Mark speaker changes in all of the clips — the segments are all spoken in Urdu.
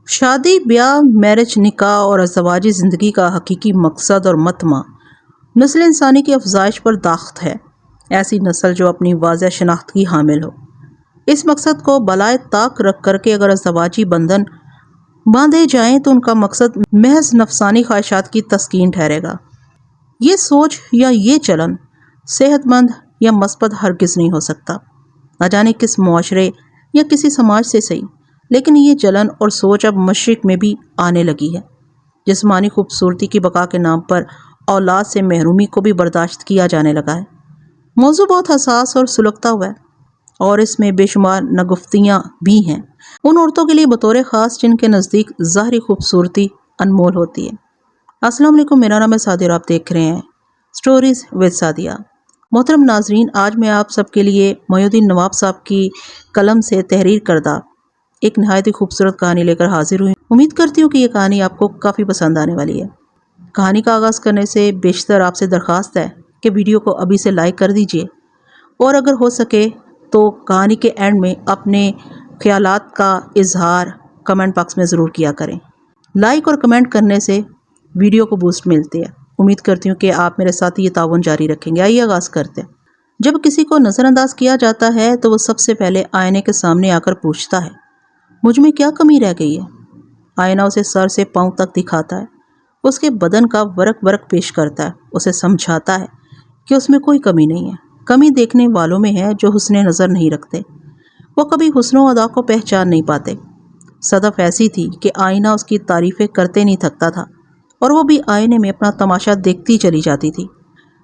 Speaker 1: شادی بیاہ میرج نکاح اور ازدواجی زندگی کا حقیقی مقصد اور متمع نسل انسانی کی افزائش پر داخت ہے۔ ایسی نسل جو اپنی واضح شناخت کی حامل ہو۔ اس مقصد کو بالائے طاق رکھ کر کے اگر ازدواجی بندھن باندھے جائیں تو ان کا مقصد محض نفسانی خواہشات کی تسکین ٹھہرے گا۔ یہ سوچ یا یہ چلن صحت مند یا مثبت ہرگز نہیں ہو سکتا۔ نہ جانے کس معاشرے یا کسی سماج سے صحیح، لیکن یہ چلن اور سوچ اب مشرق میں بھی آنے لگی ہے۔ جسمانی خوبصورتی کی بقا کے نام پر اولاد سے محرومی کو بھی برداشت کیا جانے لگا ہے۔ موضوع بہت حساس اور سلگتا ہوا ہے اور اس میں بے شمار نگفتیاں بھی ہیں ان عورتوں کے لیے بطور خاص جن کے نزدیک ظاہری خوبصورتی انمول ہوتی ہے۔ السلام علیکم، میرا نام ہے سعدیہ اور آپ دیکھ رہے ہیں سٹوریز ود سعدیہ۔ محترم ناظرین، آج میں آپ سب کے لیے محی الدین نواب صاحب کی قلم سے تحریر کردہ ایک نہایت ہی خوبصورت کہانی لے کر حاضر ہوئی۔ امید کرتی ہوں کہ یہ کہانی آپ کو کافی پسند آنے والی ہے۔ کہانی کا آغاز کرنے سے بیشتر آپ سے درخواست ہے کہ ویڈیو کو ابھی سے لائک کر دیجئے اور اگر ہو سکے تو کہانی کے اینڈ میں اپنے خیالات کا اظہار کمنٹ باکس میں ضرور کیا کریں۔ لائک اور کمنٹ کرنے سے ویڈیو کو بوسٹ ملتی ہے۔ امید کرتی ہوں کہ آپ میرے ساتھ یہ تعاون جاری رکھیں گے۔ آئیے آغاز کرتے ہیں۔ جب کسی کو نظر انداز کیا جاتا ہے تو وہ سب سے پہلے آئینے کے سامنے آ کر پوچھتا ہے، مجھ میں کیا کمی رہ گئی ہے؟ آئینہ اسے سر سے پاؤں تک دکھاتا ہے، اس کے بدن کا ورق پیش کرتا ہے، اسے سمجھاتا ہے کہ اس میں کوئی کمی نہیں ہے۔ کمی دیکھنے والوں میں ہے جو حسن نظر نہیں رکھتے، وہ کبھی حسن و ادا کو پہچان نہیں پاتے۔ صدف ایسی تھی کہ آئینہ اس کی تعریفیں کرتے نہیں تھکتا تھا اور وہ بھی آئینے میں اپنا تماشا دیکھتی چلی جاتی تھی۔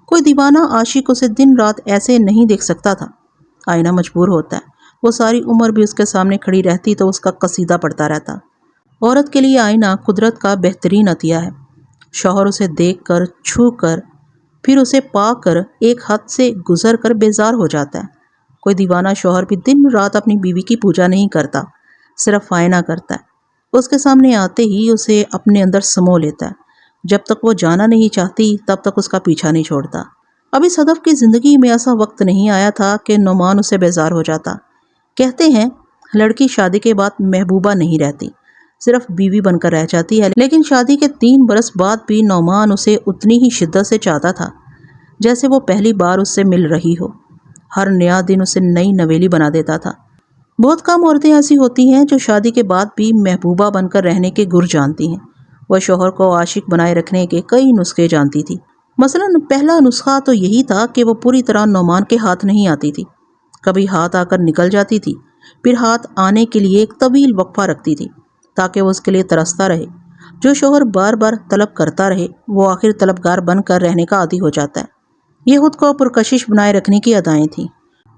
Speaker 1: کوئی دیوانہ عاشق اسے دن رات ایسے نہیں دیکھ سکتا تھا۔ آئینہ مجبور ہوتا ہے، وہ ساری عمر بھی اس کے سامنے کھڑی رہتی تو اس کا قصیدہ پڑھتا رہتا۔ عورت کے لیے آئینہ قدرت کا بہترین عطیہ ہے۔ شوہر اسے دیکھ کر، چھو کر، پھر اسے پا کر ایک حد سے گزر کر بیزار ہو جاتا ہے۔ کوئی دیوانہ شوہر بھی دن رات اپنی بیوی کی پوجا نہیں کرتا، صرف آئینہ کرتا ہے۔ اس کے سامنے آتے ہی اسے اپنے اندر سمو لیتا ہے۔ جب تک وہ جانا نہیں چاہتی تب تک اس کا پیچھا نہیں چھوڑتا۔ ابھی صدف کی زندگی میں ایسا وقت نہیں آیا تھا کہ نعمان اسے بیزار ہو جاتا۔ کہتے ہیں لڑکی شادی کے بعد محبوبہ نہیں رہتی، صرف بیوی بن کر رہ جاتی ہے، لیکن شادی کے 3 برس بعد بھی نعمان اسے اتنی ہی شدت سے چاہتا تھا جیسے وہ پہلی بار اس سے مل رہی ہو۔ ہر نیا دن اسے نئی نویلی بنا دیتا تھا۔ بہت کم عورتیں ایسی ہوتی ہیں جو شادی کے بعد بھی محبوبہ بن کر رہنے کے گر جانتی ہیں۔ وہ شوہر کو عاشق بنائے رکھنے کے کئی نسخے جانتی تھی۔ مثلاً پہلا نسخہ تو یہی تھا کہ وہ پوری طرح نعمان کے ہاتھ نہیں آتی تھی۔ کبھی ہاتھ آ کر نکل جاتی تھی، پھر ہاتھ آنے کے لیے ایک طویل وقفہ رکھتی تھی تاکہ وہ اس کے لیے ترستا رہے۔ جو شوہر بار بار طلب کرتا رہے وہ آخر طلبگار بن کر رہنے کا عادی ہو جاتا ہے۔ یہ خود کو پرکشش بنائے رکھنے کی ادائیں تھیں۔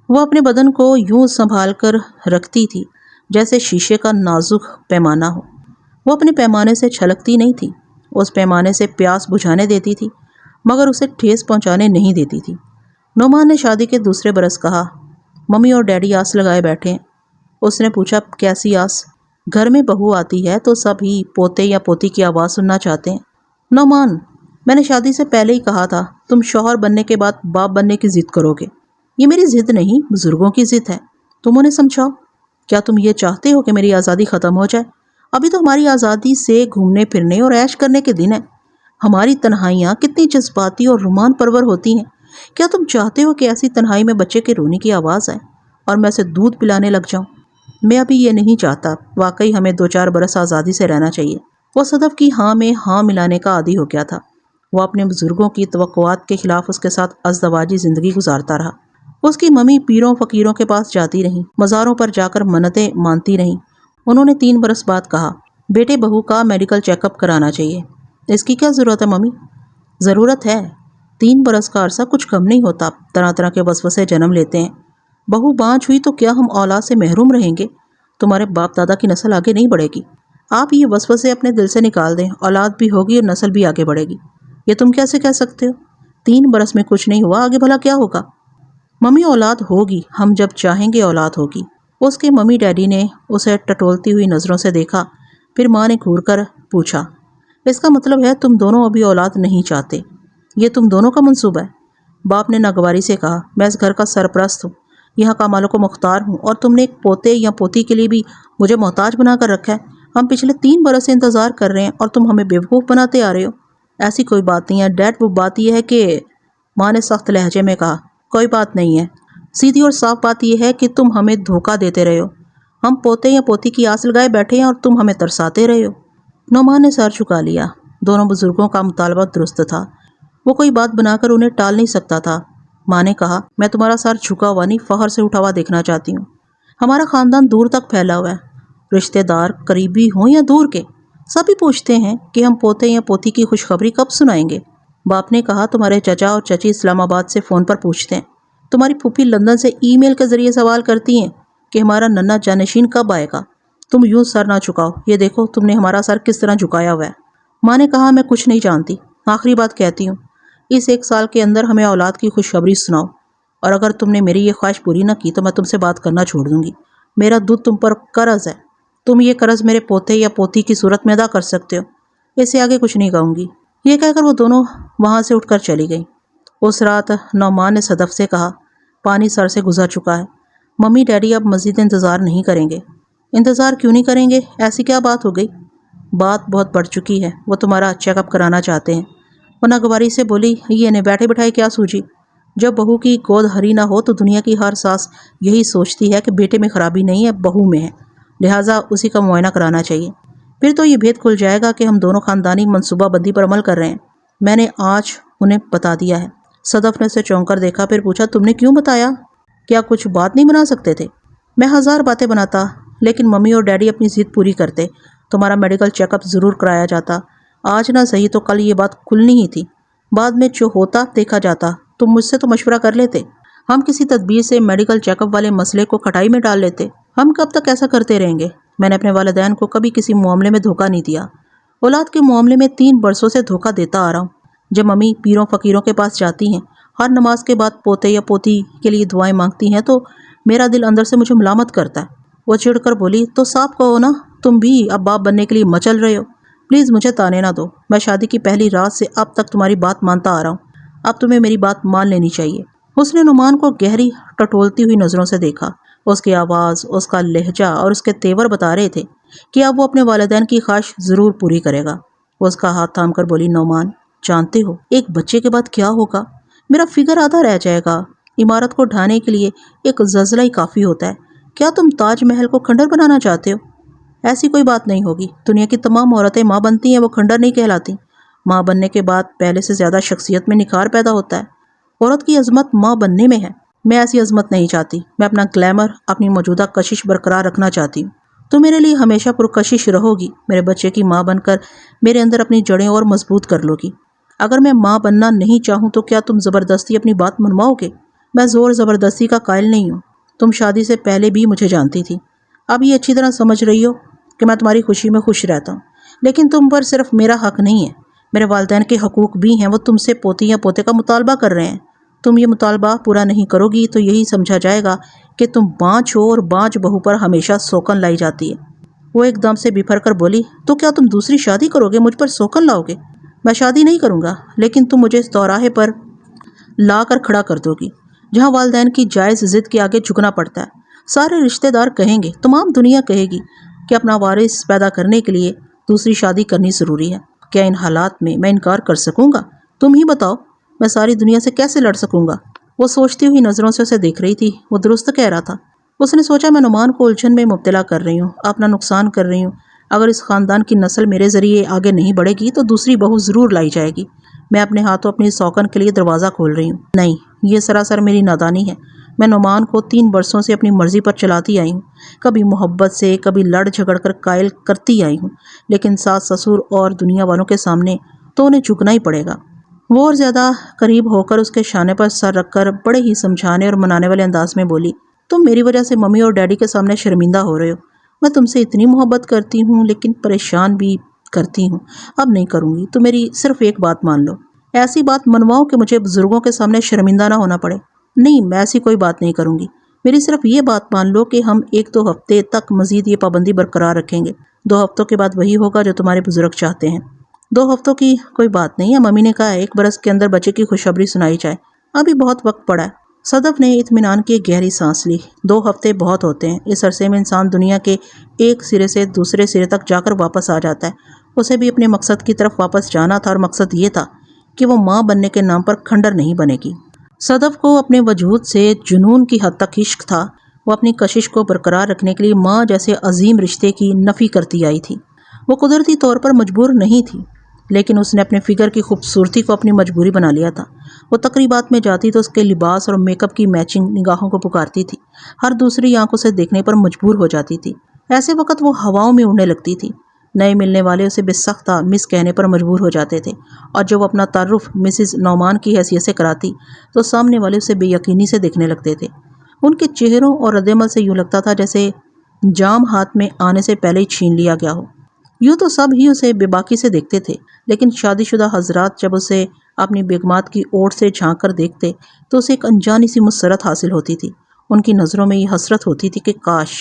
Speaker 1: وہ اپنے بدن کو یوں سنبھال کر رکھتی تھی جیسے شیشے کا نازک پیمانہ ہو۔ وہ اپنے پیمانے سے چھلکتی نہیں تھی، اس پیمانے سے پیاس بجھانے دیتی تھی مگر اسے ٹھیس پہنچانے نہیں دیتی تھی۔ نعمان نے شادی کے دوسرے برس کہا، ممی اور ڈیڈی آس لگائے بیٹھے ہیں۔ اس نے پوچھا، کیسی آس؟ گھر میں بہو آتی ہے تو سب ہی پوتے یا پوتی کی آواز سننا چاہتے ہیں۔ نعمان، میں نے شادی سے پہلے ہی کہا تھا تم شوہر بننے کے بعد باپ بننے کی ضد کرو گے۔ یہ میری ضد نہیں، بزرگوں کی ضد ہے، تم انہیں سمجھاؤ۔ کیا تم یہ چاہتے ہو کہ میری آزادی ختم ہو جائے؟ ابھی تو ہماری آزادی سے گھومنے پھرنے اور عیش کرنے کے دن ہیں۔ ہماری تنہائیاں کتنی جذباتی اور رومان پرور ہوتی ہیں۔ کیا تم چاہتے ہو کہ ایسی تنہائی میں بچے کے رونے کی آواز آئے اور میں اسے دودھ پلانے لگ جاؤں؟ میں ابھی یہ نہیں چاہتا۔ واقعی ہمیں 2-4 برس آزادی سے رہنا چاہیے۔ وہ صدف کی ہاں میں ہاں ملانے کا عادی ہو گیا تھا۔ وہ اپنے بزرگوں کی توقعات کے خلاف اس کے ساتھ ازدواجی زندگی گزارتا رہا۔ اس کی ممی پیروں فقیروں کے پاس جاتی رہیں، مزاروں پر جا کر منتیں مانتی رہیں۔ انہوں نے 3 برس بعد کہا، بیٹے بہو کا میڈیکل چیک اپ کرانا چاہیے۔ اس کی کیا ضرورت ہے ممی؟ ضرورت ہے، 3 برس کا عرصہ کچھ کم نہیں ہوتا۔ طرح طرح کے وسوسے جنم لیتے ہیں۔ بہو بانجھ ہوئی تو کیا ہم اولاد سے محروم رہیں گے؟ تمہارے باپ دادا کی نسل آگے نہیں بڑھے گی؟ آپ یہ وسوسے اپنے دل سے نکال دیں، اولاد بھی ہوگی اور نسل بھی آگے بڑھے گی۔ یہ تم کیسے کہہ سکتے ہو؟ 3 برس میں کچھ نہیں ہوا، آگے بھلا کیا ہوگا؟ ممی اولاد ہوگی، ہم جب چاہیں گے اولاد ہوگی۔ اس کے ممی ڈیڈی نے اسے ٹٹولتی ہوئی نظروں سے دیکھا، پھر ماں نے گھور کر پوچھا، اس کا مطلب ہے تم دونوں ابھی اولاد نہیں چاہتے؟ یہ تم دونوں کا منصوبہ ہے؟ باپ نے ناگواری سے کہا، میں اس گھر کا سرپرست ہوں، یہاں کا مالک و مختار ہوں اور تم نے ایک پوتے یا پوتی کے لیے بھی مجھے محتاج بنا کر رکھا ہے۔ ہم پچھلے 3 برس سے انتظار کر رہے ہیں اور تم ہمیں بیوقوف بناتے آ رہے ہو۔ ایسی کوئی بات نہیں ہے ڈیڈ، وہ بات یہ ہے کہ ماں نے سخت لہجے میں کہا، کوئی بات نہیں ہے، سیدھی اور صاف بات یہ ہے کہ تم ہمیں دھوکہ دیتے رہے ہو۔ ہم پوتے یا پوتی کی آس لگائے بیٹھے ہیں اور تم ہمیں ترساتے رہے ہو۔ نعمان نے سر جھکا لیا۔ دونوں بزرگوں کا مطالبہ درست تھا، وہ کوئی بات بنا کر انہیں ٹال نہیں سکتا تھا۔ ماں نے کہا، میں تمہارا سر جھکا ہوا نہیں، فخر سے اٹھا ہوا دیکھنا چاہتی ہوں۔ ہمارا خاندان دور تک پھیلا ہوا ہے، رشتہ دار قریبی ہوں یا دور کے، سبھی پوچھتے ہیں کہ ہم پوتے یا پوتی کی خوشخبری کب سنائیں گے۔ باپ نے کہا، تمہارے چچا اور چچی اسلام آباد سے فون پر پوچھتے ہیں، تمہاری پھوپھی لندن سے ای میل کے ذریعے سوال کرتی ہیں کہ ہمارا ننھا جانشین کب آئے گا۔ تم یوں سر نہ جھکاؤ، یہ دیکھو تم نے ہمارا سر کس طرح جھکایا ہوا ہے۔ ماں نے کہا، میں کچھ نہیں جانتی، آخری بات کہتی ہوں، اس 1 سال کے اندر ہمیں اولاد کی خوشخبری سناؤ، اور اگر تم نے میری یہ خواہش پوری نہ کی تو میں تم سے بات کرنا چھوڑ دوں گی۔ میرا دودھ تم پر قرض ہے، تم یہ قرض میرے پوتے یا پوتی کی صورت میں ادا کر سکتے ہو، اس سے آگے کچھ نہیں کہوں گی۔ یہ کہہ کر وہ دونوں وہاں سے اٹھ کر چلی گئیں۔ اس رات نعمان نے صدف سے کہا، پانی سر سے گزر چکا ہے، ممی ڈیڈی اب مزید انتظار نہیں کریں گے۔ انتظار کیوں نہیں کریں گے؟ ایسی کیا بات ہو گئی؟ بات بہت بڑھ چکی ہے، وہ تمہارا چیک اپ کرانا چاہتے ہیں۔ وہ ناگواری سے بولی، یہ انہیں بیٹھے بٹھائے کیا سوجی؟ جب بہو کی گود ہری نہ ہو تو دنیا کی ہر ساس یہی سوچتی ہے کہ بیٹے میں خرابی نہیں ہے، بہو میں ہے، لہٰذا اسی کا معائنہ کرانا چاہیے۔ پھر تو یہ بھید کھل جائے گا کہ ہم دونوں خاندانی منصوبہ بندی پر عمل کر رہے ہیں۔ میں نے آج انہیں بتا دیا ہے۔ صدف نے اسے چونک کر دیکھا، پھر پوچھا، تم نے کیوں بتایا؟ کیا کچھ بات نہیں بنا سکتے تھے؟ میں 1000 باتیں بناتا، لیکن ممی اور ڈیڈی اپنی ضد پوری کرتے، تمہارا میڈیکل چیک اپ ضرور کرایا جاتا، آج نہ صحیح تو کل یہ بات کھلنی ہی تھی، بعد میں جو ہوتا دیکھا جاتا، تم مجھ سے تو مشورہ کر لیتے، ہم کسی تدبیر سے میڈیکل چیک اپ والے مسئلے کو کھٹائی میں ڈال لیتے۔ ہم کب تک ایسا کرتے رہیں گے؟ میں نے اپنے والدین کو کبھی کسی معاملے میں دھوکہ نہیں دیا، اولاد کے معاملے میں 3 برسوں سے دھوکہ دیتا آ رہا ہوں۔ جب ممی پیروں فقیروں کے پاس جاتی ہیں، ہر نماز کے بعد پوتے یا پوتی کے لیے دعائیں مانگتی ہیں، تو میرا دل اندر سے مجھے ملامت کرتا ہے۔ وہ چڑھ کر بولی، تو صاف کہو نا، تم بھی اب باپ بننے کے لیے مچل رہے ہو۔ پلیز مجھے تانے نہ دو، میں شادی کی پہلی رات سے اب تک تمہاری بات مانتا آ رہا ہوں، اب تمہیں میری بات مان لینی چاہیے۔ اس نے نعمان کو گہری ٹٹولتی ہوئی نظروں سے دیکھا۔ اس کی آواز، اس کا لہجہ اور اس کے تیور بتا رہے تھے کہ اب وہ اپنے والدین کی خواہش ضرور پوری کرے گا۔ وہ اس کا ہاتھ تھام کر بولی، نعمان، جانتے ہو ایک بچے کے بعد کیا ہوگا؟ میرا فگر آدھا رہ جائے گا۔ عمارت کو ڈھانے کے لیے ایک زلزلہ ہی کافی ہوتا ہے، کیا تم تاج محل کو کھنڈر بنانا چاہتے ہو؟ ایسی کوئی بات نہیں ہوگی، دنیا کی تمام عورتیں ماں بنتی ہیں، وہ کھنڈر نہیں کہلاتی۔ ماں بننے کے بعد پہلے سے زیادہ شخصیت میں نکھار پیدا ہوتا ہے۔ عورت کی عظمت ماں بننے میں ہے۔ میں ایسی عظمت نہیں چاہتی، میں اپنا گلیمر، اپنی موجودہ کشش برقرار رکھنا چاہتی ہوں۔ تو میرے لیے ہمیشہ پرکشش رہو گی، میرے بچے کی ماں بن کر میرے اندر اپنی جڑیں اور مضبوط کر لو گی۔ اگر میں ماں بننا نہیں چاہوں تو کیا تم زبردستی اپنی بات منواؤ گے؟ میں زور زبردستی کا قائل نہیں ہوں، تم شادی سے پہلے بھی مجھے جانتی تھی، اب یہ اچھی طرح سمجھ رہی ہو کہ میں تمہاری خوشی میں خوش رہتا ہوں، لیکن تم پر صرف میرا حق نہیں ہے، میرے والدین کے حقوق بھی ہیں، وہ تم سے پوتی یا پوتے کا مطالبہ کر رہے ہیں۔ تم یہ مطالبہ پورا نہیں کرو گی تو یہی سمجھا جائے گا کہ تم بانجھ ہو، اور بانجھ بہو پر ہمیشہ سوکن لائی جاتی ہے۔ وہ ایک دم سے بفر کر بولی، تو کیا تم دوسری شادی کرو گے، مجھ پر سوکن لاؤ گے؟ میں شادی نہیں کروں گا، لیکن تم مجھے اس دوراہے پر لا کر کھڑا کر دو گی جہاں والدین کی جائز ضد کے آگے جھکنا پڑتا ہے۔ سارے رشتہ دار کہیں گے، تمام دنیا کہے گی کہ اپنا وارث پیدا کرنے کے لیے دوسری شادی کرنی ضروری ہے۔ کیا ان حالات میں انکار کر سکوں گا؟ تم ہی بتاؤ، میں ساری دنیا سے کیسے لڑ سکوں گا؟ وہ سوچتی ہوئی نظروں سے اسے دیکھ رہی تھی۔ وہ درست کہہ رہا تھا۔ اس نے سوچا، میں نعمان کو الجھن میں مبتلا کر رہی ہوں، اپنا نقصان کر رہی ہوں۔ اگر اس خاندان کی نسل میرے ذریعے آگے نہیں بڑھے گی تو دوسری بہو ضرور لائی جائے گی۔ میں اپنے ہاتھوں اپنی سوکن کے لیے دروازہ کھول رہی ہوں۔ نہیں، یہ سراسر میری نادانی ہے۔ میں نعمان کو 3 برسوں سے اپنی مرضی پر چلاتی آئی ہوں، کبھی محبت سے، کبھی لڑ جھگڑ کر قائل کرتی آئی ہوں، لیکن ساس سسر اور دنیا والوں کے سامنے تو انہیں جھکنا ہی پڑے گا۔ وہ اور زیادہ قریب ہو کر اس کے شانے پر سر رکھ کر بڑے ہی سمجھانے اور منانے والے انداز میں بولی، تم میری وجہ سے ممی اور ڈیڈی کے سامنے شرمندہ ہو رہے ہو۔ میں تم سے اتنی محبت کرتی ہوں، لیکن پریشان بھی کرتی ہوں، اب نہیں کروں گی۔ تو میری صرف ایک بات مان لو، ایسی بات منواؤ کہ مجھے بزرگوں کے سامنے شرمندہ نہ ہونا پڑے۔ نہیں، میں ایسی کوئی بات نہیں کروں گی، میری صرف یہ بات مان لو کہ ہم 1-2 ہفتے تک مزید یہ پابندی برقرار رکھیں گے۔ 2 ہفتوں کے بعد وہی ہوگا جو تمہارے بزرگ چاہتے ہیں۔ 2 ہفتوں کی کوئی بات نہیں ہے، ممی نے کہا 1 برس کے اندر بچے کی خوشخبری سنائی جائے، ابھی بہت وقت پڑا ہے۔ صدف نے اطمینان کی ایک گہری سانس لی۔ 2 ہفتے بہت ہوتے ہیں، اس عرصے میں انسان دنیا کے ایک سرے سے دوسرے سرے تک جا کر واپس آ جاتا ہے۔ اسے بھی اپنے مقصد کی طرف واپس جانا تھا، اور مقصد یہ تھا کہ وہ ماں بننے کے نام پر کھنڈر نہیں بنے گی۔ صدف کو اپنے وجود سے جنون کی حد تک عشق تھا۔ وہ اپنی کشش کو برقرار رکھنے کے لیے ماں جیسے عظیم رشتے کی نفی کرتی آئی تھی۔ وہ قدرتی طور پر مجبور نہیں تھی، لیکن اس نے اپنے فگر کی خوبصورتی کو اپنی مجبوری بنا لیا تھا۔ وہ تقریبات میں جاتی تو اس کے لباس اور میک اپ کی میچنگ نگاہوں کو پکارتی تھی، ہر دوسری آنکھ اسے دیکھنے پر مجبور ہو جاتی تھی۔ ایسے وقت وہ ہواؤں میں اڑنے لگتی تھی۔ نئے ملنے والے اسے بے سختہ مس کہنے پر مجبور ہو جاتے تھے، اور جب وہ اپنا تعارف مسز نعمان کی حیثیت سے کراتی تو سامنے والے اسے بے یقینی سے دیکھنے لگتے تھے۔ ان کے چہروں اور رد عمل سے یوں لگتا تھا جیسے جام ہاتھ میں آنے سے پہلے ہی چھین لیا گیا ہو۔ یوں تو سب ہی اسے بے باکی سے دیکھتے تھے، لیکن شادی شدہ حضرات جب اسے اپنی بیگمات کی اوٹ سے جھانک کر دیکھتے تو اسے ایک انجانی سی مسرت حاصل ہوتی تھی۔ ان کی نظروں میں یہ حسرت ہوتی تھی کہ کاش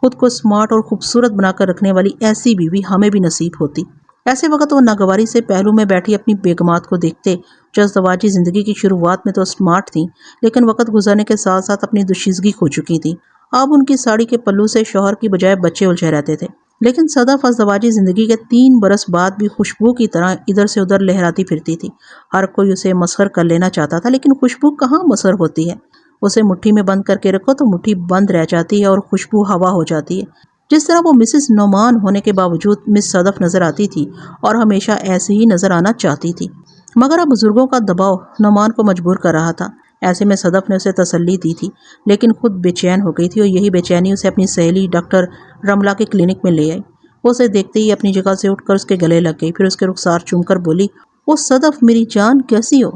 Speaker 1: خود کو اسمارٹ اور خوبصورت بنا کر رکھنے والی ایسی بیوی ہمیں بھی نصیب ہوتی۔ ایسے وقت وہ ناگواری سے پہلو میں بیٹھی اپنی بیگمات کو دیکھتے جو ازدواجی زندگی کی شروعات میں تو اسمارٹ تھیں، لیکن وقت گزرنے کے ساتھ ساتھ اپنی دوشیزگی کھو چکی تھیں۔ اب ان کی ساڑی کے پلو سے شوہر کی بجائے بچے الجھے رہتے تھے، لیکن صدف ازدواجی زندگی کے 3 برس بعد بھی خوشبو کی طرح ادھر سے ادھر لہراتی پھرتی تھی۔ ہر کوئی اسے مسخر کر لینا چاہتا تھا، لیکن خوشبو کہاں مسخر ہوتی ہے۔ اسے مٹھی میں بند کر کے رکھو تو مٹھی بند رہ جاتی ہے اور خوشبو ہوا ہو جاتی ہے۔ جس طرح وہ مسز نعمان ہونے کے باوجود مس صدف نظر آتی تھی اور ہمیشہ ایسی ہی نظر آنا چاہتی تھی، مگر اب بزرگوں کا دباؤ نعمان کو مجبور کر رہا تھا۔ ایسے میں صدف نے اسے تسلی دی تھی، لیکن خود بے چین ہو گئی تھی، اور یہی بے چینی اسے اپنی سہیلی ڈاکٹر رملہ کے کلینک میں لے آئی۔ وہ اسے دیکھتے ہی اپنی جگہ سے اٹھ کر اس کے گلے لگ گئی، پھر اس کے رخسار چوم کر بولی، "او صدف میری جان، کیسی ہو؟"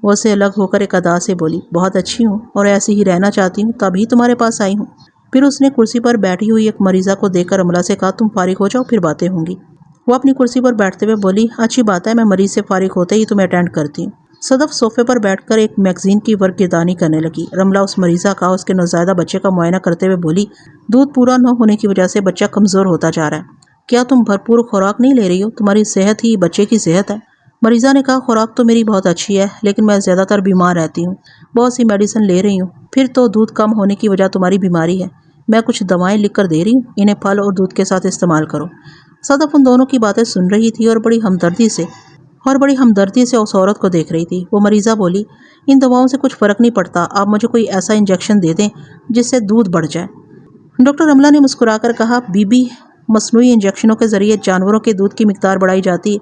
Speaker 1: وہ اسے الگ ہو کر ایک ادا سے بولی، "بہت اچھی ہوں اور ایسے ہی رہنا چاہتی ہوں، تبھی تمہارے پاس آئی ہوں۔" پھر اس نے کرسی پر بیٹھی ہوئی ایک مریضہ کو دیکھ کر رملہ سے کہا، "تم فارغ ہو جاؤ، پھر باتیں ہوں گی۔" وہ اپنی کرسی پر بیٹھتے ہوئے بولی، "اچھی بات ہے، میں مریض سے فارغ ہوتے ہی تمہیں اٹینڈ کرتی ہوں۔" صدف صوفے پر بیٹھ کر ایک میگزین کی ورقگردانی کرنے لگی۔ رملہ اس مریضہ کا اس کے نوزائیدہ بچے کا معائنہ کرتے ہوئے بولی، "دودھ پورا نہ ہونے کی وجہ سے بچہ کمزور ہوتا جا رہا ہے۔ کیا تم بھرپور خوراک نہیں لے رہی ہو؟ تمہاری صحت ہی بچے کی صحت ہے۔" مریضہ نے کہا، "خوراک تو میری بہت اچھی ہے، لیکن میں زیادہ تر بیمار رہتی ہوں، بہت سی میڈیسن لے رہی ہوں۔ پھر تو دودھ کم ہونے کی وجہ تمہاری بیماری ہے۔ میں کچھ دوائیں لکھ کر دے رہی ہوں، انہیں پھل اور دودھ کے ساتھ استعمال کرو۔" صدف ان دونوں کی باتیں سن رہی تھی اور بڑی ہمدردی سے اس عورت کو دیکھ رہی تھی۔ وہ مریضہ بولی، "ان دواؤں سے کچھ فرق نہیں پڑتا، آپ مجھے کوئی ایسا انجیکشن دے دیں جس سے دودھ بڑھ جائے۔" ڈاکٹر رملہ نے مسکرا کر کہا، "بی بی، مصنوعی انجیکشنوں کے ذریعے جانوروں کے دودھ کی مقدار بڑھائی جاتی ہے۔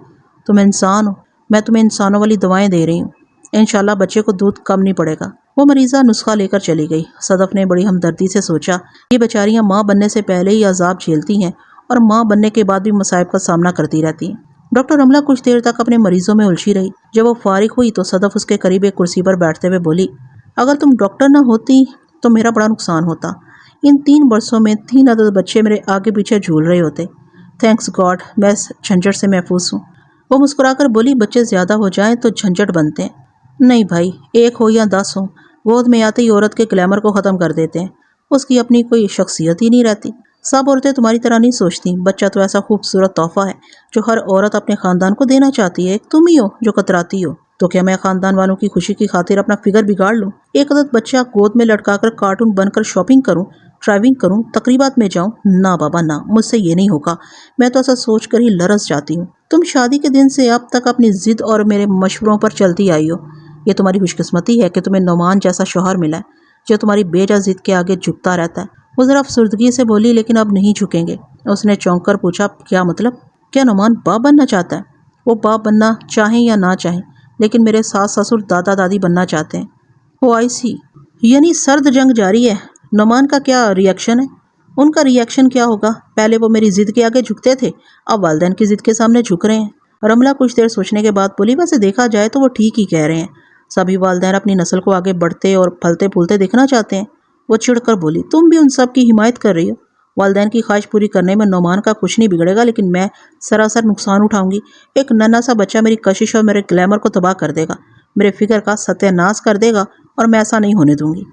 Speaker 1: تم انسان ہو، میں تمہیں انسانوں والی دوائیں دے رہی ہوں، انشاءاللہ بچے کو دودھ کم نہیں پڑے گا۔" وہ مریضہ نسخہ لے کر چلی گئی۔ صدف نے بڑی ہمدردی سے سوچا، یہ بیچاریاں ماں بننے سے پہلے ہی عذاب جھیلتی ہیں اور ماں بننے کے بعد بھی مصائب کا سامنا کرتی رہتی ہیں۔ ڈاکٹر رملہ کچھ دیر تک اپنے مریضوں میں الجھی رہی۔ جب وہ فارغ ہوئی تو صدف اس کے قریب ایک کرسی پر بیٹھتے ہوئے بولی، "اگر تم ڈاکٹر نہ ہوتی تو میرا بڑا نقصان ہوتا۔ ان 3 برسوں میں 3 عدد بچے میرے آگے پیچھے جھول رہے ہوتے۔ تھینکس گاڈ میں اس جھنجھٹ سے محفوظ ہوں۔" وہ مسکرا کر بولی، "بچے زیادہ ہو جائیں تو جھنجھٹ بنتے ہیں۔ نہیں بھائی، 1 ہو یا 10 ہو، گود میں آتے ہی عورت کے گلیمر کو ختم کر دیتے ہیں، اس کی اپنی کوئی شخصیت ہی نہیں رہتی۔ سب عورتیں تمہاری طرح نہیں سوچتی، بچہ تو ایسا خوبصورت تحفہ ہے جو ہر عورت اپنے خاندان کو دینا چاہتی ہے، ایک تم ہی ہو جو کتراتی ہو۔ تو کیا میں خاندان والوں کی خوشی کی خاطر اپنا فگر بگاڑ لوں؟ 1 عدد بچہ گود میں لٹکا کر کارٹون بن کر شاپنگ کروں، ڈرائیونگ کروں، تقریبات میں جاؤں؟ نہ بابا نہ، مجھ سے یہ نہیں ہوگا۔ میں تو ایسا سوچ کر ہی لرز جاتی ہوں۔ تم شادی کے دن سے اب تک اپنی ضد اور میرے مشوروں پر چلتی آئی ہو۔ یہ تمہاری خوش قسمتی ہے کہ تمہیں نعمان جیسا شوہر ملا ہے جو تمہاری بیجا ضد کے آگے جھکتا رہتا ہے۔ وہ ذرا افسردگی سے بولی، "لیکن اب نہیں جھکیں گے۔" اس نے چونک کر پوچھا، "کیا مطلب؟ کیا نعمان باپ بننا چاہتا ہے؟" "وہ باپ بننا چاہیں یا نہ چاہیں، لیکن میرے ساس سسر دادا دادی بننا چاہتے ہیں۔" "او آئی سی، یعنی سرد جنگ جاری ہے۔ نعمان کا کیا ری ایکشن ہے؟" "ان کا ری ایکشن کیا ہوگا؟ پہلے وہ میری ضد کے آگے جھکتے تھے، اب والدین کی ضد کے سامنے جھک رہے ہیں۔" رملہ کچھ دیر سوچنے کے بعد بولی، "ویسے دیکھا جائے تو وہ ٹھیک ہی کہہ رہے ہیں، سبھی والدین اپنی نسل کو آگے بڑھتے اور پھلتے پھولتے دیکھنا چاہتے ہیں۔" وہ چڑھ کر بولی، "تم بھی ان سب کی حمایت کر رہی ہو۔ والدین کی خواہش پوری کرنے میں نعمان کا کچھ نہیں بگڑے گا، لیکن میں سراسر نقصان اٹھاؤں گی۔ ایک ننھا سا بچہ میری کشش اور میرے گلیمر کو تباہ کر دے گا، میرے فگر کا ستیہ ناش کر دے گا، اور میں ایسا نہیں ہونے دوں گی۔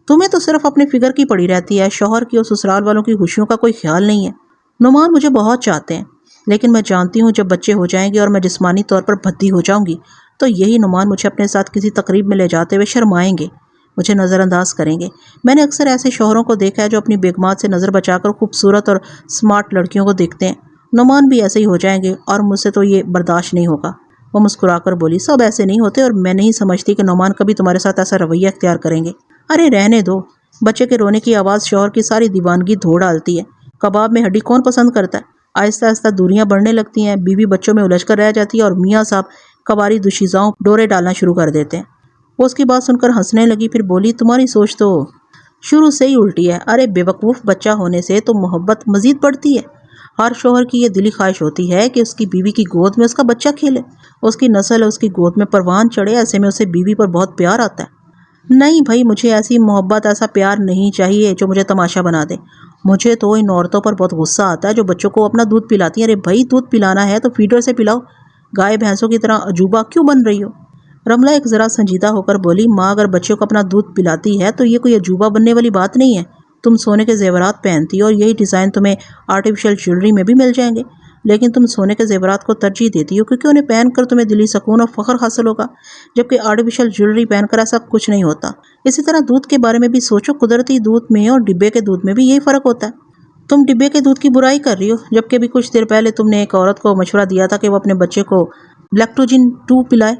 Speaker 1: تمہیں تو صرف اپنے فگر کی پڑی رہتی ہے، شوہر کی اور سسرال والوں کی خوشیوں کا کوئی خیال نہیں ہے۔ نعمان مجھے بہت چاہتے ہیں، لیکن میں جانتی ہوں جب بچے ہو جائیں گے اور میں جسمانی طور پر بھدی ہو جاؤں گی تو یہی نعمان مجھے اپنے ساتھ کسی تقریب میں لے جاتے ہوئے شرمائیں گے۔ مجھے نظر انداز کریں گے۔ میں نے اکثر ایسے شوہروں کو دیکھا ہے جو اپنی بیگمات سے نظر بچا کر خوبصورت اور سمارٹ لڑکیوں کو دیکھتے ہیں۔ نعمان بھی ایسے ہی ہو جائیں گے اور مجھ سے تو یہ برداشت نہیں ہوگا۔ وہ مسکرا کر بولی، سب ایسے نہیں ہوتے اور میں نہیں سمجھتی کہ نعمان کبھی تمہارے ساتھ ایسا رویہ اختیار کریں گے۔ ارے رہنے دو، بچے کے رونے کی آواز شوہر کی ساری دیوانگی دھو ڈالتی ہے۔ کباب میں ہڈی کون پسند کرتا ہے؟ آہستہ آہستہ دوریاں بڑھنے لگتی ہیں، بیوی بچوں میں الجھ کر رہ جاتی ہے اور میاں صاحب کباری دوشیزاؤں ڈورے ڈالنا شروع کر دیتے ہیں۔ وہ اس کی بات سن کر ہنسنے لگی، پھر بولی، تمہاری سوچ تو شروع سے ہی الٹی ہے۔ ارے بے وقوف، بچہ ہونے سے تو محبت مزید بڑھتی ہے۔ ہر شوہر کی یہ دلی خواہش ہوتی ہے کہ اس کی بیوی کی گود میں اس کا بچہ کھیلے، اس کی نسل اس کی گود میں پروان چڑھے۔ ایسے میں اسے بیوی پر بہت پیار آتا ہے۔ نہیں بھائی، مجھے ایسی محبت، ایسا پیار نہیں چاہیے جو مجھے تماشا بنا دے۔ مجھے تو ان عورتوں پر بہت غصہ آتا ہے جو بچوں کو اپنا دودھ پلاتی ہیں۔ ارے بھائی، دودھ پلانا ہے تو فیڈر سے پلاؤ، گائے بھینسوں کی طرح عجوبہ کیوں بن رہی ہو؟ رملہ ایک ذرا سنجیدہ ہو کر بولی، ماں اگر بچوں کو اپنا دودھ پلاتی ہے تو یہ کوئی عجوبہ بننے والی بات نہیں ہے۔ تم سونے کے زیورات پہنتی ہو اور یہی ڈیزائن تمہیں آرٹیفیشل جیولری میں بھی مل جائیں گے، لیکن تم سونے کے زیورات کو ترجیح دیتی ہو کیونکہ انہیں پہن کر تمہیں دلی سکون اور فخر حاصل ہوگا، جبکہ آرٹیفیشل جیولری پہن کر ایسا کچھ نہیں ہوتا۔ اسی طرح دودھ کے بارے میں بھی سوچو، قدرتی دودھ میں اور ڈبے کے دودھ میں بھی یہی فرق ہوتا ہے۔ تم ڈبے کے دودھ کی برائی کر رہی ہو، جبکہ بھی کچھ دیر پہلے تم نے ایک عورت کو مشورہ دیا تھا کہ وہ اپنے بچے کو لیکٹوجن 2 پلائے۔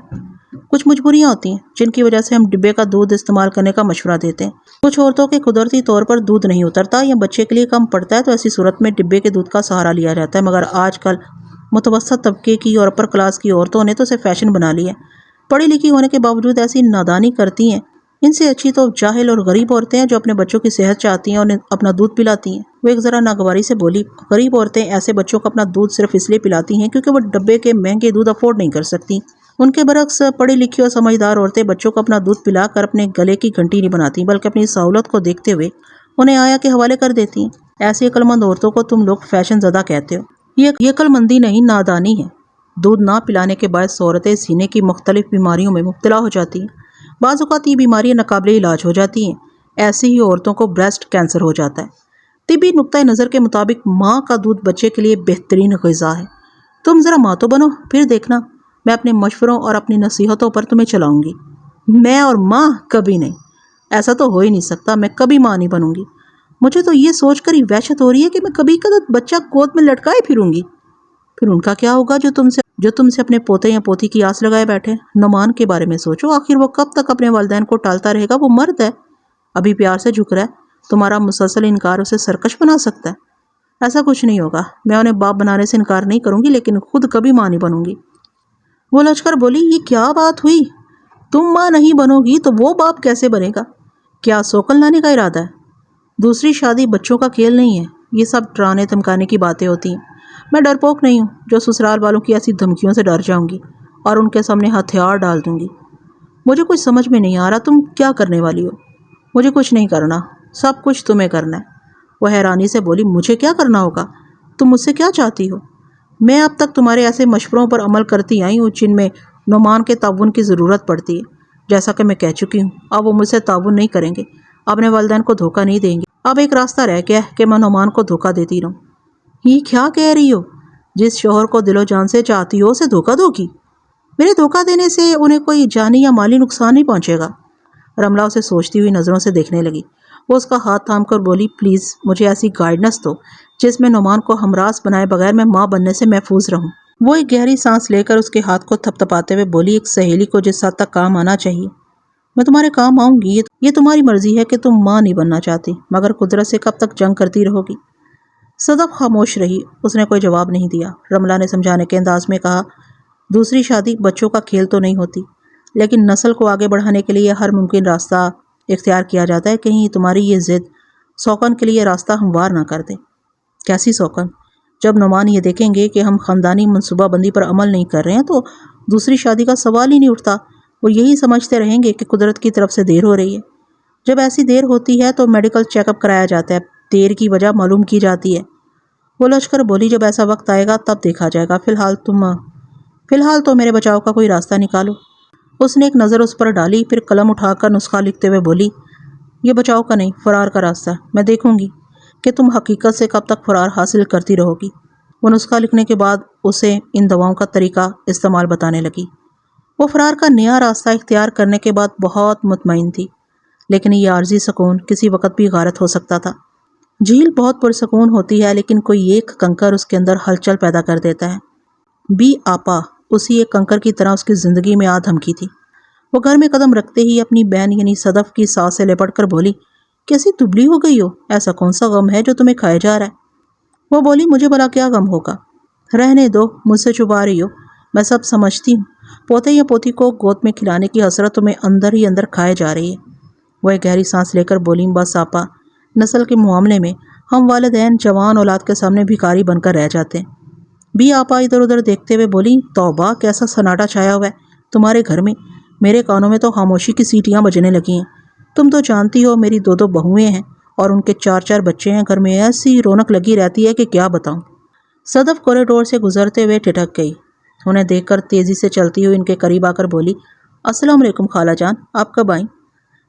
Speaker 1: کچھ مجبوریاں ہوتی ہیں جن کی وجہ سے ہم ڈبے کا دودھ استعمال کرنے کا مشورہ دیتے ہیں۔ کچھ عورتوں کے قدرتی طور پر دودھ نہیں اترتا یا بچے کے لیے کم پڑتا ہے، تو ایسی صورت میں ڈبے کے دودھ کا سہارا لیا جاتا ہے۔ مگر آج کل متوسط طبقے کی اور اپر کلاس کی عورتوں نے تو اسے فیشن بنا لیا ہے۔ پڑھی لکھی ہونے کے باوجود ایسی نادانی کرتی ہیں۔ ان سے اچھی تو جاہل اور غریب عورتیں ہیں جو اپنے بچوں کی صحت چاہتی ہیں اور انہیں اپنا دودھ پلاتی ہیں۔ وہ ایک ذرا ناگواری سے بولی، غریب عورتیں ایسے بچوں کو اپنا دودھ صرف اس لیے پلاتی ہیں کیونکہ وہ ڈبے کے مہنگے دودھ افورڈ نہیں کر سکتی۔ ان کے برعکس پڑھی لکھی اور سمجھدار عورتیں بچوں کو اپنا دودھ پلا کر اپنے گلے کی گھنٹی نہیں بناتی، بلکہ اپنی سہولت کو دیکھتے ہوئے انہیں آیا کے حوالے کر دیتی ہیں۔ ایسی عقل مند عورتوں کو تم لوگ فیشن زدہ کہتے ہو۔ یہ عقل مندی نہیں، نادانی ہے۔ دودھ نہ پلانے کے باعث عورتیں سینے کی مختلف بیماریوں میں مبتلا ہو جاتی ہیں۔ بعض اوقات یہ بیماریاں ناقابل علاج ہو جاتی ہیں۔ ایسی ہی عورتوں کو بریسٹ کینسر ہو جاتا ہے۔ طبی نقطۂ نظر کے مطابق ماں کا دودھ بچے کے لیے بہترین غذا ہے۔ تم ذرا ماں تو بنو، پھر دیکھنا میں اپنے مشوروں اور اپنی نصیحتوں پر تمہیں چلاؤں گی۔ میں اور ماں کبھی نہیں، ایسا تو ہو ہی نہیں سکتا، میں کبھی ماں نہیں بنوں گی۔ مجھے تو یہ سوچ کر ہی وحشت ہو رہی ہے کہ میں کبھی کبھی بچہ گود میں لٹکائے پھروں گی۔ پھر ان کا کیا ہوگا جو تم سے اپنے پوتے یا پوتی کی آس لگائے بیٹھے۔ نعمان کے بارے میں سوچو، آخر وہ کب تک اپنے والدین کو ٹالتا رہے گا؟ وہ مرد ہے، ابھی پیار سے جھک رہا ہے، تمہارا مسلسل انکار اسے سرکش بنا سکتا ہے۔ ایسا کچھ نہیں ہوگا، میں انہیں باپ بنانے سے انکار نہیں کروں گی، لیکن خود کبھی ماں نہیں بنوں گی۔ وہ لچ کر بولی، یہ کیا بات ہوئی؟ تم ماں نہیں بنو گی تو وہ باپ کیسے بنے گا؟ کیا سوکل لانے کا ارادہ ہے؟ دوسری شادی بچوں کا کھیل نہیں ہے، یہ سب ڈرانے دھمکانے کی باتیں ہوتی ہیں۔ میں ڈرپوک نہیں ہوں جو سسرال والوں کی ایسی دھمکیوں سے ڈر جاؤں گی اور ان کے سامنے ہتھیار ڈال دوں گی۔ مجھے کچھ سمجھ میں نہیں آ رہا، تم کیا کرنے والی ہو؟ مجھے کچھ نہیں کرنا، سب کچھ تمہیں کرنا ہے۔ وہ حیرانی سے بولی، مجھے کیا کرنا ہوگا؟ تم مجھ سے کیا چاہتی ہو؟ میں اب تک تمہارے ایسے مشوروں پر عمل کرتی آئی ہوں جن میں نعمان کے تعاون کی ضرورت پڑتی ہے۔ جیسا کہ میں کہہ چکی ہوں، اب وہ مجھ سے تعاون نہیں کریں گے، اپنے والدین کو دھوکہ نہیں دیں گے۔ اب ایک راستہ رہ گیا ہے کہ میں نعمان کو دھوکہ دیتی رہوں۔ یہ کیا کہہ رہی ہو؟ جس شوہر کو دل و جان سے چاہتی ہو اسے دھوکہ دو گی؟ میرے دھوکہ دینے سے انہیں کوئی جانی یا مالی نقصان نہیں پہنچے گا۔ رملہ اسے سوچتی ہوئی نظروں سے دیکھنے لگی۔ وہ اس کا ہاتھ تھام کر بولی، پلیز مجھے ایسی گائیڈنس دو جس میں نعمان کو ہمراز بنائے بغیر میں ماں بننے سے محفوظ رہوں۔ وہ ایک گہری سانس لے کر اس کے ہاتھ کو تھپ تھپاتے ہوئے بولی، ایک سہیلی کو جس حد تک کام آنا چاہیے میں تمہارے کام آؤں گی۔ یہ تمہاری مرضی ہے کہ تم ماں نہیں بننا چاہتی، مگر قدرت سے کب تک جنگ کرتی رہو گی؟ صدف خاموش رہی، اس نے کوئی جواب نہیں دیا۔ رملہ نے سمجھانے کے انداز میں کہا، دوسری شادی بچوں کا کھیل تو نہیں ہوتی، لیکن نسل کو آگے بڑھانے کے لیے ہر ممکن راستہ اختیار کیا جاتا ہے۔ کہیں تمہاری یہ ضد سوکن کے لیے راستہ ہموار نہ کر دے۔ کیسی سوکن؟ جب نعمان یہ دیکھیں گے کہ ہم خاندانی منصوبہ بندی پر عمل نہیں کر رہے ہیں تو دوسری شادی کا سوال ہی نہیں اٹھتا۔ وہ یہی سمجھتے رہیں گے کہ قدرت کی طرف سے دیر ہو رہی ہے۔ جب ایسی دیر ہوتی ہے تو میڈیکل چیک اپ کرایا جاتا ہے، دیر کی وجہ معلوم کی جاتی ہے۔ وہ لشکر بولی، جب ایسا وقت آئے گا تب دیکھا جائے گا، فی الحال تو میرے بچاؤ کا کوئی راستہ نکالو۔ اس نے ایک نظر اس پر ڈالی، پھر قلم اٹھا کر نسخہ لکھتے ہوئے بولی، یہ بچاؤ کا نہیں، فرار کا راستہ ہے۔ میں دیکھوں گی کہ تم حقیقت سے کب تک فرار حاصل کرتی رہو گی۔ وہ نسخہ لکھنے کے بعد اسے ان دواؤں کا طریقہ استعمال بتانے لگی۔ وہ فرار کا نیا راستہ اختیار کرنے کے بعد بہت مطمئن تھی، لیکن یہ عارضی سکون کسی وقت بھی غارت ہو سکتا تھا۔ جھیل بہت پرسکون ہوتی ہے، لیکن کوئی ایک کنکر اس کے اندر ہلچل پیدا کر دیتا ہے۔ بی آپا اسی ایک کنکر کی طرح اس کی زندگی میں آ دھمکی تھی۔ وہ گھر میں قدم رکھتے ہی اپنی بہن یعنی صدف کی سانس سے لپٹ کر بولی، کیسی دبلی ہو گئی ہو؟ ایسا کون سا غم ہے جو تمہیں کھائے جا رہا ہے؟ وہ بولی، مجھے بھلا کیا غم ہوگا؟ رہنے دو، مجھ سے چھپا رہی ہو، میں سب سمجھتی ہوں۔ پوتے یا پوتی کو گود میں کھلانے کی حسرت تمہیں اندر ہی اندر کھائے جا رہی ہے۔ وہ ایک گہری سانس لے کر بولی، بس آپا، نسل کے معاملے میں ہم والدین جوان اولاد کے سامنے بھکاری بن کر رہ جاتے ہیں۔ بی آپا ادھر ادھر دیکھتے ہوئے بولی، توبہ، کیسا سناٹا چھایا ہوا ہے تمہارے گھر میں۔ میرے کانوں میں تو خاموشی کی سیٹیاں بجنے لگی ہیں۔ تم تو جانتی ہو میری دو بہویں ہیں اور ان کے 4 بچے ہیں۔ گھر میں ایسی رونق لگی رہتی ہے کہ کیا بتاؤں۔ صدف کوریڈور سے گزرتے ہوئے ٹھٹک گئی۔ انہیں دیکھ کر تیزی سے چلتی ہوئی ان کے قریب آ کر بولی، السلام علیکم خالہ جان، آپ کب آئیں؟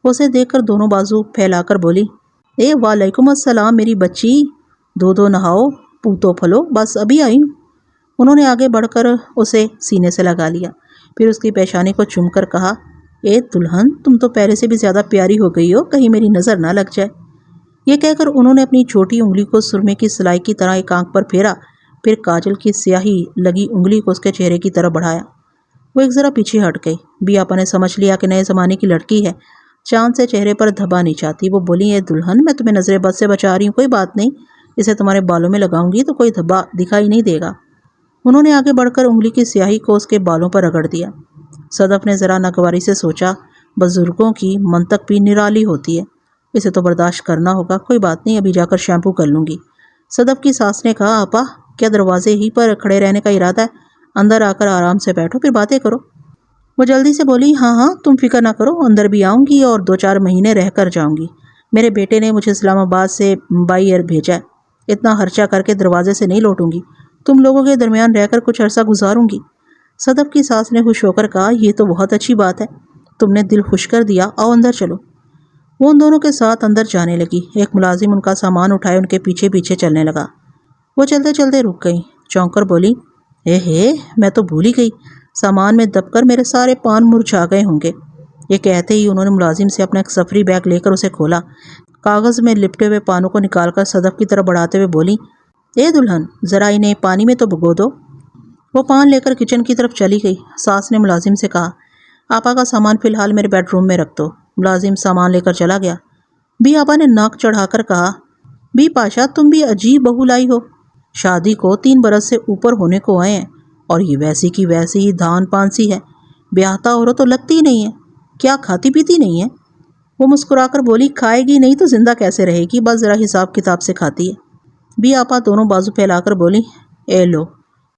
Speaker 1: اسے دیکھ کر دونوں بازو پھیلا کر بولی، اے وعلیکم السلام میری بچی، دو نہاؤ، پوتو پھلو، بس ابھی آئی ہوں۔ انہوں نے آگے بڑھ کر اسے سینے سے لگا لیا، پھر اس کی پیشانی کو چوم کر کہا، اے دلہن، تم تو پہلے سے بھی زیادہ پیاری ہو گئی ہو، کہیں میری نظر نہ لگ جائے۔ یہ کہہ کر انہوں نے اپنی چھوٹی انگلی کو سرمے کی سلائی کی طرح ایک آنکھ پر پھیرا، پھر کاجل کی سیاہی لگی انگلی کو اس کے چہرے کی طرف بڑھایا۔ وہ ایک ذرا پیچھے ہٹ گئی۔ بی آپا نے سمجھ لیا کہ نئے زمانے کی لڑکی ہے، چاند سے چہرے پر دھبا نہیں چاہتی۔ وہ بولی، اے دلہن، میں تمہیں نظر بد سے بچا رہی ہوں، کوئی بات نہیں، اسے تمہارے بالوں میں لگاؤں گی تو کوئی دھبا دکھائی نہیں دے گا۔ انہوں نے آگے بڑھ کر انگلی کی سیاہی کو اس کے بالوں پر رگڑ دیا۔ صدف نے ذرا ناگواری سے سوچا، بزرگوں کی منطق بھی نرالی ہوتی ہے، اسے تو برداشت کرنا ہوگا، کوئی بات نہیں، ابھی جا کر شیمپو کر لوں گی۔ صدف کی ساس نے کہا، آپا، کیا دروازے ہی پر کھڑے رہنے کا ارادہ ہے؟ اندر آ کر آرام سے بیٹھو، پھر باتیں کرو۔ وہ جلدی سے بولی، ہاں، تم فکر نہ کرو، اندر بھی آؤں گی اور 2-4 مہینے رہ کر جاؤں گی۔ میرے بیٹے نے مجھے اسلام آباد سے بائی ایئر بھیجا ہے، اتنا خرچہ کر کے دروازے سے نہیں لوٹوں گی، تم لوگوں کے درمیان رہ کر کچھ عرصہ گزاروں گی۔ صدف کی ساس نے خوش ہو کر کہا، یہ تو بہت اچھی بات ہے، تم نے دل خوش کر دیا، آؤ اندر چلو۔ وہ ان دونوں کے ساتھ اندر جانے لگی۔ ایک ملازم ان کا سامان اٹھائے ان کے پیچھے پیچھے چلنے لگا۔ وہ چلتے چلتے رک گئی، چونک کر بولی، میں تو بھول ہی گئی، سامان میں دب کر میرے سارے پان مرجھا گئے ہوں گے۔ یہ کہتے ہی انہوں نے ملازم سے اپنا ایک سفری بیگ لے کر اسے کھولا، کاغذ میں لپٹے ہوئے پانوں کو نکال کر صدف کی طرف بڑھاتے ہوئے بولی، اے دلہن، ذرا انہیں پانی میں تو بھگو دو۔ وہ پان لے کر کچن کی طرف چلی گئی۔ ساس نے ملازم سے کہا، آپا کا سامان فی الحال میرے بیڈ روم میں رکھ دو۔ ملازم سامان لے کر چلا گیا۔ بی آپا نے ناک چڑھا کر کہا، بی پاشا، تم بھی عجیب بہو لائی ہو، شادی کو 3 برس سے اوپر ہونے کو آئے ہیں اور یہ ویسی کی ویسی ہی دھان پانسی ہے، بیاہتا عورت تو لگتی ہی نہیں ہے، کیا کھاتی پیتی نہیں ہے؟ وہ مسکرا کر بولی، کھائے گی نہیں تو زندہ کیسے رہے گی، بس ذرا حساب کتاب سے کھاتی ہے۔ بی آپا دونوں بازو پھیلا کر بولی، اے لو،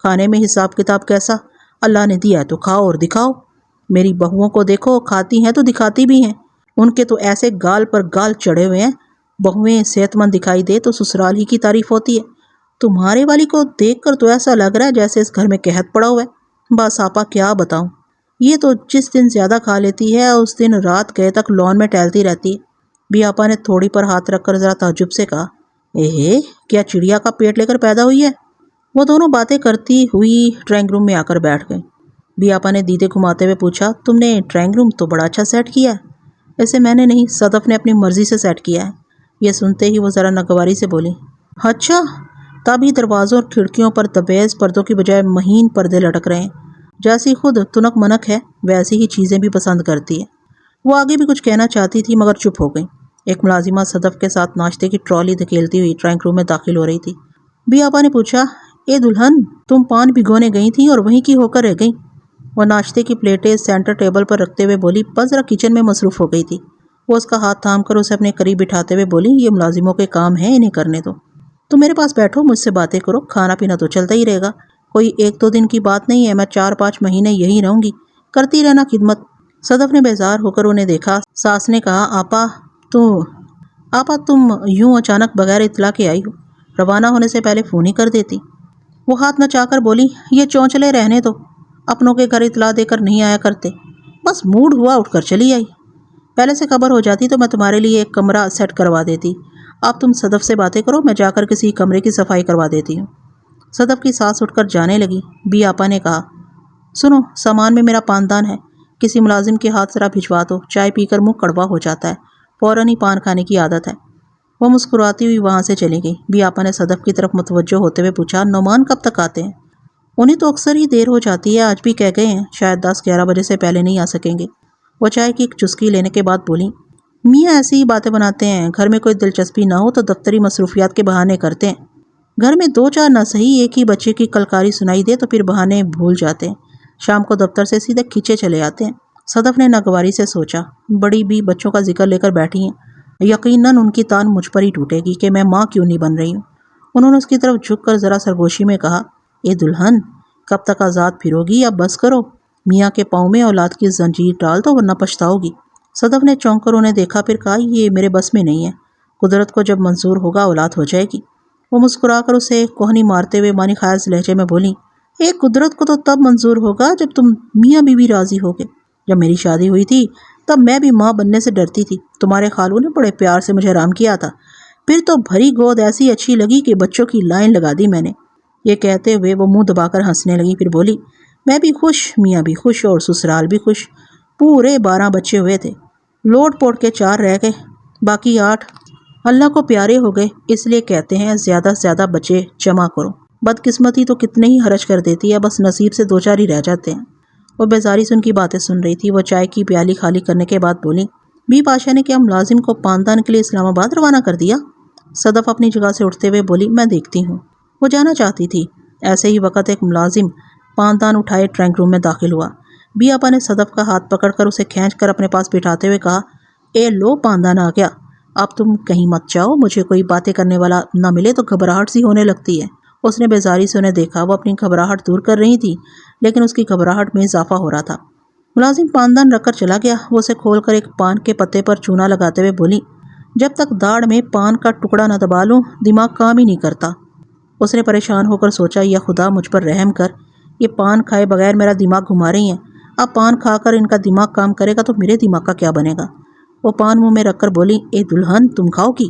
Speaker 1: کھانے میں حساب کتاب کیسا؟ اللہ نے دیا ہے تو کھاؤ اور دکھاؤ۔ میری بہوؤں کو دیکھو، کھاتی ہیں تو دکھاتی بھی ہیں، ان کے تو ایسے گال پر گال چڑھے ہوئے ہیں، بہویں صحت مند دکھائی دے تو سسرال ہی کی تعریف ہوتی ہے۔ تمہارے والی کو دیکھ کر تو ایسا لگ رہا ہے جیسے اس گھر میں قحط پڑا ہوا ہے۔ بس آپا کیا بتاؤں، یہ تو جس دن زیادہ کھا لیتی ہے اس دن رات گئے تک لان میں ٹہلتی رہتی ہے۔ بی آپا نے تھوڑی پر ہاتھ رکھ کر ذرا تعجب سے کہا، کیا چڑیا کا پیٹ لے کر پیدا ہوئی ہے؟ وہ دونوں باتیں کرتی ہوئی ڈرائنگ روم میں آ کر بیٹھ گئیں۔ بی آپا نے دیدے گھماتے ہوئے پوچھا، تم نے ڈرائنگ روم تو بڑا اچھا سیٹ کیا ہے۔ ایسے میں نے نہیں، صدف نے اپنی مرضی سے سیٹ کیا ہے۔ یہ سنتے ہی وہ ذرا ناگواری سے بولی، اچھا، تب ہی دروازوں اور کھڑکیوں پر دبیز پردوں کی بجائے مہین پردے لٹک رہے ہیں، جیسی خود تنک منک ہے ویسی ہی چیزیں بھی پسند کرتی ہے۔ وہ آگے بھی کچھ کہنا چاہتی تھی مگر چپ ہو گئی۔ ایک ملازمہ صدف کے ساتھ ناشتے کی ٹرالی دھکیلتی ہوئی ڈرائنگ روم میں داخل ہو رہی تھی۔ بی آپا نے پوچھا، اے دلہن، تم پان بھگونے گئی تھی اور وہیں کی ہو کر رہ گئی؟ وہ ناشتے کی پلیٹیں سینٹر ٹیبل پر رکھتے ہوئے بولی، بس ذرا کچن میں مصروف ہو گئی تھی۔ وہ اس کا ہاتھ تھام کر اسے اپنے قریب بٹھاتے ہوئے بولی، یہ ملازموں کے کام ہیں، انہیں کرنے دو، تم میرے پاس بیٹھو، مجھ سے باتیں کرو، کھانا پینا تو چلتا ہی رہے گا، کوئی 1-2 دن کی بات نہیں ہے، میں 4-5 مہینے یہی رہوں گی، کرتی رہنا خدمت۔ صدف نے بیزار ہو کر انہیں دیکھا۔ ساس نے کہا، آپا تم یوں اچانک بغیر اطلاع کے آئی ہو، روانہ ہونے سے پہلے فون ہی کر دیتی۔ وہ ہاتھ نچا کر بولی، یہ چونچلے رہنے دو، اپنوں کے گھر اطلاع دے کر نہیں آیا کرتے، بس موڈ ہوا اٹھ کر چلی آئی، پہلے سے خبر ہو جاتی تو میں تمہارے لیے ایک کمرہ سیٹ کروا دیتی، اب تم صدف سے باتیں کرو، میں جا کر کسی کمرے کی صفائی کروا دیتی ہوں۔ صدف کی سانس اٹھ کر جانے لگی۔ بی آپا نے کہا، سنو، سامان میں میرا پاندان ہے، کسی ملازم کے ہاتھ ذرا بھجوا دو، چائے پی کر منہ کڑوا ہو جاتا ہے، فوراً ہی پان کھانے کی عادت ہے۔ وہ مسکراتی ہوئی وہاں سے چلی گئی۔ بی آپا نے صدف کی طرف متوجہ ہوتے ہوئے پوچھا، نعمان کب تک آتے ہیں؟ انہیں تو اکثر ہی دیر ہو جاتی ہے، آج بھی کہہ گئے ہیں شاید 10-11 بجے سے پہلے نہیں آ سکیں گے۔ وہ چائے کی ایک چسکی لینے کے بعد بولی، میاں ایسی ہی باتیں بناتے ہیں، گھر میں کوئی دلچسپی نہ ہو تو دفتری مصروفیات کے بہانے کرتے ہیں۔ گھر میں 2-4 نہ صحیح ایک ہی بچے کی کلکاری سنائی دے تو پھر بہانے بھول جاتے ہیں، شام کو دفتر سے سیدھے کھینچے چلے آتے ہیں۔ صدف نے ناگواری سے سوچا، بڑی بھی بچوں کا ذکر لے کر بیٹھی ہیں، یقیناً ان کی تان مجھ پر ہی ٹوٹے گی کہ میں ماں کیوں نہیں بن رہی ہوں۔ انہوں نے اس کی طرف جھک کر ذرا سرگوشی میں کہا، اے دلہن، کب تک آزاد پھرو گی؟ اب بس کرو، میاں کے پاؤں میں اولاد کی زنجیر ڈال دو ورنہ پچھتاؤ گی۔ صدف نے چونک کر انہیں دیکھا، پھر کہا، یہ میرے بس میں نہیں ہے، قدرت کو جب منظور ہوگا اولاد ہو جائے گی۔ وہ مسکرا کر اسے کوہنی مارتے ہوئے معنی خیز لہجے میں بولی، قدرت کو تو تب منظور ہوگا جب تم میاں بیوی راضی ہوگے۔ جب میری شادی ہوئی تھی تب میں بھی ماں بننے سے ڈرتی تھی، تمہارے خالو نے بڑے پیار سے مجھے رام کیا تھا، پھر تو بھری گود ایسی اچھی لگی کہ بچوں کی لائن لگا دی میں نے۔ یہ کہتے ہوئے وہ منہ دبا کر ہنسنے لگی، پھر بولی، میں بھی خوش، میاں بھی خوش اور سسرال بھی خوش، پورے 12 بچے ہوئے تھے، لوٹ پوٹ کے 4 رہ گئے، باقی 8 اللہ کو پیارے ہو گئے۔ اس لیے کہتے ہیں زیادہ سے زیادہ بچے جمع کرو، بدقسمتی تو کتنے ہی حرج کر دیتی ہے، بس نصیب سے 2-4 ہی رہ جاتے ہیں۔ وہ بیزاری سے ان کی باتیں سن رہی تھی۔ وہ چائے کی پیالی خالی کرنے کے بعد بولی، بی پاشا نے کیا ملازم کو پاندان کے لیے اسلام آباد روانہ کر دیا؟ صدف اپنی جگہ سے اٹھتے ہوئے بولی، میں دیکھتی ہوں۔ وہ جانا چاہتی تھی، ایسے ہی وقت ایک ملازم پاندان اٹھائے ڈرائنگ روم میں داخل ہوا۔ بی آپا نے صدف کا ہاتھ پکڑ کر اسے کھینچ کر اپنے پاس بٹھاتے ہوئے کہا، اے لو، پاندان آ گیا، اب تم کہیں مت جاؤ، مجھے کوئی باتیں کرنے والا نہ ملے تو گھبراہٹ سی ہونے لگتی ہے۔ اس نے بیزاری سے انہیں دیکھا، وہ اپنی گھبراہٹ دور کر رہی تھی لیکن اس کی گھبراہٹ میں اضافہ ہو رہا تھا۔ ملازم پاندان رکھ کر چلا گیا۔ وہ اسے کھول کر ایک پان کے پتے پر چونا لگاتے ہوئے بولی، جب تک داڑھ میں پان کا ٹکڑا نہ دبا لوں دماغ کام ہی نہیں کرتا۔ اس نے پریشان ہو کر سوچا، یا خدا مجھ پر رحم کر، یہ پان کھائے بغیر میرا دماغ گھما رہی ہیں، اب پان کھا کر ان کا دماغ کام کرے گا تو میرے دماغ کا کیا بنے گا۔ وہ پان منہ میں رکھ کر بولی، اے دلہن، تم کھاؤ گی؟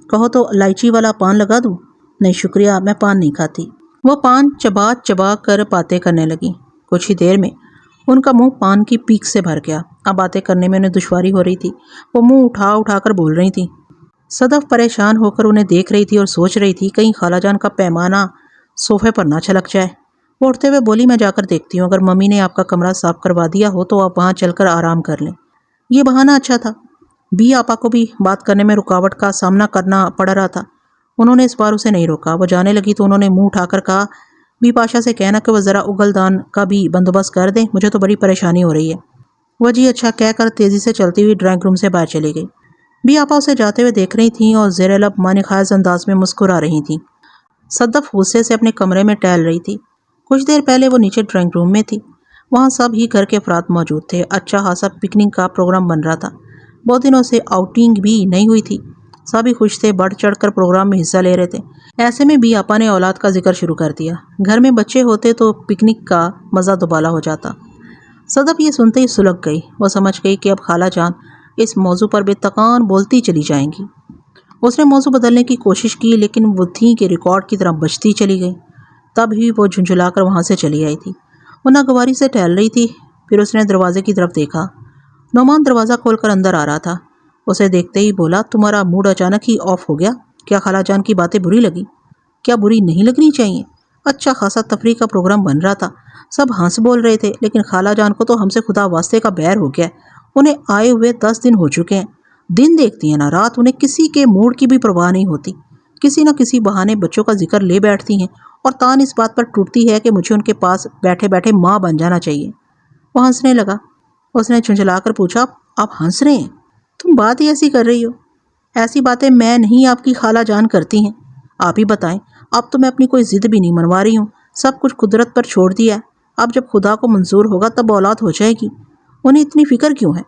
Speaker 1: کہو تو الائچی والا پان لگا دوں؟ نہیں شکریہ، میں پان نہیں کھاتی۔ وہ پان چبا چبا کر باتیں کرنے لگی۔ کچھ ہی دیر میں ان کا منہ پان کی پیک سے بھر گیا۔ اب باتیں کرنے میں انہیں دشواری ہو رہی تھی، وہ منہ اٹھا اٹھا کر بول رہی تھی۔ صدف پریشان ہو کر انہیں دیکھ رہی تھی اور سوچ رہی تھی کہیں خالہ جان کا پیمانہ صوفے پر نہ چھلک جائے۔ وہ اٹھتے ہوئے بولی، میں جا کر دیکھتی ہوں، اگر ممی نے آپ کا کمرہ صاف کروا دیا ہو تو آپ وہاں چل کر آرام کر لیں۔ یہ بہانہ اچھا تھا، بی آپا کو بھی بات کرنے میں رکاوٹ کا سامنا کرنا پڑ رہا تھا۔ انہوں نے اس بار اسے نہیں روکا۔ وہ جانے لگی تو انہوں نے منہ اٹھا کر کہا، بی پاشا سے کہنا کہ وہ ذرا اگل دان کا بھی بندوبست کر دیں، مجھے تو بڑی پریشانی ہو رہی ہے۔ وہ جی اچھا کہہ کر تیزی سے چلتی ہوئی ڈرائنگ روم سے باہر چلی گئی۔ بی آپا اسے جاتے ہوئے دیکھ رہی تھیں اور زیر لب معنی خیز انداز میں مسکرا رہی تھیں۔ صدف غصے سے اپنے کمرے میں ٹہل رہی تھی۔ کچھ دیر پہلے وہ نیچے ڈرائنگ روم میں تھی، وہاں سب ہی گھر کے افراد موجود تھے، اچھا خاصا پکنک کا پروگرام بن رہا تھا، بہت دنوں سے آؤٹنگ بھی نہیں ہوئی تھی، سب ہی خوش تھے، بڑھ چڑھ کر پروگرام میں حصہ لے رہے تھے۔ ایسے میں بی آپا نے اولاد کا ذکر شروع کر دیا، گھر میں بچے ہوتے تو پکنک کا مزہ دوبالا ہو جاتا۔ صدف یہ سنتے ہی سلگ گئی، وہ سمجھ گئی کہ اب خالہ جان اس موضوع پر بے تکان بولتی چلی جائیں گی۔ اس نے موضوع بدلنے کی کوشش کی لیکن وہ تھیں کہ ریکارڈ کی طرح بجتی چلی گئی۔ تب ہی وہ جھنجھلا کر وہاں سے چلی آئی تھی۔ وہ ناگواری سے ٹہل رہی تھی، پھر اس نے دروازے کی طرف دیکھا۔ نعمان دروازہ کھول کر اندر آ رہا تھا۔ اسے دیکھتے ہی بولا، تمہارا موڈ اچانک ہی آف ہو گیا، کیا خالہ جان کی باتیں بری لگی؟ کیا بری نہیں لگنی چاہیے؟ اچھا خاصا تفریح کا پروگرام بن رہا تھا، سب ہنس بول رہے تھے، لیکن خالہ جان کو تو ہم سے خدا واسطے کا بیر ہو گیا ہے، انہیں آئے ہوئے 10 دن ہو چکے ہیں، دن دیکھتی ہیں نہ رات، انہیں کسی کے موڈ کی بھی پرواہ نہیں ہوتی، کسی نہ کسی بہانے بچوں کا ذکر لے بیٹھتی ہیں اور تان اس بات پر ٹوٹتی ہے کہ مجھے ان کے پاس بیٹھے بیٹھے ماں بن جانا چاہیے۔ وہ ہنسنے لگا۔ اس نے جھنجھلا کر پوچھا، آپ ہنس رہے ہیں؟ تم بات ہی ایسی کر رہی ہو، ایسی باتیں میں نہیں آپ کی خالہ جان کرتی ہیں، آپ ہی بتائیں، اب تو میں اپنی کوئی ضد بھی نہیں منوا رہی ہوں، سب کچھ قدرت پر چھوڑ دیا ہے، اب جب خدا کو منظور ہوگا تب اولاد ہو جائے گی، انہیں اتنی فکر کیوں ہے؟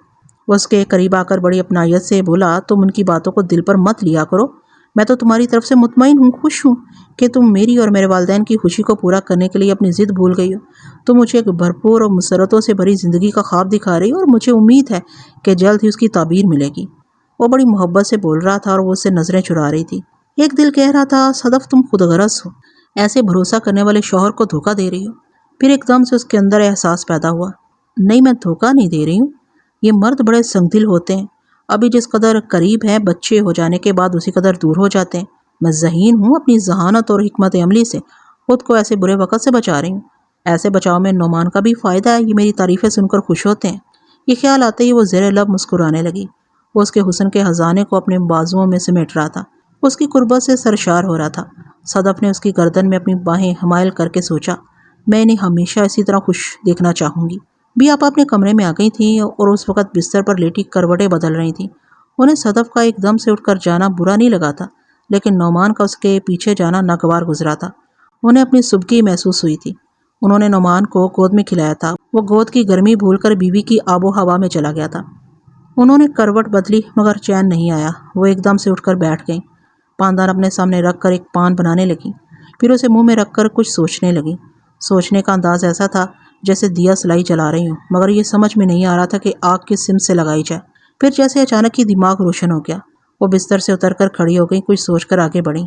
Speaker 1: وہ اس کے قریب آ کر بڑی اپنائیت سے بولا، تم ان کی باتوں کو دل پر مت لیا کرو، میں تو تمہاری طرف سے مطمئن ہوں، خوش ہوں کہ تم میری اور میرے والدین کی خوشی کو پورا کرنے کے لیے اپنی ضد بھول گئی ہو، تم مجھے ایک بھرپور اور مسرتوں سے بھری زندگی کا خواب دکھا رہی ہو اور مجھے امید ہے کہ جلد ہی اس کی تعبیر ملے گی۔ وہ بڑی محبت سے بول رہا تھا اور وہ اس سے نظریں چرا رہی تھی۔ ایک دل کہہ رہا تھا، صدف تم خود غرض ہو، ایسے بھروسہ کرنے والے شوہر کو دھوکہ دے رہی ہو۔ پھر ایک دم سے اس کے اندر احساس پیدا ہوا، نہیں میں دھوکہ نہیں دے رہی ہوں، یہ مرد بڑے سنگ دل ہوتے ہیں، ابھی جس قدر قریب ہیں بچے ہو جانے کے بعد اسی قدر دور ہو جاتے ہیں۔ میں ذہین ہوں، اپنی ذہانت اور حکمت عملی سے خود کو ایسے برے وقت سے بچا رہی ہوں۔ ایسے بچاؤ میں نعمان کا بھی فائدہ ہے، یہ میری تعریفیں سن کر خوش ہوتے ہیں۔ یہ خیال آتے ہی وہ زیر لب مسکرانے لگی۔ وہ اس کے حسن کے خزانے کو اپنے بازوؤں میں سمیٹ رہا تھا، اس کی قربت سے سرشار ہو رہا تھا۔ صدف نے اس کی گردن میں اپنی باہیں حمائل کر کے سوچا، میں انہیں ہمیشہ اسی طرح خوش دیکھنا چاہوں گی۔ بھی آپ اپنے کمرے میں آ گئی تھیں اور اس وقت بستر پر لیٹی کروٹیں بدل رہی تھیں۔ انہیں صدف کا ایک دم سے اٹھ کر جانا برا نہیں لگا تھا، لیکن نعمان کا اس کے پیچھے جانا ناگوار گزرا تھا۔ انہیں اپنی سبکی محسوس ہوئی تھی۔ انہوں نے نعمان کو گود میں کھلایا تھا، وہ گود کی گرمی بھول کر بیوی کی آب و ہوا میں چلا گیا تھا۔ انہوں نے کروٹ بدلی مگر چین نہیں آیا۔ وہ ایک دم سے اٹھ کر بیٹھ گئیں، پاندان اپنے سامنے رکھ کر ایک پان بنانے لگیں، پھر اسے منہ میں رکھ کر کچھ سوچنے لگیں۔ سوچنے کا انداز ایسا تھا جیسے دیا سلائی جلا رہی ہوں، مگر یہ سمجھ میں نہیں آ رہا تھا کہ آگ کس سمت سے لگائی جائے۔ پھر جیسے اچانک ہی دماغ روشن ہو گیا۔ وہ بستر سے اتر کر کھڑی ہو گئیں، کچھ سوچ کر آگے بڑھیں،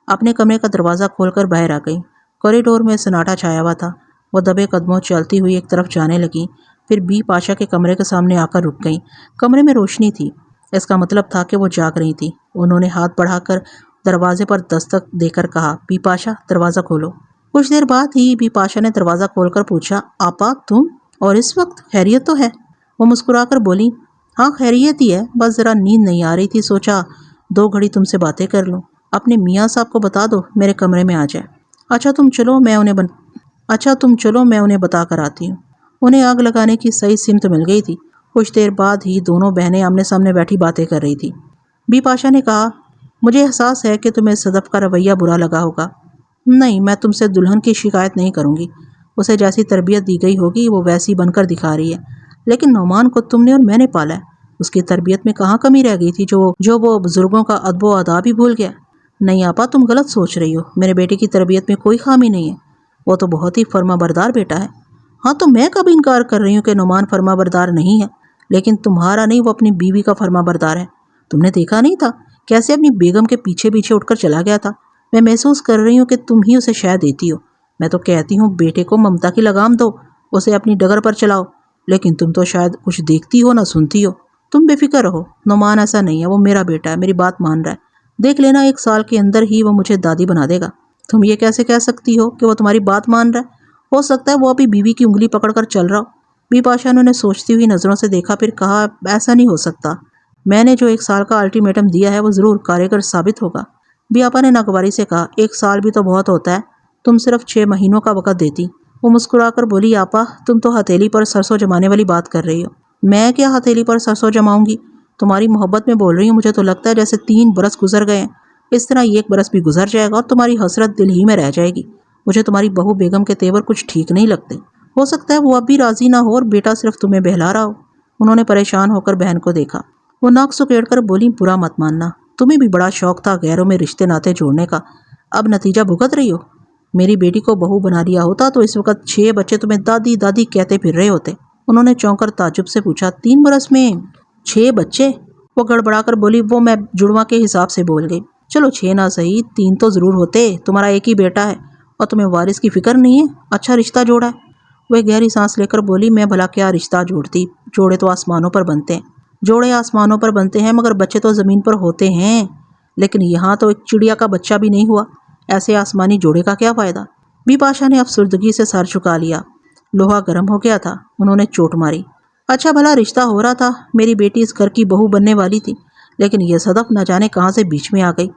Speaker 1: اپنے کمرے کا دروازہ کھول کر باہر آ گئیں۔ کوریڈور میں سناٹا چھایا ہوا تھا۔ وہ دبے قدموں چلتی ہوئی ایک طرف جانے لگیں، پھر بی پاشا کے کمرے کے سامنے آ کر رک گئیں۔ کمرے میں روشنی تھی، اس کا مطلب تھا کہ وہ جاگ رہی تھی۔ انہوں نے ہاتھ بڑھا کر دروازے پر دستک دے کر کہا، بی پاشا دروازہ کھولو۔ کچھ دیر بعد ہی بی پاشا نے دروازہ کھول کر پوچھا، آپا تم اور اس وقت خیریت تو ہے؟ وہ مسکرا کر بولی، ہاں خیریت ہی ہے، بس ذرا نیند نہیں آ رہی تھی، سوچا 2 گھڑی تم سے باتیں کر لوں۔ اپنے میاں صاحب کو بتا دو میرے کمرے میں آ جائے۔ اچھا تم چلو میں انہیں بتا کر آتی ہوں۔ انہیں آگ لگانے کی صحیح سمت مل گئی تھی۔ کچھ دیر بعد ہی دونوں بہنیں آمنے سامنے بیٹھی باتیں کر رہی تھی۔ بی پاشا نے کہا، مجھے احساس ہے کہ تمہیں صدف کا رویہ برا لگا ہوگا۔ نہیں، میں تم سے دلہن کی شکایت نہیں کروں گی، اسے جیسی تربیت دی گئی ہوگی وہ ویسی بن کر دکھا رہی ہے، لیکن نعمان کو تم نے اور میں نے پالا ہے، اس کی تربیت میں کہاں کمی رہ گئی تھی جو وہ بزرگوں کا ادب و آداب ہی بھول گیا۔ نہیں آپا، تم غلط سوچ رہی ہو، میرے بیٹے کی تربیت میں کوئی خامی نہیں ہے، وہ تو بہت ہی فرما بردار بیٹا ہے۔ ہاں تو میں کب انکار کر رہی ہوں کہ نعمان فرما بردار نہیں ہے، لیکن تمہارا نہیں، وہ اپنی بیوی کا فرما بردار ہے۔ تم نے دیکھا نہیں تھا کیسے اپنی بیگم کے پیچھے پیچھے اٹھ کر چلا گیا تھا؟ میں محسوس کر رہی ہوں کہ تم ہی اسے شے دیتی ہو۔ میں تو کہتی ہوں بیٹے کو ممتا کی لگام دو، اسے اپنی ڈگر پر چلاؤ، لیکن تم تو شاید کچھ دیکھتی ہو نہ سنتی ہو۔ تم بے فکر رہو، نعمان ایسا نہیں ہے، وہ میرا بیٹا ہے، میری بات مان رہا ہے، دیکھ لینا 1 سال کے اندر ہی وہ مجھے دادی بنا دے گا۔ تم یہ کیسے کہہ سکتی ہو کہ وہ تمہاری بات مان رہا ہے؟ ہو سکتا ہے وہ ابھی بیوی کی انگلی پکڑ کر چل رہا ہو۔ بی پاشا نے سوچتی ہوئی نظروں سے دیکھا، پھر کہا، ایسا نہیں ہو سکتا، میں نے جو 1 سال کا الٹیمیٹم دیا ہے وہ ضرور کارگر ثابت ہوگا۔ بی آپا نے ناگواری سے کہا، 1 سال بھی تو بہت ہوتا ہے، تم صرف 6 مہینوں کا وقت دیتی۔ وہ مسکرا کر بولی، آپا تم تو ہتھیلی پر سرسوں جمانے والی بات کر رہی ہو۔ میں کیا ہتھیلی پر سرسوں جماؤں گی؟ تمہاری محبت میں بول رہی ہوں، مجھے تو لگتا ہے جیسے 3 برس گزر گئے ہیں، اس طرح 1 برس بھی گزر جائے گا اور تمہاری حسرت دل ہی میں رہ جائے گی۔ مجھے تمہاری بہو بیگم کے تیور کچھ ٹھیک نہیں لگتے، ہو سکتا ہے وہ اب بھی راضی نہ ہو اور بیٹا صرف تمہیں بہلا رہا ہو۔ انہوں نے پریشان ہو کر بہن کو دیکھا۔ وہ ناک سکیڑ کر بولی، برا مت ماننا، تمہیں بھی بڑا شوق تھا غیروں میں رشتے ناتے جوڑنے کا، اب نتیجہ بھگت رہی ہو۔ میری بیٹی کو بہو بنا لیا ہوتا تو اس وقت 6 بچے تمہیں دادی دادی کہتے پھر رہے ہوتے۔ انہوں نے چونک کر تعجب سے پوچھا، 3 برس میں 6 بچے؟ وہ گڑبڑا کر بولی، وہ میں جڑواں کے حساب سے بول گئی، چلو 6 نہ صحیح 3 تو ضرور ہوتے، تمہارا ایک ہی بیٹا ہے اور تمہیں وارث کی فکر نہیں ہے، اچھا رشتہ جوڑا ہے۔ وہ ایک گہری سانس لے کر بولی، میں بھلا کیا رشتہ جوڑتی، جوڑے تو آسمانوں پر بنتے ہیں، جوڑے آسمانوں پر بنتے ہیں مگر بچے تو زمین پر ہوتے ہیں، لیکن یہاں تو ایک چڑیا کا بچہ بھی نہیں ہوا، ایسے آسمانی جوڑے کا کیا فائدہ؟ بی پاشا نے افسردگی سے سر چکا لیا، لوہا گرم ہو گیا تھا۔ انہوں نے چوٹ ماری، اچھا بھلا رشتہ ہو رہا تھا، میری بیٹی اس گھر کی بہو بننے والی تھی، لیکن یہ صدف نہ جانے کہاں سے بیچ میں آ گئی،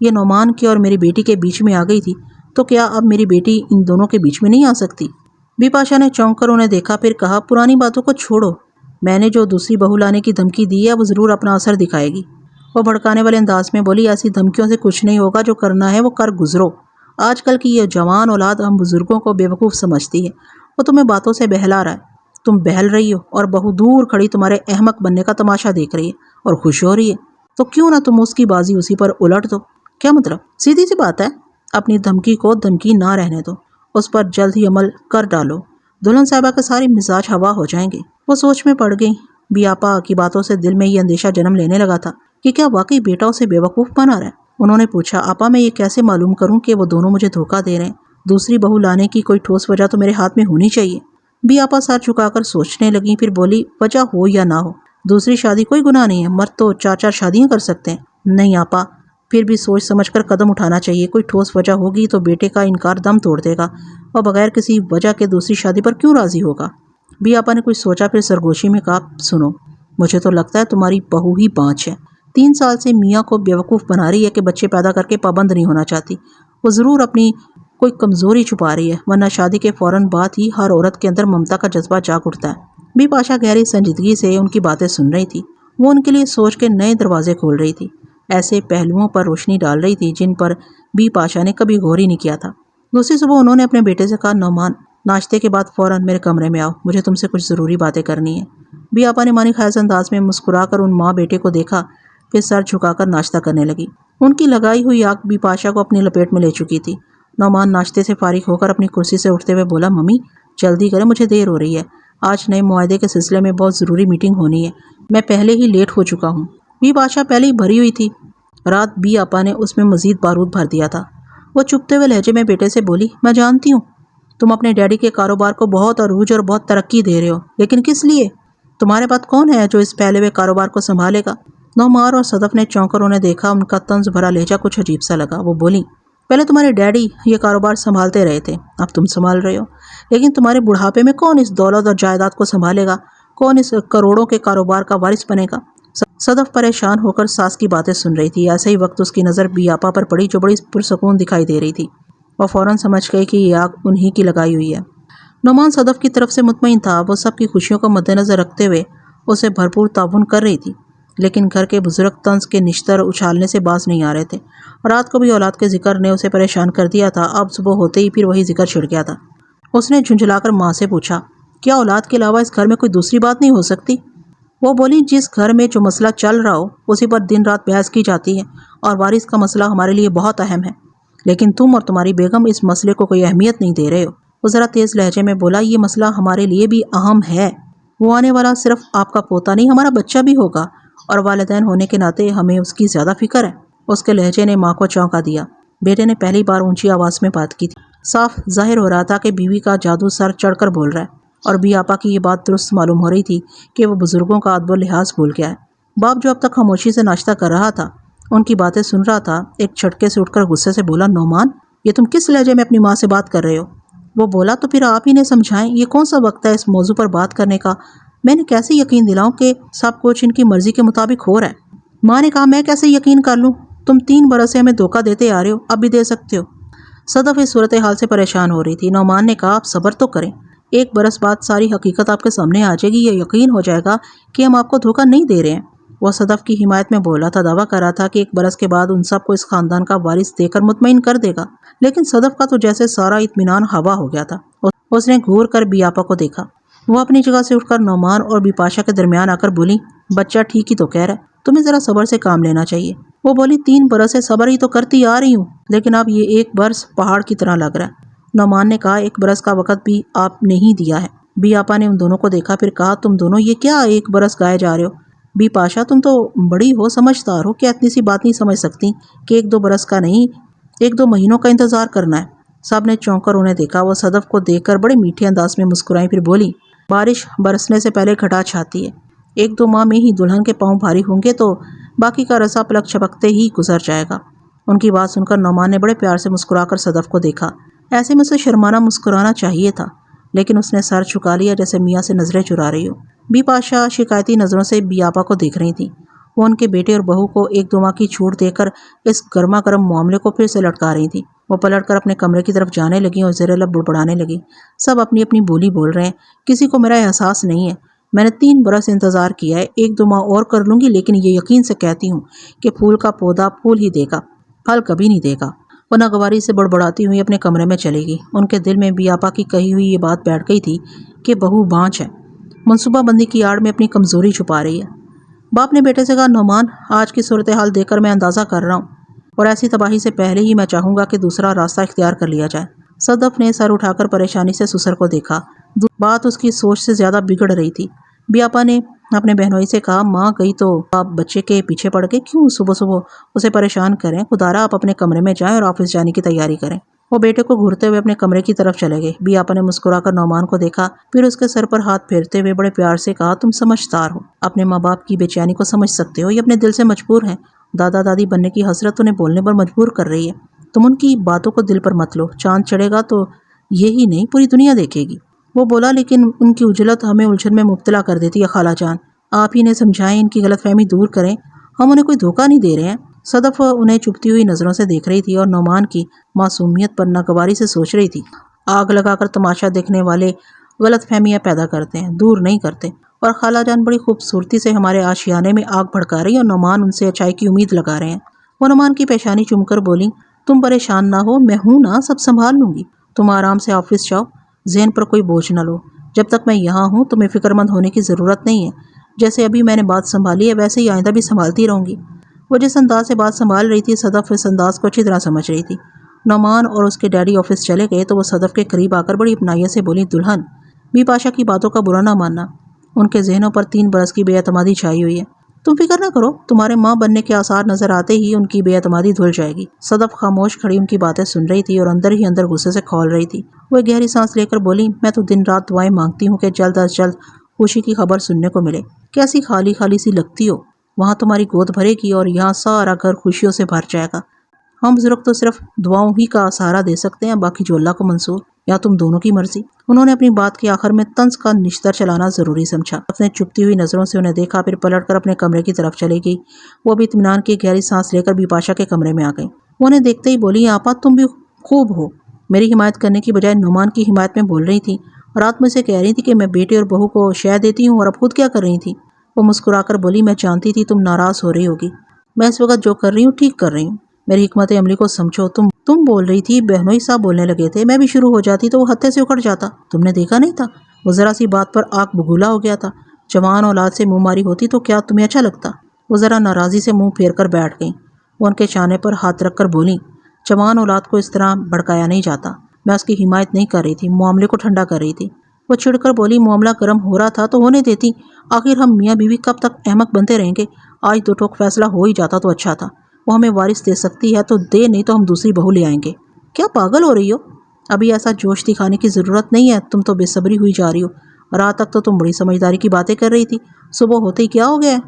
Speaker 1: یہ نعمان کے اور میری بیٹی کے بیچ میں آ گئی تھی، تو کیا اب میری بیٹی ان دونوں کے بیچ میں نہیں آ سکتی؟ بی پاشا نے چونک کر انہیں دیکھا، پھر کہا، پرانی باتوں کو چھوڑو، میں نے جو دوسری بہو لانے کی دھمکی دی ہے وہ ضرور اپنا اثر دکھائے گی۔ وہ بھڑکانے والے انداز میں بولی، ایسی دھمکیوں سے کچھ نہیں ہوگا، جو کرنا ہے وہ کر گزرو۔ آج کل کی یہ جوان اولاد ہم بزرگوں کو بیوقوف سمجھتی ہے، وہ تمہیں باتوں سے بہلا رہا ہے، تم بہل رہی ہو اور بہو دور کھڑی تمہارے احمق بننے کا تماشا دیکھ رہی ہے اور خوش ہو رہی ہے، تو کیوں نہ تم اس کی بازی اسی پر الٹ دو؟ کیا مطلب؟ سیدھی سی بات ہے، اپنی دھمکی کو دھمکی نہ رہنے دو، اس پر جلد ہی عمل کر ڈالو، دلہن صاحبہ کے سارے مزاج ہوا ہو جائیں گے۔ وہ سوچ میں پڑ گئی۔ بی آپا کی باتوں سے دل میں یہ اندیشہ جنم لینے لگا تھا کہ کیا واقعی بیٹا اسے بیوقوف بنا رہا ہے۔ انہوں نے پوچھا، آپا میں یہ کیسے معلوم کروں کہ وہ دونوں مجھے دھوکہ دے رہے ہیں؟ دوسری بہو لانے کی کوئی ٹھوس وجہ تو میرے ہاتھ میں ہونی چاہیے۔ بی آپا سر جھکا کر سوچنے لگیں، پھر بولی، وجہ ہو یا نہ ہو، دوسری شادی کوئی گناہ نہیں ہے، مرد تو 4 شادیاں کر سکتے ہیں۔ نہیں آپا، پھر بھی سوچ سمجھ کر قدم اٹھانا چاہیے، کوئی ٹھوس وجہ ہوگی تو بیٹے کا انکار دم توڑ دے گا، اور بغیر کسی وجہ کے دوسری شادی پر کیوں راضی ہوگا؟ بھی آپا نے کچھ سوچا، پھر سرگوشی میں کہا، سنو، مجھے تو لگتا ہے تمہاری بہو ہی بانچ ہے، 3 سال سے میاں کو بیوقوف بنا رہی ہے کہ بچے پیدا کر کے پابند نہیں ہونا چاہتی، وہ ضرور اپنی کوئی کمزوری چھپا رہی ہے، ورنہ شادی کے فوراً بعد ہی ہر عورت کے اندر ممتا کا جذبہ جاگ اٹھتا ہے۔ بی پاشا گہری سنجیدگی سے ان کی باتیں سن رہی تھی، وہ ان کے لیے سوچ کے نئے دروازے کھول رہی تھی، ایسے پہلوؤں پر روشنی ڈال رہی تھی جن پر بی پاشا نے کبھی غور ہی نہیں کیا تھا۔ دوسری صبح انہوں نے اپنے بیٹے سے کہا، نعمان، ناشتے کے بعد فوراً میرے کمرے میں آؤ، مجھے تم سے کچھ ضروری باتیں کرنی ہیں۔ بی آپا نے مانی خیز انداز میں مسکرا کر ان ماں بیٹے کو دیکھا، پھر سر جھکا کر ناشتہ کرنے لگی۔ ان کی لگائی ہوئی آنکھ بی پاشا کو اپنی لپیٹ میں لے چکی تھی۔ نعمان ناشتے سے فارغ ہو کر اپنی کرسی سے اٹھتے ہوئے بولا، ممی جلدی کریں، مجھے دیر ہو رہی ہے، آج نئے معاہدے کے سلسلے میں بہت ضروری میٹنگ ہونی ہے، میں پہلے ہی لیٹ ہو چکا ہوں۔ بی پاشا پہلے ہی بھری ہوئی تھی، رات بی آپا نے اس میں مزید بارود بھر دیا تھا۔ وہ چپتے ہوئے لہجے میں بیٹے سے بولی، میں جانتی ہوں تم اپنے ڈیڈی کے کاروبار کو بہت عروج اور بہت ترقی دے رہے ہو، لیکن کس لیے؟ تمہارے بعد کون ہے جو اس پھیلے ہوئے کاروبار کو سنبھالے گا؟ نعمان اور صدف نے چونک کر انہیں دیکھا، ان کا طنز بھرا لہجہ کچھ عجیب سا لگا۔ وہ بولی، پہلے تمہارے ڈیڈی یہ کاروبار سنبھالتے رہے تھے، اب تم سنبھال رہے ہو، لیکن تمہارے بڑھاپے میں کون اس دولت اور جائیداد کو سنبھالے گا؟ کون اس کروڑوں کے کاروبار کا وارث بنے گا؟ صدف پریشان ہو کر ساس کی باتیں سن رہی تھی۔ ایسے ہی وقت اس کی نظر بی آپا پر پڑی جو بڑی پرسکون دکھائی دے رہی تھی۔ وہ فوراً سمجھ گئی کہ یہ آگ انہی کی لگائی ہوئی ہے۔ نعمان صدف کی طرف سے مطمئن تھا، وہ سب کی خوشیوں کو مد نظر رکھتے ہوئے اسے بھرپور تعاون کر رہی تھی، لیکن گھر کے بزرگ طنز کے نشتر اچھالنے سے باز نہیں آ رہے تھے۔ رات کو بھی اولاد کے ذکر نے اسے پریشان کر دیا تھا، اب صبح ہوتے ہی پھر وہی ذکر چھڑ گیا تھا۔ اس نے جھنجھلا کر ماں سے پوچھا، کیا اولاد کے علاوہ اس گھر میں کوئی دوسری بات نہیں ہو سکتی؟ وہ بولی، جس گھر میں جو مسئلہ چل رہا ہو اسی پر دن رات بحث کی جاتی ہے، اور وارث کا مسئلہ ہمارے لیے بہت اہم ہے، لیکن تم اور تمہاری بیگم اس مسئلے کو کوئی اہمیت نہیں دے رہے ہو۔ وہ ذرا تیز لہجے میں بولا، یہ مسئلہ ہمارے لیے بھی اہم ہے، وہ آنے والا صرف آپ کا پوتا نہیں ہمارا بچہ بھی ہوگا، اور والدین ہونے کے ناطے ہمیں اس کی زیادہ فکر ہے۔ اس کے لہجے نے ماں کو چونکا دیا۔ بیٹے نے پہلی بار اونچی آواز میں بات کی تھی، صاف ظاہر ہو رہا تھا کہ بیوی کا جادو سر چڑھ کر بول رہا ہے، اور بی آپا کی یہ بات درست معلوم ہو رہی تھی کہ وہ بزرگوں کا ادب و لحاظ بھول گیا ہے۔ باپ جو اب تک خاموشی سے ناشتہ کر رہا تھا، ان کی باتیں سن رہا تھا، ایک جھٹکے سے اٹھ کر غصے سے بولا، نعمان، یہ تم کس لہجے میں اپنی ماں سے بات کر رہے ہو؟ وہ بولا، تو پھر آپ ہی نے سمجھائیں، یہ کون سا وقت ہے اس موضوع پر بات کرنے کا؟ میں نے کیسے یقین دلاؤں کہ سب کچھ ان کی مرضی کے مطابق ہو رہا ہے؟ ماں نے کہا، میں کیسے یقین کر لوں؟ تم 3 برس سے ہمیں دھوکہ دیتے آ رہے ہو، اب بھی دے سکتے ہو۔ صدف اس صورتحال سے پریشان ہو رہی تھی۔ نعمان نے کہا، آپ صبر تو کریں، 1 برس بعد ساری حقیقت آپ کے سامنے آ جائے گی، یہ یقین ہو جائے گا کہ ہم آپ کو دھوکہ نہیں دے رہے ہیں۔ وہ صدف کی حمایت میں بولا تھا، دعویٰ کر رہا تھا کہ 1 برس کے بعد ان سب کو اس خاندان کا وارث دے کر مطمئن کر دے گا، لیکن صدف کا تو جیسے سارا اطمینان ہوا ہو گیا تھا۔ اس نے گھور کر بی آپا کو دیکھا، وہ اپنی جگہ سے اٹھ کر نعمان اور بی پاشا کے درمیان آ کر بولی، بچہ ٹھیک ہی تو کہہ رہا ہے، تمہیں ذرا صبر سے کام لینا چاہیے۔ وہ بولی، 3 برس سے صبر ہی تو کرتی آ رہی ہوں، لیکن اب یہ 1 برس پہاڑ کی طرح لگ رہا ہے۔ نعمان نے کہا، 1 برس کا وقت بھی آپ نے ہی دیا ہے۔ بی آپا نے ان دونوں کو دیکھا، پھر کہا، تم دونوں یہ کیا 1 برس گائے جا رہے ہو؟ بی پاشا، تم تو بڑی ہو، سمجھدار ہو، کیا اتنی سی بات نہیں سمجھ سکتی کہ 1-2 برس کا نہیں، 1-2 مہینوں کا انتظار کرنا ہے؟ سب نے چونک کر انہیں دیکھا۔ وہ صدف کو دیکھ کر بڑے میٹھے انداز میں مسکرائیں، پھر بولی، بارش برسنے سے پہلے گھٹا چھاتی ہے، 1-2 ماہ میں ہی دلہن کے پاؤں بھاری ہوں گے تو باقی کا رسا پلک چھپکتے ہی گزر جائے گا۔ ان کی بات سن کر نعمان نے بڑے پیار سے مسکرا کر صدف کو دیکھا، ایسے میں سے شرمانا مسکرانا چاہیے تھا، لیکن اس نے سر جھکا لیا جیسے میاں سے نظریں چرا رہی ہو۔ بی پاشا شکایتی نظروں سے بی آپا کو دیکھ رہی تھی، وہ ان کے بیٹے اور بہو کو 1-2 ماہ کی چھوٹ دے کر اس گرما گرم معاملے کو پھر سے لٹکا رہی تھی۔ وہ پلٹ کر اپنے کمرے کی طرف جانے لگیں اور زیر لب بڑبڑانے لگیں، سب اپنی اپنی بولی بول رہے ہیں، کسی کو میرا احساس نہیں ہے، میں نے 3 برس انتظار کیا ہے، 1-2 ماہ اور کر لوں گی، لیکن یہ یقین سے کہتی ہوں کہ پھول کا پودا پھول ہی دے گا، پھل کبھی نہیں دے گا۔ وہ ناگواری سے بڑبڑاتی ہوئی اپنے کمرے میں چلی گئی۔ ان کے دل میں بی آپا کی کہی ہوئی یہ بات بیٹھ گئی تھی کہ بہو بانچ ہے، منصوبہ بندی کی آڑ میں اپنی کمزوری چھپا رہی ہے۔ باپ نے بیٹے سے کہا، نعمان، آج کی صورتحال دیکھ کر میں اندازہ کر رہا ہوں، اور ایسی تباہی سے پہلے ہی میں چاہوں گا کہ دوسرا راستہ اختیار کر لیا جائے۔ صدف نے سر اٹھا کر پریشانی سے سسر کو دیکھا، بات اس کی سوچ سے زیادہ بگڑ رہی تھی۔ بی آپا نے اپنے بہنوئی سے کہا، ماں گئی تو آپ بچے کے پیچھے پڑ گئے، کیوں صبح صبح اسے پریشان کریں، خدا را آپ اپنے کمرے میں جائیں اور آفس جانے کی تیاری کریں۔ وہ بیٹے کو گھورتے ہوئے اپنے کمرے کی طرف چلے گئے۔ بی آپا نے مسکرا کر نعمان کو دیکھا، پھر اس کے سر پر ہاتھ پھیرتے ہوئے بڑے پیار سے کہا، تم سمجھدار ہو، اپنے ماں باپ کی بے چینی کو سمجھ سکتے ہو، یہ اپنے دل سے مجبور ہیں۔ دادا دادی بننے کی حسرت انہیں بولنے پر مجبور کر رہی ہے۔ تم ان کی باتوں کو دل پر مت لو، چاند چڑھے گا تو یہی نہیں پوری دنیا دیکھے گی۔ وہ بولا، لیکن ان کی اجلت ہمیں الجھن میں مبتلا کر دیتی ہے خالہ جان، آپ ہی انہیں سمجھائیں، ان کی غلط فہمی دور کریں، ہم انہیں کوئی دھوکہ نہیں دے رہے ہیں۔ صدف انہیں چپتی ہوئی نظروں سے دیکھ رہی تھی اور نعمان کی معصومیت پر ناگواری سے سوچ رہی تھی۔ آگ لگا کر تماشا دیکھنے والے غلط فہمیاں پیدا کرتے ہیں، دور نہیں کرتے، اور خالہ جان بڑی خوبصورتی سے ہمارے آشیانے میں آگ بھڑکا رہی ہیں اور نعمان ان سے اچائی کی امید لگا رہے ہیں۔ وہ نعمان کی پیشانی چوم کر بولی، تم پریشان نہ ہو، میں ہوں نا، سب سنبھال لوں گی، تم آرام سے آفس جاؤ، ذہن پر کوئی بوجھ نہ لو، جب تک میں یہاں ہوں تمہیں فکر مند ہونے کی ضرورت نہیں ہے، جیسے ابھی میں نے بات سنبھالی ہے ویسے ہی آئندہ بھی سنبھالتی رہوں گی۔ وہ جس انداز سے بات سنبھال رہی تھی، صدف اس انداز کو اچھی طرح سمجھ رہی تھی۔ نعمان اور اس کے ڈیڈی آفس چلے گئے تو وہ صدف کے قریب آ کر بڑی اپنائیت سے بولی، دلہن، بی پاشا کی باتوں کا برا نہ ماننا، ان کے ذہنوں پر 3 برس کی بے اعتمادی چھائی ہوئی ہے، تم فکر نہ کرو، تمہارے ماں بننے کے آثار نظر آتے ہی ان کی بے اعتمادی دھل جائے گی۔ صدف خاموش کھڑی ان کی باتیں سن رہی تھی اور اندر ہی اندر غصے سے کھول رہی تھی۔ وہ ایک گہری سانس لے کر بولی، میں تو دن رات دعائیں مانگتی ہوں کہ جلد از جلد خوشی کی خبر سننے کو ملے۔ کیسی خالی خالی سی لگتی ہو، وہاں تمہاری گود بھرے گی اور یہاں سارا گھر خوشیوں سے بھر جائے گا۔ ہم بزرگ تو صرف دعاؤں ہی کا سہارا دے سکتے ہیں، باقی جو اللہ کو منظور، یا تم دونوں کی مرضی۔ انہوں نے اپنی بات کے آخر میں طنز کا نشتر چلانا ضروری سمجھا۔ اپنے چپتی ہوئی نظروں سے انہیں دیکھا، پھر پلٹ کر اپنے کمرے کی طرف چلی گئی۔ وہ بھی اطمینان کی گہری سانس لے کر بی پاشا کے کمرے میں آ گئی۔ وہ انہیں دیکھتے ہی بولی، آپا تم بھی خوب ہو، میری حمایت کرنے کی بجائے نعمان کی حمایت میں بول رہی تھی، رات مجھ سے کہہ رہی تھی کہ میں بیٹے اور بہو کو شے دیتی ہوں، اور اب خود کیا کر رہی تھی؟ وہ مسکرا کر بولی، میں جانتی تھی تم ناراض ہو رہی ہوگی، میں اس وقت جو کر رہی ہوں ٹھیک کر رہی ہوں، میری حکمت عملی کو سمجھو۔ تم بول رہی تھی، بہنوئی صاحب بولنے لگے تھے، میں بھی شروع ہو جاتی تو وہ ہتھے سے اکھڑ جاتا، تم نے دیکھا نہیں تھا، وہ ذرا سی بات پر آگ بگولا ہو گیا تھا، جوان اولاد سے منہ ماری ہوتی تو کیا تمہیں اچھا لگتا؟ وہ ذرا ناراضی سے منہ پھیر کر بیٹھ گئیں۔ وہ ان کے چانے پر ہاتھ رکھ کر بولی، جوان اولاد کو اس طرح بھڑکایا نہیں جاتا، میں اس کی حمایت نہیں کر رہی تھی، معاملے کو ٹھنڈا کر رہی تھی۔ وہ چڑھ کر بولی، معاملہ گرم ہو رہا تھا تو ہونے دیتی، آخر ہم میاں بیوی کب تک احمق بنتے رہیں گے؟ آج 2 ٹوک فیصلہ ہو ہی جاتا تو اچھا تھا، وہ ہمیں وارث دے سکتی ہے تو دے، نہیں تو ہم دوسری بہو لے آئیں گے۔ کیا پاگل ہو رہی ہو؟ ابھی ایسا جوش دکھانے کی ضرورت نہیں ہے، تم تو بے صبری ہوئی جا رہی ہو، رات تک تو تم بڑی سمجھداری کی باتیں کر رہی تھی، صبح ہوتے ہی کیا ہو گیا ہے،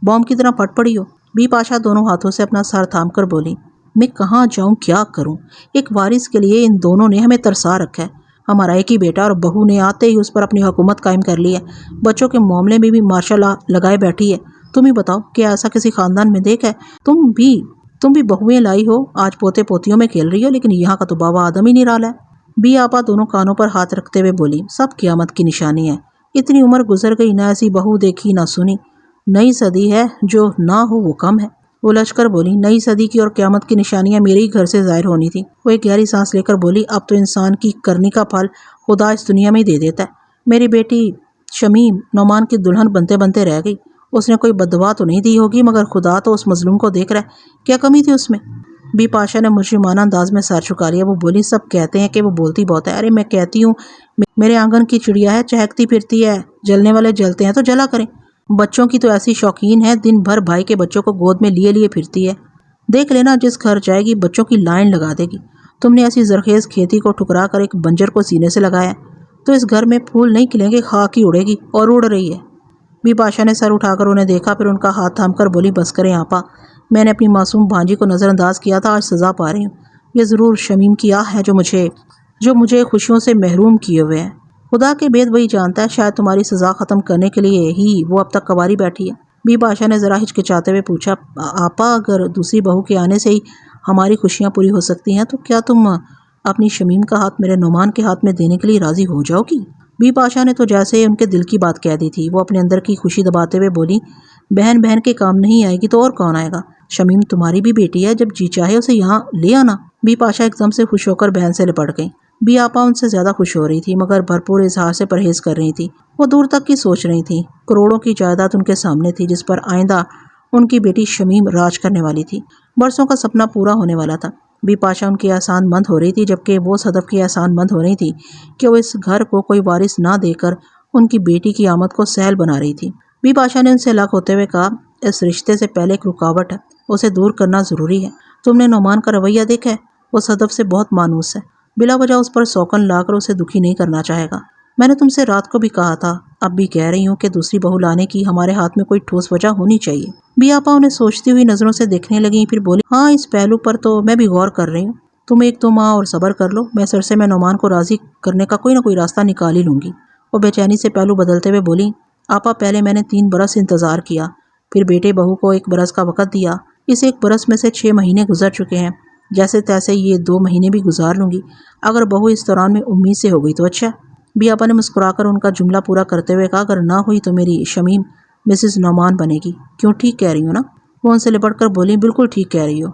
Speaker 1: بوم کی طرح پھٹ پڑی ہو۔ بی پاشا دونوں ہاتھوں سے اپنا سر تھام کر بولی، میں کہاں جاؤں، کیا کروں، ایک وارث کے لیے ان دونوں نے ہمیں ترسا رکھا ہے، ہمارا ایک ہی بیٹا اور بہو نے آتے ہی اس پر اپنی حکومت قائم کر لی ہے، بچوں کے معاملے میں بھی ماشاء اللہ لگائے بیٹھی ہے۔ تم ہی بتاؤ کہ ایسا کسی خاندان میں دیکھا ہے؟ تم بھی بہویں لائی ہو، آج پوتے پوتیوں میں کھیل رہی ہو، لیکن یہاں کا تو بابا آدم ہی نرالا ہے۔ بی آپا دونوں کانوں پر ہاتھ رکھتے ہوئے بولی، سب قیامت کی نشانی ہے، اتنی عمر گزر گئی، نہ ایسی بہو دیکھی نہ سنی، نئی صدی ہے، جو نہ ہو وہ کم ہے۔ وہ لچ کر بولی، نئی صدی کی اور قیامت کی نشانیاں میرے ہی گھر سے ظاہر ہونی تھی۔ وہ ایک گہری سانس لے کر بولی، اب تو انسان کی کرنی کا پھل خدا اس دنیا میں ہی دے دیتا ہے۔ میری بیٹی شمیم نعمان کی دلہن بنتے بنتے رہ گئی، اس نے کوئی بددعا تو نہیں دی ہوگی، مگر خدا تو اس مظلوم کو دیکھ رہا ہے، کیا کمی تھی اس میں؟ بی پاشا نے مجرمانہ انداز میں سر جھکا لیا۔ وہ بولی، سب کہتے ہیں کہ وہ بولتی بہت ہے، ارے میں کہتی ہوں میرے آنگن کی چڑیا ہے، چہکتی پھرتی ہے، جلنے والے جلتے ہیں تو جلا کریں، بچوں کی تو ایسی شوقین ہے، دن بھر بھائی کے بچوں کو گود میں لیے لیے پھرتی ہے، دیکھ لینا جس گھر جائے گی بچوں کی لائن لگا دے گی۔ تم نے ایسی زرخیز کھیتی کو ٹھکرا کر ایک بنجر کو سینے سے لگایا تو اس گھر میں پھول نہیں کھلیں گے، خاک ہی اڑے گی، اور اڑ رہی ہے۔ بی پاشا نے سر اٹھا کر انہیں دیکھا، پھر ان کا ہاتھ تھام کر بولی، بس کریں آپا، میں نے اپنی معصوم بھانجی کو نظر انداز کیا تھا، آج سزا پا رہی ہوں، یہ ضرور شمیم کی آہ ہے جو مجھے خوشیوں سے محروم کیے ہوئے ہے، خدا کے بید وہی جانتا ہے، شاید تمہاری سزا ختم کرنے کے لیے ہی وہ اب تک کواری بیٹھی ہے۔ بی پاشا نے ذرا ہچکچاتے ہوئے پوچھا، آپا اگر دوسری بہو کے آنے سے ہی ہماری خوشیاں پوری ہو سکتی ہیں تو کیا تم اپنی شمیم کا ہاتھ میرے نعمان کے ہاتھ میں دینے کے لیے راضی ہو جاؤ گی؟ بی پاشا نے تو جیسے ان کے دل کی بات کہہ دی تھی۔ وہ اپنے اندر کی خوشی دباتے ہوئے بولی، بہن بہن کے کام نہیں آئے گی تو اور کون آئے گا؟ شمیم تمہاری بھی بیٹی ہے، جب جی چاہے اسے یہاں لے آنا۔ بی پاشا ایک دم سے خوش ہو کر بہن سے لپٹ گئی۔ بی آپا ان سے زیادہ خوش ہو رہی تھی، مگر بھرپور اظہار سے پرہیز کر رہی تھی۔ وہ دور تک کی سوچ رہی تھی، کروڑوں کی جائیداد ان کے سامنے تھی جس پر آئندہ ان کی بیٹی شمیم راج کرنے والی تھی، برسوں کا سپنا پورا ہونے والا تھا۔ بی پاشا ان کی احسان مند ہو رہی تھی، جبکہ وہ صدف کی احسان مند ہو رہی تھی کہ وہ اس گھر کو کوئی وارث نہ دے کر ان کی بیٹی کی آمد کو سہل بنا رہی تھی۔ بی پاشا نے ان سے الگ ہوتے ہوئے کہا، اس رشتے سے پہلے ایک رکاوٹ ہے، اسے دور کرنا ضروری ہے۔ تم نے نعمان کا رویہ دیکھا ہے، وہ صدف سے بہت مانوس ہے، بلا وجہ اس پر سوکن لا کر اسے دکھی نہیں کرنا چاہے گا۔ میں نے تم سے رات کو بھی کہا تھا، اب بھی کہہ رہی ہوں کہ دوسری بہو لانے کی ہمارے ہاتھ میں کوئی ٹھوس وجہ ہونی چاہیے۔ بی آپا انہیں سوچتی ہوئی نظروں سے دیکھنے لگیں، پھر بولی، ہاں اس پہلو پر تو میں بھی غور کر رہی ہوں۔ تم 1-2 ماہ اور صبر کر لو، میں سر سے میں نعمان کو راضی کرنے کا کوئی نہ کوئی راستہ نکال ہی لوں گی۔ وہ بے چینی سے پہلو بدلتے ہوئے بولی، آپا پہلے میں نے 3 برس انتظار کیا، پھر بیٹے بہو کو 1 برس کا وقت دیا، اس 1 برس میں سے 6 مہینے گزر چکے ہیں، جیسے تیسے یہ 2 مہینے بھی گزار لوں گی، اگر بہو اس دوران میں امید سے ہو گئی تو اچھا۔ بی آپا نے مسکرا کر ان کا جملہ پورا کرتے ہوئے کہا، اگر نہ ہوئی تو میری شمیم مسز نعمان بنے گی، کیوں ٹھیک کہہ رہی ہوں نا؟ وہ ان سے لپٹ کر بولی، بالکل ٹھیک کہہ رہی ہو۔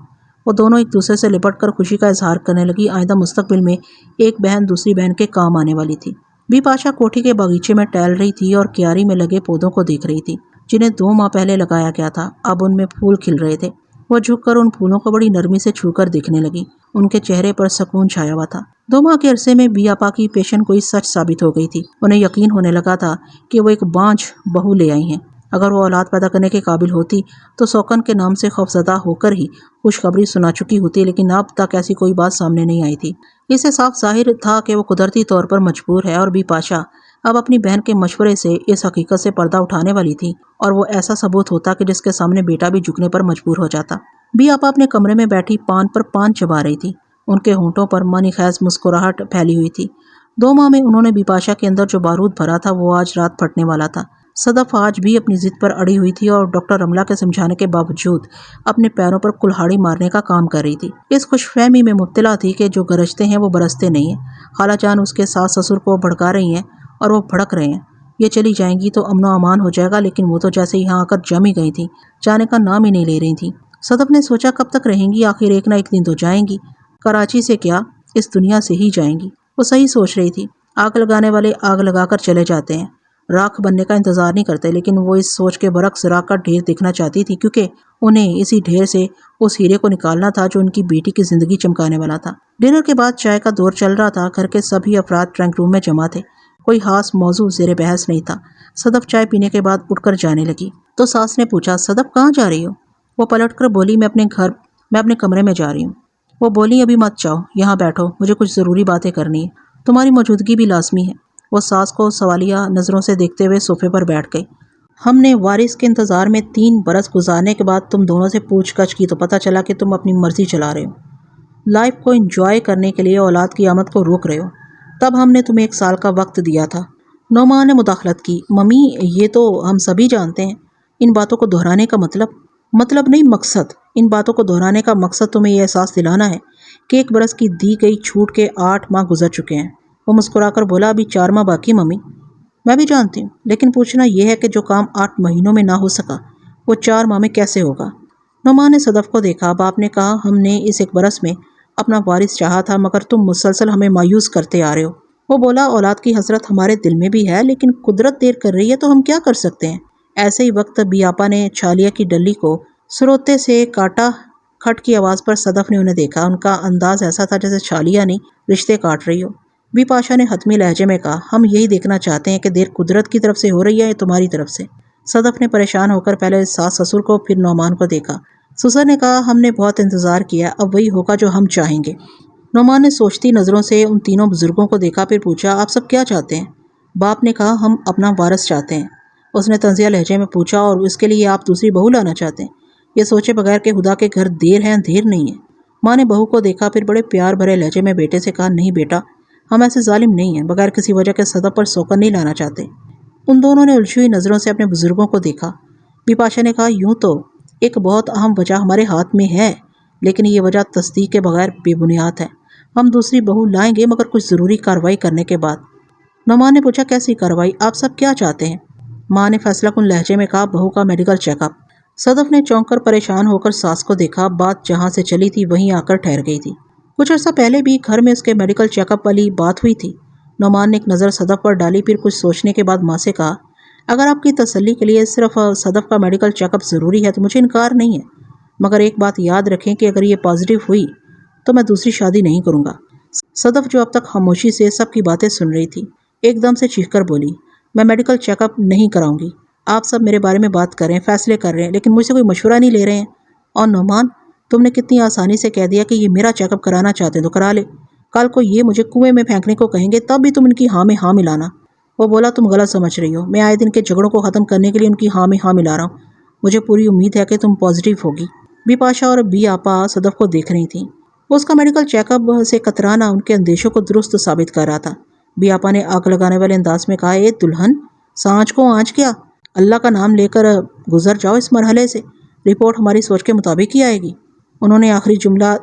Speaker 1: وہ دونوں ایک دوسرے سے لپٹ کر خوشی کا اظہار کرنے لگی، آئندہ مستقبل میں ایک بہن دوسری بہن کے کام آنے والی تھی۔ بی پاشا کوٹھی کے باغیچے میں ٹہل رہی تھی اور کیاری میں لگے پودوں کو دیکھ رہی تھی، جنہیں 2 ماہ پہلے لگایا گیا تھا، اب ان میں پھول کھل رہے تھے۔ وہ جھک کر ان پھولوں کو بڑی نرمی سے چھو کر دیکھنے لگی، ان کے چہرے پر سکون چھایا ہوا تھا۔ 2 ماہ کے عرصے میں بی آپا کی پیشن گوئی سچ ثابت ہو گئی تھی۔ انہیں یقین ہونے لگا تھا کہ وہ ایک بانجھ بہو لے آئی ہیں۔ اگر وہ اولاد پیدا کرنے کے قابل ہوتی تو سوکن کے نام سے خوفزدہ ہو کر ہی خوشخبری سنا چکی ہوتی، لیکن اب تک ایسی کوئی بات سامنے نہیں آئی تھی۔ اسے صاف ظاہر تھا کہ وہ قدرتی طور پر مجبور ہے، اور بی پاشا اب اپنی بہن کے مشورے سے اس حقیقت سے پردہ اٹھانے والی تھی، اور وہ ایسا ثبوت ہوتا کہ جس کے سامنے بیٹا بھی جھکنے پر مجبور ہو جاتا۔ بی آپا اپنے کمرے میں بیٹھی پان پر پان چبا رہی تھی، ان کے ہونٹوں پر منی خیز مسکراہٹ پھیلی ہوئی تھی۔ 2 ماہ میں انہوں نے بی پاشا کے اندر جو بارود بھرا تھا وہ آج رات پھٹنے والا تھا۔ صدف آج بھی اپنی ضد پر اڑی ہوئی تھی اور ڈاکٹر رملہ کے سمجھانے کے باوجود اپنے پیروں پر کلہاڑی مارنے کا کام کر رہی تھی۔ اس خوش فہمی میں مبتلا تھی کہ جو گرجتے ہیں وہ برستے نہیں ہیں۔ خالہ جان اس کے ساس سسر کو بھڑکا رہی ہیں اور وہ بھڑک رہے ہیں۔ یہ چلی جائیں گی تو امن و امان ہو جائے گا، لیکن وہ تو جیسے یہاں آ کر جم ہی گئی تھی، جانے کا نام ہی نہیں لے رہی تھی۔ صدف نے سوچا، کب تک رہیں گی، آخر ایک نہ ایک دن تو جائیں گی، کراچی سے کیا اس دنیا سے ہی جائیں گی۔ وہ صحیح سوچ رہی تھی، آگ لگانے والے آگ لگا کر چلے جاتے ہیں، راکھ بننے کا انتظار نہیں کرتے، لیکن وہ اس سوچ کے برعکس راکھ کا ڈھیر دیکھنا چاہتی تھی، کیونکہ انہیں اسی ڈھیر سے اس ہیرے کو نکالنا تھا جو ان کی بیٹی کی زندگی چمکانے والا تھا۔ ڈنر کے بعد چائے کا دور چل رہا تھا، گھر کے سبھی افراد ڈرائنگ روم میں جمع تھے، کوئی خاص موضوع زیر بحث نہیں تھا۔ صدف چائے پینے کے بعد اٹھ کر جانے لگی تو ساس نے پوچھا، صدف کہاں جا رہی ہو؟ وہ پلٹ کر بولی، میں اپنے کمرے میں جا رہی ہوں۔ وہ بولی، ابھی مت جاؤ، یہاں بیٹھو، مجھے کچھ ضروری باتیں کرنی ہے، تمہاری موجودگی بھی لازمی ہے۔ وہ ساس کو سوالیہ نظروں سے دیکھتے ہوئے صوفے پر بیٹھ گئی۔ ہم نے وارث کے انتظار میں 3 برس گزارنے کے بعد تم دونوں سے پوچھ گچھ کی تو پتہ چلا کہ تم اپنی مرضی چلا رہے ہو، لائف کو انجوائے کرنے کے لیے اولاد کی آمد کو روک رہے ہو۔ تب ہم نے تمہیں 1 سال کا وقت دیا تھا۔ نعمان نے مداخلت کی، ممی یہ تو ہم سبھی جانتے ہیں، ان باتوں کو دہرانے کا مطلب نہیں، مقصد۔ ان باتوں کو دہرانے کا مقصد تمہیں یہ احساس دلانا ہے کہ 1 برس کی دی گئی چھوٹ کے 8 ماہ گزر چکے ہیں۔ وہ مسکرا کر بولا، ابھی 4 ماہ باقی ممی۔ میں بھی جانتی ہوں، لیکن پوچھنا یہ ہے کہ جو کام 8 مہینوں میں نہ ہو سکا وہ 4 ماہ میں کیسے ہوگا؟ نعمان نے صدف کو دیکھا۔ باپ نے کہا، ہم نے اس 1 برس میں اپنا وارث چاہا تھا، مگر تم مسلسل ہمیں مایوس کرتے آ رہے ہو۔ وہ بولا، اولاد کی حسرت ہمارے دل میں بھی ہے، لیکن قدرت دیر کر رہی ہے تو ہم کیا کر سکتے ہیں۔ ایسے ہی وقت بی آپا نے چھالیا کی ڈلی کو سروتے سے کاٹا۔ کھٹ کی آواز پر صدف نے انہیں دیکھا، ان کا انداز ایسا تھا جیسے چھالیا نہیں رشتے کاٹ رہی ہو۔ بی پاشا نے حتمی لہجے میں کہا، ہم یہی دیکھنا چاہتے ہیں کہ دیر قدرت کی طرف سے ہو رہی ہے یا تمہاری طرف سے۔ صدف نے پریشان ہو کر پہلے ساس سسر کو پھر نعمان کو دیکھا۔ سسر نے کہا، ہم نے بہت انتظار کیا، اب وہی ہوگا جو ہم چاہیں گے۔ نعمان نے سوچتی نظروں سے ان تینوں بزرگوں کو دیکھا، پھر پوچھا، آپ سب کیا چاہتے ہیں؟ باپ نے کہا، ہم اپنا وارث چاہتے ہیں۔ اس نے طنزیہ لہجے میں پوچھا، اور اس کے لیے آپ دوسری بہو لانا چاہتے ہیں؟ یہ سوچے بغیر کہ خدا کے گھر دیر ہے اندھیر نہیں ہے۔ ماں نے بہو کو دیکھا، پھر بڑے پیار بھرے لہجے میں بیٹے سے کہا، نہیں بیٹا، ہم ایسے ظالم نہیں ہیں، بغیر کسی وجہ کے صدف پر سوکن نہیں لانا چاہتے۔ ان دونوں نے الجھی ہوئی نظروں سے اپنے بزرگوں کو دیکھا۔ بی پاشا نے کہا، یوں تو ایک بہت اہم وجہ ہمارے ہاتھ میں ہے، لیکن یہ وجہ تصدیق کے بغیر بے بنیاد ہے۔ ہم دوسری بہو لائیں گے، مگر کچھ ضروری کارروائی کرنے کے بعد۔ نعمان نے پوچھا، کیسی کارروائی؟ آپ سب کیا چاہتے ہیں؟ ماں نے فیصلہ کن لہجے میں کہا، بہو کا میڈیکل چیک اپ۔ صدف نے چونک کر پریشان ہو کر ساس کو دیکھا، بات جہاں سے چلی تھی وہیں آ کر ٹھہر گئی تھی۔ کچھ عرصہ پہلے بھی گھر میں اس کے میڈیکل چیک اپ والی بات ہوئی تھی۔ نعمان نے ایک نظر صدف پر ڈالی، پھر کچھ سوچنے کے بعد ماں سے کہا، اگر آپ کی تسلی کے لیے صرف صدف کا میڈیکل چیک اپ ضروری ہے تو مجھے انکار نہیں ہے، مگر ایک بات یاد رکھیں کہ اگر یہ پازیٹیو ہوئی تو میں دوسری شادی نہیں کروں گا۔ صدف جو اب تک خاموشی سے سب کی باتیں سن رہی تھی، ایک دم سے چیخ کر بولی، میں میڈیکل چیک اپ نہیں کراؤں گی۔ آپ سب میرے بارے میں بات کر رہے ہیں، فیصلے کر رہے ہیں، لیکن مجھ سے کوئی مشورہ نہیں لے رہے ہیں۔ اور نعمان، تم نے کتنی آسانی سے کہہ دیا کہ یہ میرا چیک اپ کرانا چاہتے ہیں تو کرا لے۔ کل کو یہ مجھے کنویں میں پھینکنے کو کہیں گے تب بھی تم ان کی ہاں میں ہاں ملانا۔ وہ بولا تم غلط سمجھ رہی ہو، میں آئے دن کے جھگڑوں کو ختم کرنے کے لیے ان کی ہاں میں ہاں ملا رہا ہوں، مجھے پوری امید ہے کہ تم پازیٹیو ہوگی۔ بی پاشا اور بی آپا صدف کو دیکھ رہی تھیں۔ اس کا میڈیکل چیک اپ سے کترانا ان کے اندیشوں کو درست ثابت کر رہا تھا۔ بی آپا نے آگ لگانے والے انداز میں کہا، اے دلہن، سانچ کو آنچ کیا، اللہ کا نام لے کر گزر جاؤ اس مرحلے سے، رپورٹ ہماری سوچ کے مطابق ہی آئے گی۔ انہوں نے آخری جملہ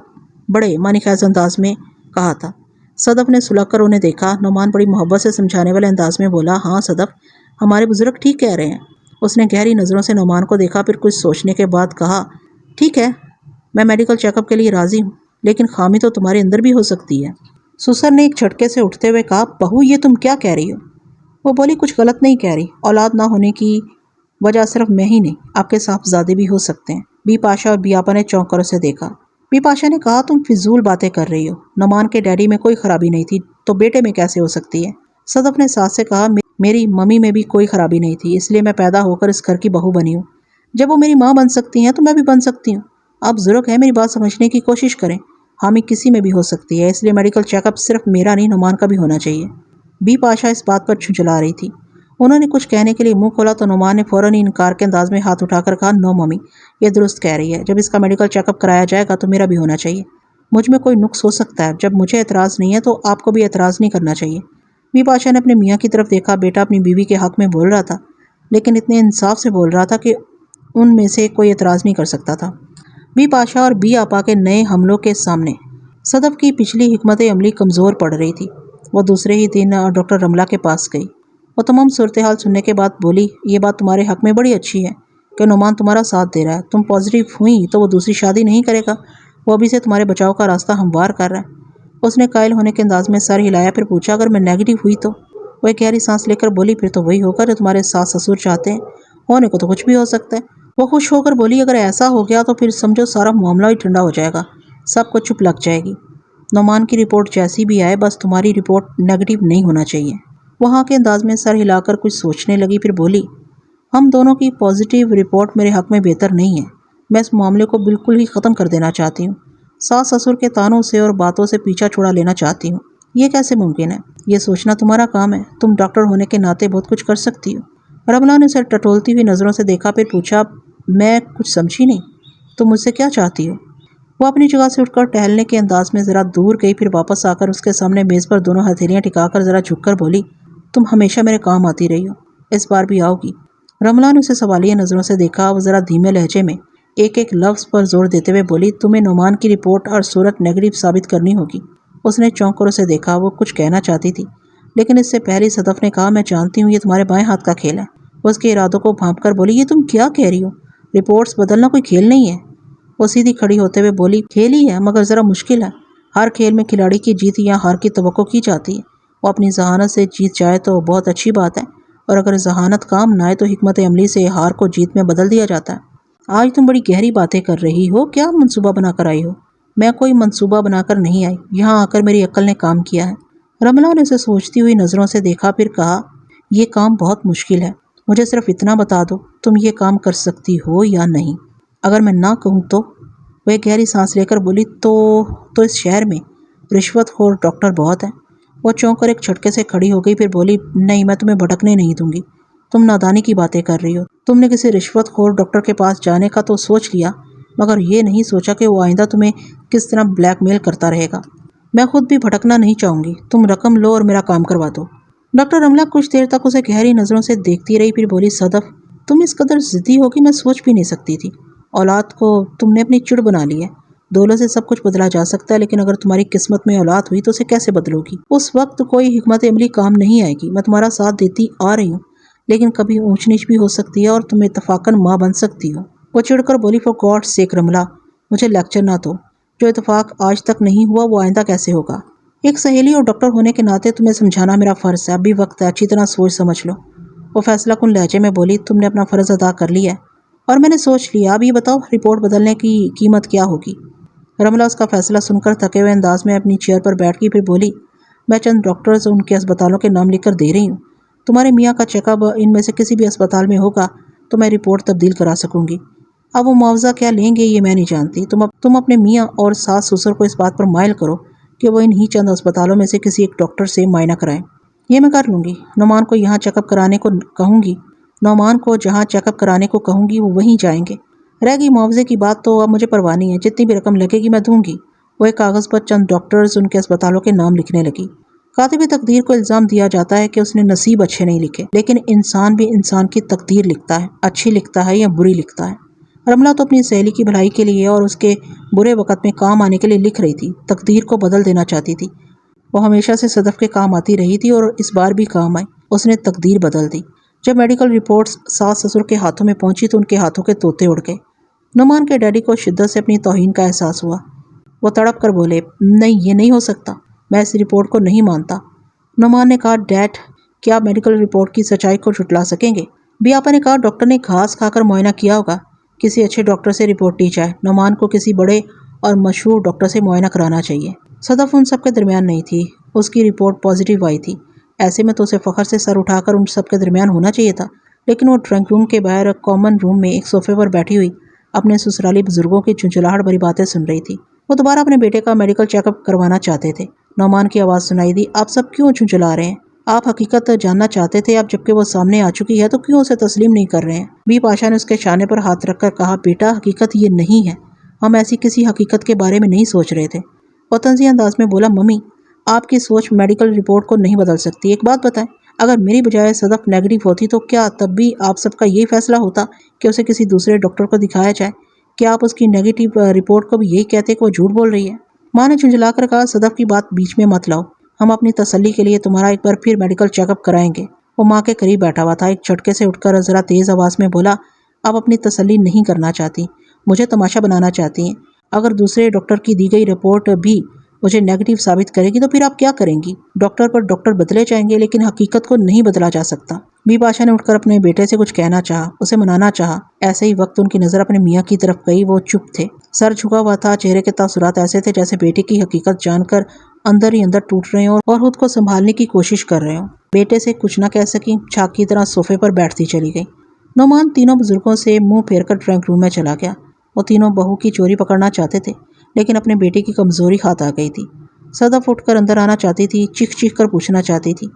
Speaker 1: بڑے معنی خیز انداز میں کہا تھا۔ صدف نے سلگ کر انہیں دیکھا۔ نعمان بڑی محبت سے سمجھانے والے انداز میں بولا، ہاں صدف، ہمارے بزرگ ٹھیک کہہ رہے ہیں۔ اس نے گہری نظروں سے نعمان کو دیکھا، پھر کچھ سوچنے کے بعد کہا، ٹھیک ہے، میں میڈیکل چیک اپ کے لیے راضی ہوں، لیکن خامی تو تمہارے اندر بھی ہو سکتی ہے۔ سسر نے ایک جھٹکے سے اٹھتے ہوئے کہا، بہو یہ تم کیا کہہ رہی ہو؟ وہ بولی، کچھ غلط نہیں کہہ رہی، اولاد نہ ہونے کی وجہ صرف میں ہی نہیں، آپ کے صاحبزادے بھی ہو سکتے ہیں۔ بی پاشا اور بی آپا نے چونک کر اسے دیکھا۔ بی پاشا نے کہا، تم فضول باتیں کر رہی ہو، نعمان کے ڈیڈی میں کوئی خرابی نہیں تھی تو بیٹے میں کیسے ہو سکتی ہے؟ صدف نے ساس سے کہا، میری ممی میں بھی کوئی خرابی نہیں تھی، اس لیے میں پیدا ہو کر اس گھر کی بہو بنی ہوں۔ جب وہ میری ماں بن سکتی ہیں تو میں بھی بن سکتی ہوں۔ آپ بزرگ ہیں، میری بات سمجھنے کی کوشش کریں، حامی کسی میں بھی ہو سکتی ہے، اس لیے میڈیکل چیک اپ صرف میرا نہیں نعمان کا بھی ہونا چاہیے۔ بی پاشا اس بات پر جھنجھلا رہی تھی۔ انہوں نے کچھ کہنے کے لیے منہ کھولا تو نعمان نے فوراً ہی انکار کے انداز میں ہاتھ اٹھا کر کہا، نو ممی، یہ درست کہہ رہی ہے، جب اس کا میڈیکل چیک اپ کرایا جائے گا تو میرا بھی ہونا چاہیے۔ مجھ میں کوئی نقص ہو سکتا ہے، جب مجھے اعتراض نہیں ہے تو آپ کو بھی اعتراض نہیں کرنا چاہیے۔ بی پاشا نے اپنے میاں کی طرف دیکھا۔ بیٹا اپنی بیوی کے حق میں بول رہا تھا، لیکن اتنے انصاف سے بول رہا تھا کہ ان میں سے کوئی اعتراض نہیں کر سکتا تھا۔ بی پاشا اور بی آپا کے نئے حملوں کے سامنے صدف کی پچھلی حکمت عملی کمزور پڑ رہی تھی۔ وہ دوسرے ہی دن ڈاکٹر رملہ کے پاس گئی۔ وہ تمام صورتحال سننے کے بعد بولی، یہ بات تمہارے حق میں بڑی اچھی ہے کہ نعمان تمہارا ساتھ دے رہا ہے۔ تم پازیٹیو ہوئی تو وہ دوسری شادی نہیں کرے گا، وہ ابھی سے تمہارے بچاؤ کا راستہ ہموار کر رہا ہے۔ اس نے قائل ہونے کے انداز میں سر ہلایا، پھر پوچھا، اگر میں نیگیٹو ہوئی تو؟ وہ ایک گہری سانس لے کر بولی، پھر تو وہی ہوگا جو تمہارے ساس سسر چاہتے ہیں، ہونے کو تو کچھ بھی ہو سکتا ہے۔ وہ خوش ہو کر بولی، اگر ایسا ہو گیا تو پھر سمجھو سارا معاملہ ہی ٹھنڈا ہو جائے گا، سب کو چپ لگ جائے گی۔ نعمان کی رپورٹ جیسی بھی آئے، بس تمہاری رپورٹ نیگیٹو نہیں ہونا چاہیے۔ وہاں کے انداز میں سر ہلا کر کچھ سوچنے لگی، پھر بولی، ہم دونوں کی پازیٹیو رپورٹ میرے حق میں بہتر نہیں ہے، میں اس معاملے کو بالکل ہی ختم کر دینا چاہتی ہوں، ساس سسر کے تانوں سے اور باتوں سے پیچھا چھڑا لینا چاہتی ہوں۔ یہ کیسے ممکن ہے؟ یہ سوچنا تمہارا کام ہے، تم ڈاکٹر ہونے کے ناطے بہت کچھ کر سکتی ہو۔ رملہ نے اسے ٹٹولتی ہوئی نظروں سے دیکھا، پھر پوچھا، میں کچھ سمجھی نہیں، تم مجھ سے کیا چاہتی ہو؟ وہ اپنی جگہ سے اٹھ کر ٹہلنے کے انداز میں ذرا دور گئی، پھر واپس آ کر اس کے سامنے میز پر دونوں ہتھیلیاں ٹکا کر ذرا جھک کر بولی، تم ہمیشہ میرے کام آتی رہی ہو، اس بار بھی آؤ گی؟ رملہ نے اسے سوالیہ نظروں سے دیکھا۔ وہ ذرا دھیمے لہجے میں ایک ایک لفظ پر زور دیتے ہوئے بولی، تمہیں نعمان کی رپورٹ اور صورت نیگیٹو ثابت کرنی ہوگی۔ اس نے چونک کر اسے دیکھا۔ وہ کچھ کہنا چاہتی تھی، لیکن اس سے پہلے صدف نے کہا، میں جانتی ہوں یہ تمہارے بائیں ہاتھ کا کھیل ہے۔ وہ اس کے ارادوں کو بھانپ کر بولی، یہ تم کیا کہہ رہی ہو؟ رپورٹس بدلنا کوئی کھیل نہیں ہے۔ وہ سیدھی کھڑی ہوتے ہوئے بولی، کھیل ہی ہے، مگر ذرا مشکل ہے۔ ہر کھیل میں کھلاڑی کی جیت یا ہار کی توقع کی جاتی ہے۔ وہ اپنی ذہانت سے جیت جائے تو بہت اچھی بات ہے، اور اگر ذہانت کام نہ آئے تو حکمت عملی سے ہار کو جیت میں بدل دیا جاتا ہے۔ آج تم بڑی گہری باتیں کر رہی ہو، کیا منصوبہ بنا کر آئی ہو؟ میں کوئی منصوبہ بنا کر نہیں آئی، یہاں آ کر میری عقل نے کام کیا ہے۔ رملہ نے اسے سوچتی ہوئی نظروں سے دیکھا، پھر کہا، یہ کام بہت مشکل ہے، مجھے صرف اتنا بتا دو، تم یہ کام کر سکتی ہو یا نہیں؟ اگر میں نہ کہوں تو؟ وہ ایک گہری سانس لے کر بولی، تو اس شہر میں رشوت خور ڈاکٹر بہت ہیں۔ وہ چونک کر ایک جھٹکے سے کھڑی ہو گئی، پھر بولی، نہیں، میں تمہیں بھٹکنے نہیں دوں گی، تم نادانی کی باتیں کر رہی ہو۔ تم نے کسی رشوت خور ڈاکٹر کے پاس جانے کا تو سوچ لیا، مگر یہ نہیں سوچا کہ وہ آئندہ تمہیں کس طرح بلیک میل کرتا رہے گا۔ میں خود بھی بھٹکنا نہیں چاہوں گی، تم رقم لو اور میرا کام کروا دو۔ ڈاکٹر رملہ کچھ دیر تک اسے گہری نظروں سے دیکھتی رہی، پھر بولی، صدف، تم اس قدر ضدی ہو کہ میں سوچ بھی نہیں سکتی تھی۔ اولاد کو تم نے اپنی چڑ بنا لی ہے۔ دولت سے سب کچھ بدلا جا سکتا ہے، لیکن اگر تمہاری قسمت میں اولاد ہوئی تو اسے کیسے بدلو گی؟ اس وقت کوئی حکمت عملی کام نہیں آئے گی۔ میں تمہارا ساتھ دیتی آ رہی ہوں، لیکن کبھی اونچ نیچ بھی ہو سکتی ہے اور تم اتفاقاً ماں بن سکتی ہو۔ وہ چڑھ کر بولی، فور گاڈ سیک رملہ، مجھے لیکچر نہ دو، جو اتفاق آج تک نہیں ہوا وہ آئندہ کیسے ہوگا؟ ایک سہیلی اور ڈاکٹر ہونے کے ناطے تمہیں سمجھانا میرا فرض ہے، اب بھی وقت ہے، اچھی طرح سوچ سمجھ لو۔ وہ فیصلہ کن لہجے میں بولی، تم نے اپنا فرض ادا کر لیا ہے اور میں نے سوچ لیا، اب یہ بتاؤ رپورٹ بدلنے کی قیمت کیا ہوگی؟ رملہ اس کا فیصلہ سن کر تھکے ہوئے انداز میں اپنی چیئر پر بیٹھ گئی، پھر بولی، میں چند ڈاکٹرز ان کے اسپتالوں کے نام لکھ کر دے رہی ہوں، تمہارے میاں کا چیک اپ ان میں سے کسی بھی اسپتال میں ہوگا تو میں رپورٹ تبدیل کرا سکوں گی۔ اب وہ معاوضہ کیا لیں گے یہ میں نہیں جانتی، تم اپنے میاں اور ساس سسر کو اس بات پر مائل کرو کہ وہ انہی چند اسپتالوں میں سے کسی ایک ڈاکٹر سے معائنہ کرائیں۔ یہ میں کر لوں گی۔ نعمان کو یہاں چیک اپ کرانے کو کہوں گی نعمان کو جہاں چیک اپ کرانے کو کہوں گی وہ وہیں جائیں گے۔ رہ گئی معاوضے کی بات تو اب مجھے پرواہ نہیں ہے، جتنی بھی رقم لگے گی میں دوں گی۔ وہ ایک کاغذ پر چند ڈاکٹرز ان کے اسپتالوں کے نام لکھنے لگی۔ کاتب تقدیر کو الزام دیا جاتا ہے کہ اس نے نصیب اچھے نہیں لکھے، لیکن انسان بھی انسان کی تقدیر لکھتا ہے، اچھی لکھتا ہے یا بری لکھتا ہے۔ رملہ تو اپنی سہیلی کی بھلائی کے لیے اور اس کے برے وقت میں کام آنے کے لیے لکھ رہی تھی، تقدیر کو بدل دینا چاہتی تھی۔ وہ ہمیشہ سے صدف کے کام آتی رہی تھی اور اس بار بھی کام آئی، اس نے تقدیر بدل دی۔ جب میڈیکل رپورٹس ساس سسر کے ہاتھوں میں پہنچی تو ان کے ہاتھوں کے طوطے اڑ گئے۔ نعمان کے ڈیڈی کو شدت سے اپنی توہین کا احساس ہوا۔ وہ تڑپ کر بولے، نہیں، یہ نہیں ہو سکتا، میں اس رپورٹ کو نہیں مانتا۔ نعمان نے کہا، ڈیڈ، کیا آپ میڈیکل رپورٹ کی سچائی کو جھٹلا سکیں گے؟ بی آپا نے کہا، ڈاکٹر نے گھاس کھا کر معائنہ کیا ہوگا، کسی اچھے ڈاکٹر سے رپورٹ لی جائے۔ نعمان کو کسی بڑے اور مشہور ڈاکٹر سے معائنہ کرانا چاہیے۔ صدف ان سب کے درمیان نہیں تھی، اس کی رپورٹ پازیٹیو آئی تھی، ایسے میں تو اسے فخر سے سر اٹھا کر ان سب کے درمیان ہونا چاہیے تھا، لیکن وہ ڈرائنگ روم کے باہر کامن روم میں ایک صوفے پر بیٹھی ہوئی اپنے سسرالی بزرگوں کی چنچلاہٹ بھری باتیں سن رہی تھی۔ وہ دوبارہ اپنے بیٹے کا میڈیکل چیک اپ کروانا چاہتے تھے۔ نعمان کی آواز سنائی دی، آپ سب کیوں چنچلا رہے ہیں؟ آپ حقیقت جاننا چاہتے تھے، اب جبکہ وہ سامنے آ چکی ہے تو کیوں اسے تسلیم نہیں کر رہے ہیں؟ بی پاشا نے اس کے شانے پر ہاتھ رکھ کر کہا، بیٹا، حقیقت یہ نہیں ہے، ہم ایسی کسی حقیقت کے بارے میں نہیں سوچ رہے تھے۔ وہ طنزی انداز میں بولا، ممی، آپ کی سوچ میڈیکل رپورٹ کو نہیں بدل سکتی۔ ایک بات بتائیں، اگر میری بجائے صدف نیگیٹو ہوتی تو کیا تب بھی آپ سب کا یہی فیصلہ ہوتا کہ اسے کسی دوسرے ڈاکٹر کو دکھایا جائے؟ کیا آپ اس کی نیگیٹو رپورٹ کو بھی یہی کہتے کہ وہ جھوٹ بول رہی ہے؟ ماں نے جھنجھلا کر کہا، صدف کی بات بیچ میں مت لاؤ، ہم اپنی تسلی کے لیے تمہارا ایک بار پھر میڈیکل چیک اپ کرائیں گے۔ وہ ماں کے قریب بیٹھا ہوا تھا، ایک جھٹکے سے اٹھ کر ذرا تیز آواز میں بولا، آپ اپنی تسلی نہیں کرنا چاہتی، مجھے تماشا بنانا چاہتی ہیں۔ اگر دوسرے ڈاکٹر کی دی گئی رپورٹ بھی مجھے نیگیٹو ثابت کرے گی تو پھر آپ کیا کریں گی؟ ڈاکٹر پر ڈاکٹر بدلے جائیں گے، لیکن حقیقت کو نہیں بدلا جا سکتا۔ بی پاشا نے اٹھ کر اپنے بیٹے سے کچھ کہنا چاہا، اسے منانا چاہا، ایسے ہی وقت ان کی نظر اپنے میاں کی طرف گئی۔ وہ چپ تھے، سر جھکا ہوا تھا، چہرے کے تاثرات ایسے تھے جیسے بیٹے کی حقیقت جان کر اندر ہی اندر ٹوٹ رہے ہوں اور خود کو سنبھالنے کی کوشش کر رہے ہوں۔ بیٹے سے کچھ نہ کہہ سکی، چھاک کی طرح صوفے پر بیٹھتی چلی گئی۔ نعمان تینوں بزرگوں سے منہ پھیر کر ڈرائنگ روم میں چلا گیا۔ وہ تینوں بہو کی چوری پکڑنا چاہتے تھے، لیکن اپنے بیٹے کی کمزوری ہاتھ آ گئی تھی۔ صدف اٹھ کر اندر آنا چاہتی تھی، چیخ چیخ کر پوچھنا چاہتی تھی،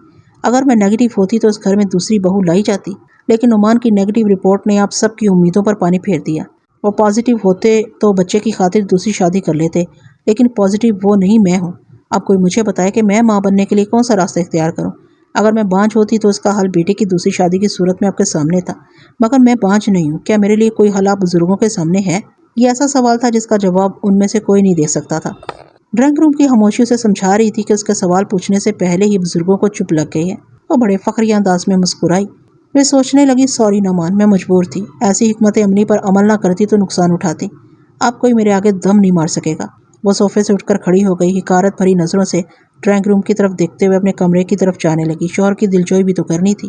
Speaker 1: اگر میں نیگیٹو ہوتی تو اس گھر میں دوسری بہو لائی جاتی، لیکن نعمان کی نیگیٹو رپورٹ نے آپ سب کی امیدوں پر پانی پھیر دیا۔ وہ پازیٹیو ہوتے تو بچے کی خاطر دوسری شادی کر لیتے، لیکن پازیٹیو وہ نہیں، میں ہوں۔ اب کوئی مجھے بتائے کہ میں ماں بننے کے لیے کون سا راستہ اختیار کروں؟ اگر میں بانجھ ہوتی تو اس کا حل بیٹے کی دوسری شادی کی صورت میں آپ کے سامنے تھا، مگر میں بانجھ نہیں ہوں، کیا میرے لیے کوئی حل آپ بزرگوں کے سامنے ہے؟ یہ ایسا سوال تھا جس کا جواب ان میں سے کوئی نہیں دے سکتا تھا۔ ڈرائنگ روم کی خاموشی اسے سمجھا رہی تھی کہ اس کے سوال پوچھنے سے پہلے ہی بزرگوں کو چپ لگ گئی ہے۔ وہ بڑے فخریہ انداز میں مسکرائی۔ وہ سوچنے لگی، سوری نعمان، میں مجبور تھی، ایسی حکمت عملی پر عمل نہ کرتی تو نقصان اٹھاتی، اب کوئی میرے آگے دم نہیں مار سکے گا۔ وہ صوفے سے اٹھ کر کھڑی ہو گئی، حقارت بھری نظروں سے ڈرائنگ روم کی طرف دیکھتے ہوئے اپنے کمرے کی طرف جانے لگی۔ شوہر کی دلجوئی بھی تو کرنی تھی۔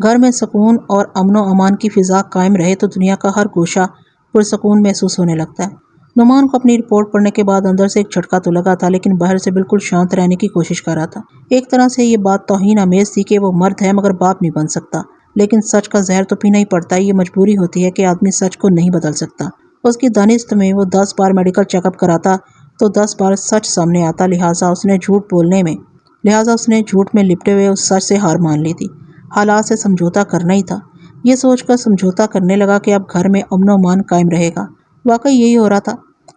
Speaker 1: گھر میں سکون اور امن و امان کی فضا قائم رہے تو دنیا کا ہر گوشہ پرسکون محسوس ہونے لگتا ہے۔ نعمان کو اپنی رپورٹ پڑھنے کے بعد اندر سے ایک جھٹکا تو لگا تھا، لیکن باہر سے بالکل شانت رہنے کی کوشش کر رہا تھا۔ ایک طرح سے یہ بات توہین آمیز تھی کہ وہ مرد ہے مگر باپ نہیں بن سکتا، لیکن سچ کا زہر تو پینا ہی پڑتا ہے، یہ مجبوری ہوتی ہے کہ آدمی سچ کو نہیں بدل سکتا۔ اس کی دانست میں وہ 10 بار میڈیکل چیک اپ کراتا تو 10 بار سچ سامنے آتا، لہٰذا اس نے جھوٹ میں لپٹے ہوئے اس سچ سے ہار مان لی تھی، حالات سے سمجھوتا کرنا ہی تھا۔ یہ سوچ کر سمجھوتا کرنے لگا کہ اب گھر میں امن و امان قائم رہے گا۔ واقعی یہی ہو رہا تھا،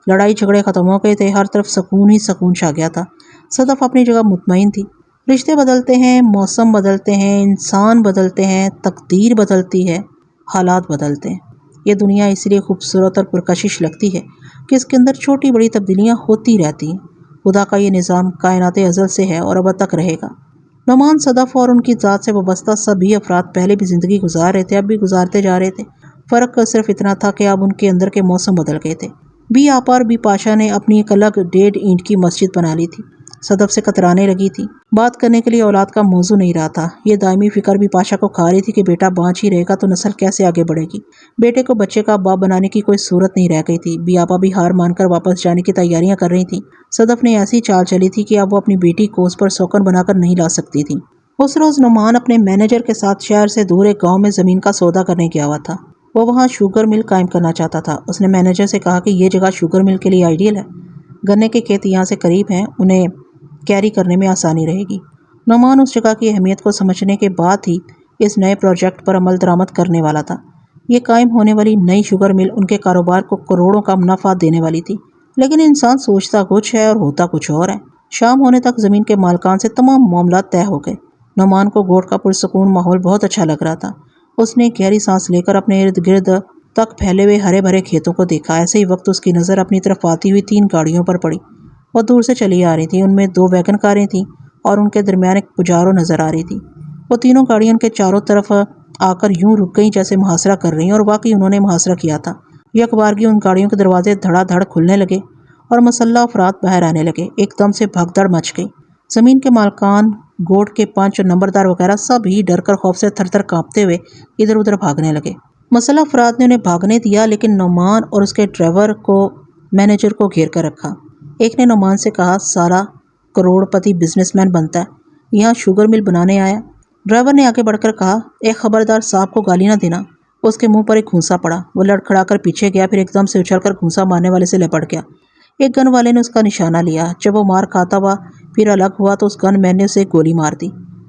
Speaker 1: لڑائی جھگڑے ختم ہو گئے تھے، ہر طرف سکون ہی سکون چھا گیا تھا۔ صدف اپنی جگہ مطمئن تھی۔ رشتے بدلتے ہیں، موسم بدلتے ہیں، انسان بدلتے ہیں، تقدیر بدلتی ہے، حالات بدلتے ہیں۔ یہ دنیا اس لیے خوبصورت اور پرکشش لگتی ہے کہ اس کے اندر چھوٹی بڑی تبدیلیاں ہوتی رہتی ہیں۔ خدا کا یہ نظام کائنات ازل سے ہے اور اب تک رہے گا۔ نعمان، صدف اور ان کی ذات سے وابستہ سبھی افراد پہلے بھی زندگی گزار رہے تھے، اب بھی گزارتے جا رہے تھے۔ فرق صرف اتنا تھا کہ اب ان کے اندر کے موسم بدل گئے تھے۔ بی آپا اور بی پاشا نے اپنی ایک الگ 1.5 اینٹ کی مسجد بنا لی تھی۔ صدف سے کترانے لگی تھی، بات کرنے کے لیے اولاد کا موضوع نہیں رہا تھا۔ یہ دائمی فکر بی پاشا کو کھا رہی تھی کہ بیٹا بانجھ ہی رہے گا تو نسل کیسے آگے بڑھے گی۔ بیٹے کو بچے کا باپ بنانے کی کوئی صورت نہیں رہ گئی تھی۔ بی آپا بھی ہار مان کر واپس جانے کی تیاریاں کر رہی تھیں۔ صدف نے ایسی چال چلی تھی کہ اب وہ اپنی بیٹی کو اس پر سوکن بنا کر نہیں لا سکتی تھی۔ اس روز نعمان اپنے مینیجر کے ساتھ شہر سے دور ایک گاؤں میں زمین کا سودا کرنے گیا ہوا تھا۔ وہ وہاں شوگر مل قائم کرنا چاہتا تھا۔ اس نے مینیجر سے کہا کہ یہ جگہ شوگر مل کے لیے آئیڈیل ہے، گنے کے کھیت یہاں سے قریب ہیں، انہیں کیری کرنے میں آسانی رہے گی۔ نعمان اس جگہ کی اہمیت کو سمجھنے کے بعد ہی اس نئے پروجیکٹ پر عمل درآمد کرنے والا تھا۔ یہ قائم ہونے والی نئی شوگر مل ان کے کاروبار کو کروڑوں کا منافع دینے والی تھی، لیکن انسان سوچتا کچھ ہے اور ہوتا کچھ اور ہے۔ شام ہونے تک زمین کے مالکان سے تمام معاملات طے ہو گئے۔ نعمان کو گوٹھ کا پرسکون ماحول بہت اچھا لگ رہا تھا۔ اس نے گہری سانس لے کر اپنے ارد گرد تک پھیلے ہوئے ہرے بھرے کھیتوں کو دیکھا۔ ایسے ہی وقت اس کی نظر اپنی طرف آتی ہوئی 3 گاڑیوں پر پڑی۔ وہ دور سے چلی آ رہی تھی، ان میں 2 ویگن کاریں تھیں اور ان کے درمیان ایک پجارو نظر آ رہی تھی۔ وہ تینوں گاڑیاں ان کے چاروں طرف آ کر یوں رک گئیں جیسے محاصرہ کر رہی، اور واقعی انہوں نے محاصرہ کیا تھا۔ یک بارگی ان گاڑیوں کے دروازے دھڑا دھڑ کھلنے لگے اور مسلح افراد باہر آنے لگے۔ ایک دم سے بھگدڑ مچ گئی۔ زمین کے مالکان، گوٹھ کے پنچ اور نمبردار وغیرہ سب ہی ڈر کر خوف سے تھر تھر کانپتے ہوئے ادھر ادھر بھاگنے لگے۔ مسلح افراد نے انہیں بھاگنے دیا، لیکن نعمان اور اس کے ڈرائیور کو مینیجر کو گھیر کر رکھا۔ ایک نے نعمان سے کہا، سارا کروڑ پتی بزنس مین بنتا ہے، یہاں شوگر مل بنانے آیا۔ ڈرائیور نے آگے بڑھ کر کہا، ایک خبردار، صاحب کو گالی نہ دینا۔ اس کے منہ پر ایک گھونسا پڑا۔ وہ لڑکھڑا کر پیچھے گیا، پھر ایک دم سے اچھل کر گھونسا مارنے والے سے لپٹ گیا۔ ایک گن والے نے اس کا نشانہ لیا۔ جب وہ مار کھاتا ہوا پھر الگ ہوا تو اس گن مین نے اسے ایک گولی مار دی۔